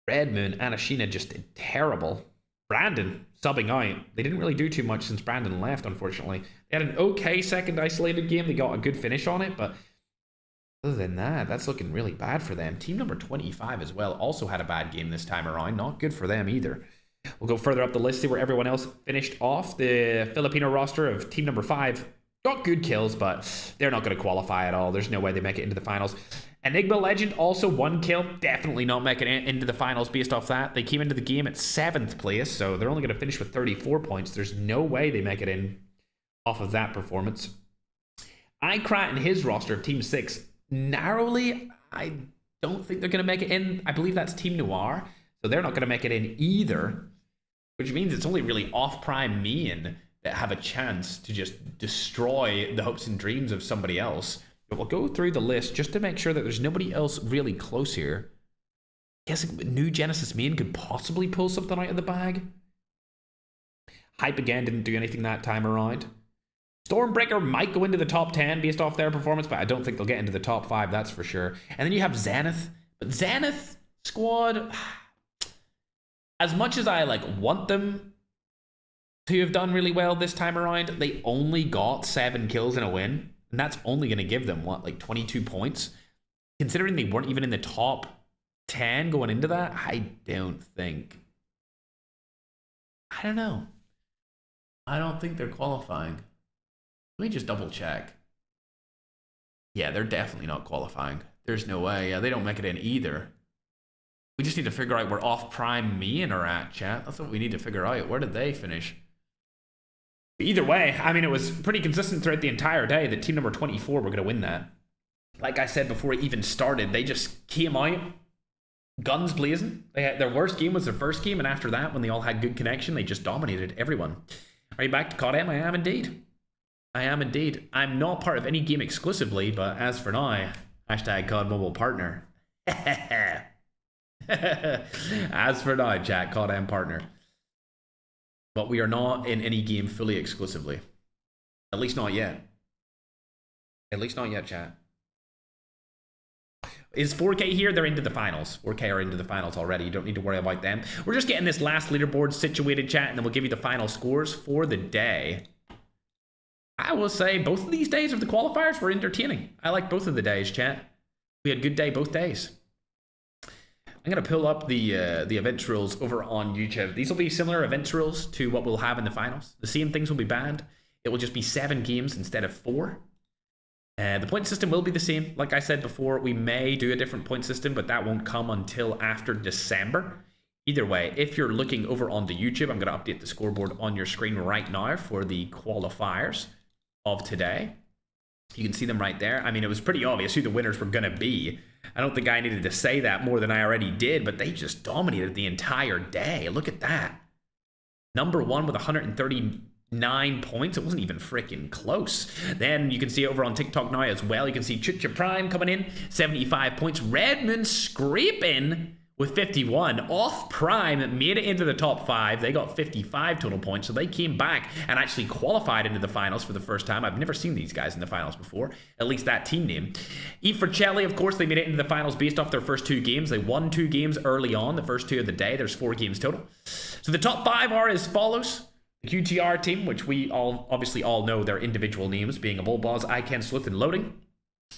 Redmond and Ashina just did terrible. Brandon subbing out. They didn't really do too much since Brandon left, unfortunately. They had an okay second isolated game. They got a good finish on it, but other than that, that's looking really bad for them. Team number 25 as well also had a bad game this time around. Not good for them either. We'll go further up the list, see where everyone else finished off. The Filipino roster of team number 5 got good kills, but they're not going to qualify at all. There's no way they make it into the finals. Enigma Legend, also 1 kill. Definitely not making it into the finals based off that. They came into the game at 7th place, so they're only going to finish with 34 points. There's no way they make it in off of that performance. iCrat and his roster of Team 6, narrowly, I don't think they're going to make it in. I believe that's Team Noir, so they're not going to make it in either. which means it's only really off-prime me and that have a chance to just destroy the hopes and dreams of somebody else. But we'll go through the list just to make sure that there's nobody else really close here. I guess new Genesis main could possibly pull something out of the bag. Hype again didn't do anything that time around. Stormbreaker might go into the top 10 based off their performance, but I don't think they'll get into the top 5, that's for sure. And then you have Zenith. But Zenith squad, as much as I want them to have done really well this time around, they only got 7 kills and a win. And that's only going to give them, 22 points? Considering they weren't even in the top 10 going into that, I don't think. I don't know. I don't think they're qualifying. Let me just double check. Yeah, they're definitely not qualifying. There's no way. Yeah, they don't make it in either. We just need to figure out where off-prime me and are at, chat. That's what we need to figure out. Where did they finish? Either way, I mean, it was pretty consistent throughout the entire day that team number 24 were going to win that. Like I said before it even started, they just came out, guns blazing. Their worst game was their first game, and after that, when they all had good connection, they just dominated everyone. Are you back to COD M? I am indeed. I am indeed. I'm not part of any game exclusively, but as for now, hashtag COD Mobile partner. As for now, chat, COD M partner. But we are not in any game fully exclusively. At least not yet. At least not yet, chat. Is 4K here? They're into the finals. 4K are into the finals already. You don't need to worry about them. We're just getting this last leaderboard situated, chat, and then we'll give you the final scores for the day. I will say both of these days of the qualifiers were entertaining. I like both of the days, chat. We had a good day both days. I'm going to pull up the events rules over on YouTube. These will be similar events rules to what we'll have in the finals. The same things will be banned. It will just be 7 games instead of 4. The point system will be the same. Like I said before, we may do a different point system, but that won't come until after December. Either way, if you're looking over onto YouTube, I'm going to update the scoreboard on your screen right now for the qualifiers of today. You can see them right there. I mean, it was pretty obvious who the winners were going to be. I don't think I needed to say that more than I already did, but they just dominated the entire day. Look at that. Number 1 with 139 points. It wasn't even freaking close. Then you can see over on TikTok now as well. You can see Chucha Prime coming in, 75 points. Redmond scraping with 51. Off Prime made it into the top 5. They got 55 total points, so they came back and actually qualified into the finals for the first time. I've never seen these guys in the finals before, at least that team name. iFerg, of course, they made it into the finals based off their first 2 games. They won 2 games early on, the first 2 of the day. There's 4 games total. So the top 5 are as follows. The QTR team, which we obviously all know their individual names, being a Bullboss, Iken, Sleuth, and Loading.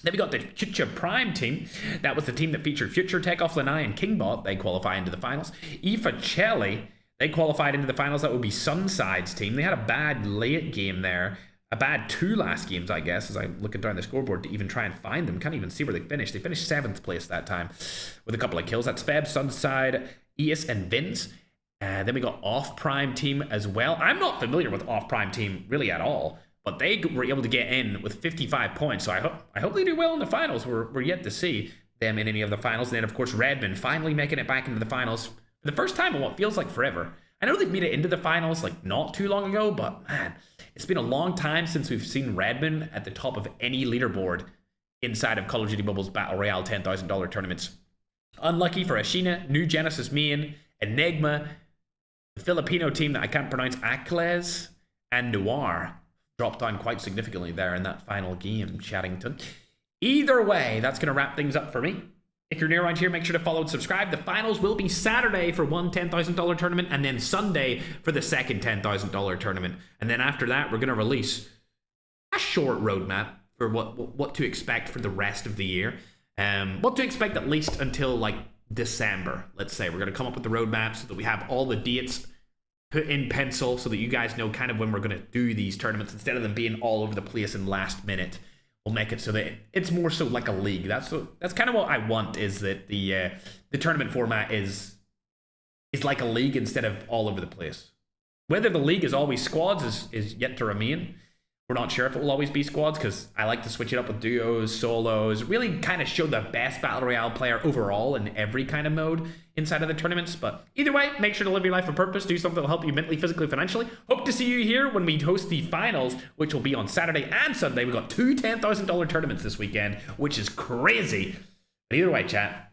Then we got the Chucha Prime team. That was the team that featured Future, Takeoff, Lanai, and Kingbot. They qualify into the finals. iFerg, they qualified into the finals. That would be Sunside's team. They had a bad late game there. A bad 2 last games, I guess, as I'm looking down the scoreboard to even try and find them. Can't even see where they finished. They finished 7th place that time with a couple of kills. That's Feb, Sunside, Eas, and Vince. Then we got Off Prime team as well. I'm not familiar with Off Prime team really at all, but they were able to get in with 55 points. So I hope they do well in the finals. We're yet to see them in any of the finals. And then, of course, Redmond finally making it back into the finals for the first time in what feels like forever. I know they've made it into the finals not too long ago, but man, it's been a long time since we've seen Redmond at the top of any leaderboard inside of Call of Duty Mobile's Battle Royale $10,000 tournaments. Unlucky for Ashina, New Genesis Main, Enigma, the Filipino team that I can't pronounce, Akles, and Noir dropped down quite significantly there in that final game, Chattington. Either way, that's going to wrap things up for me. If you're new around here, make sure to follow and subscribe. The finals will be Saturday for one $10,000 tournament, and then Sunday for the second $10,000 tournament. And then after that, we're going to release a short roadmap for what to expect for the rest of the year. What to expect at least until December, let's say. We're going to come up with the roadmap so that we have all the dates put in pencil so that you guys know kind of when we're going to do these tournaments instead of them being all over the place and last minute. We'll make it so that it's more so like a league. That's kind of what I want, is that the tournament format is like a league instead of all over the place. Whether the league is always squads is yet to remain. We're not sure if it will always be squads because I like to switch it up with duos, solos, really kind of show the best Battle Royale player overall in every kind of mode inside of the tournaments. But either way, make sure to live your life with purpose, do something that will help you mentally, physically, financially. Hope to see you here when we host the finals, which will be on Saturday and Sunday. We've got 2 $10,000 tournaments this weekend, which is crazy. But either way, chat,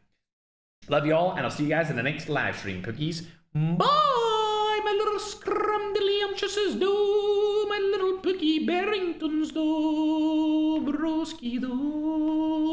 love you all, and I'll see you guys in the next live stream, cookies. Bye, my little scrumdiddlyumptiouses, do, my little Pookie Barringtons, do, broski, do.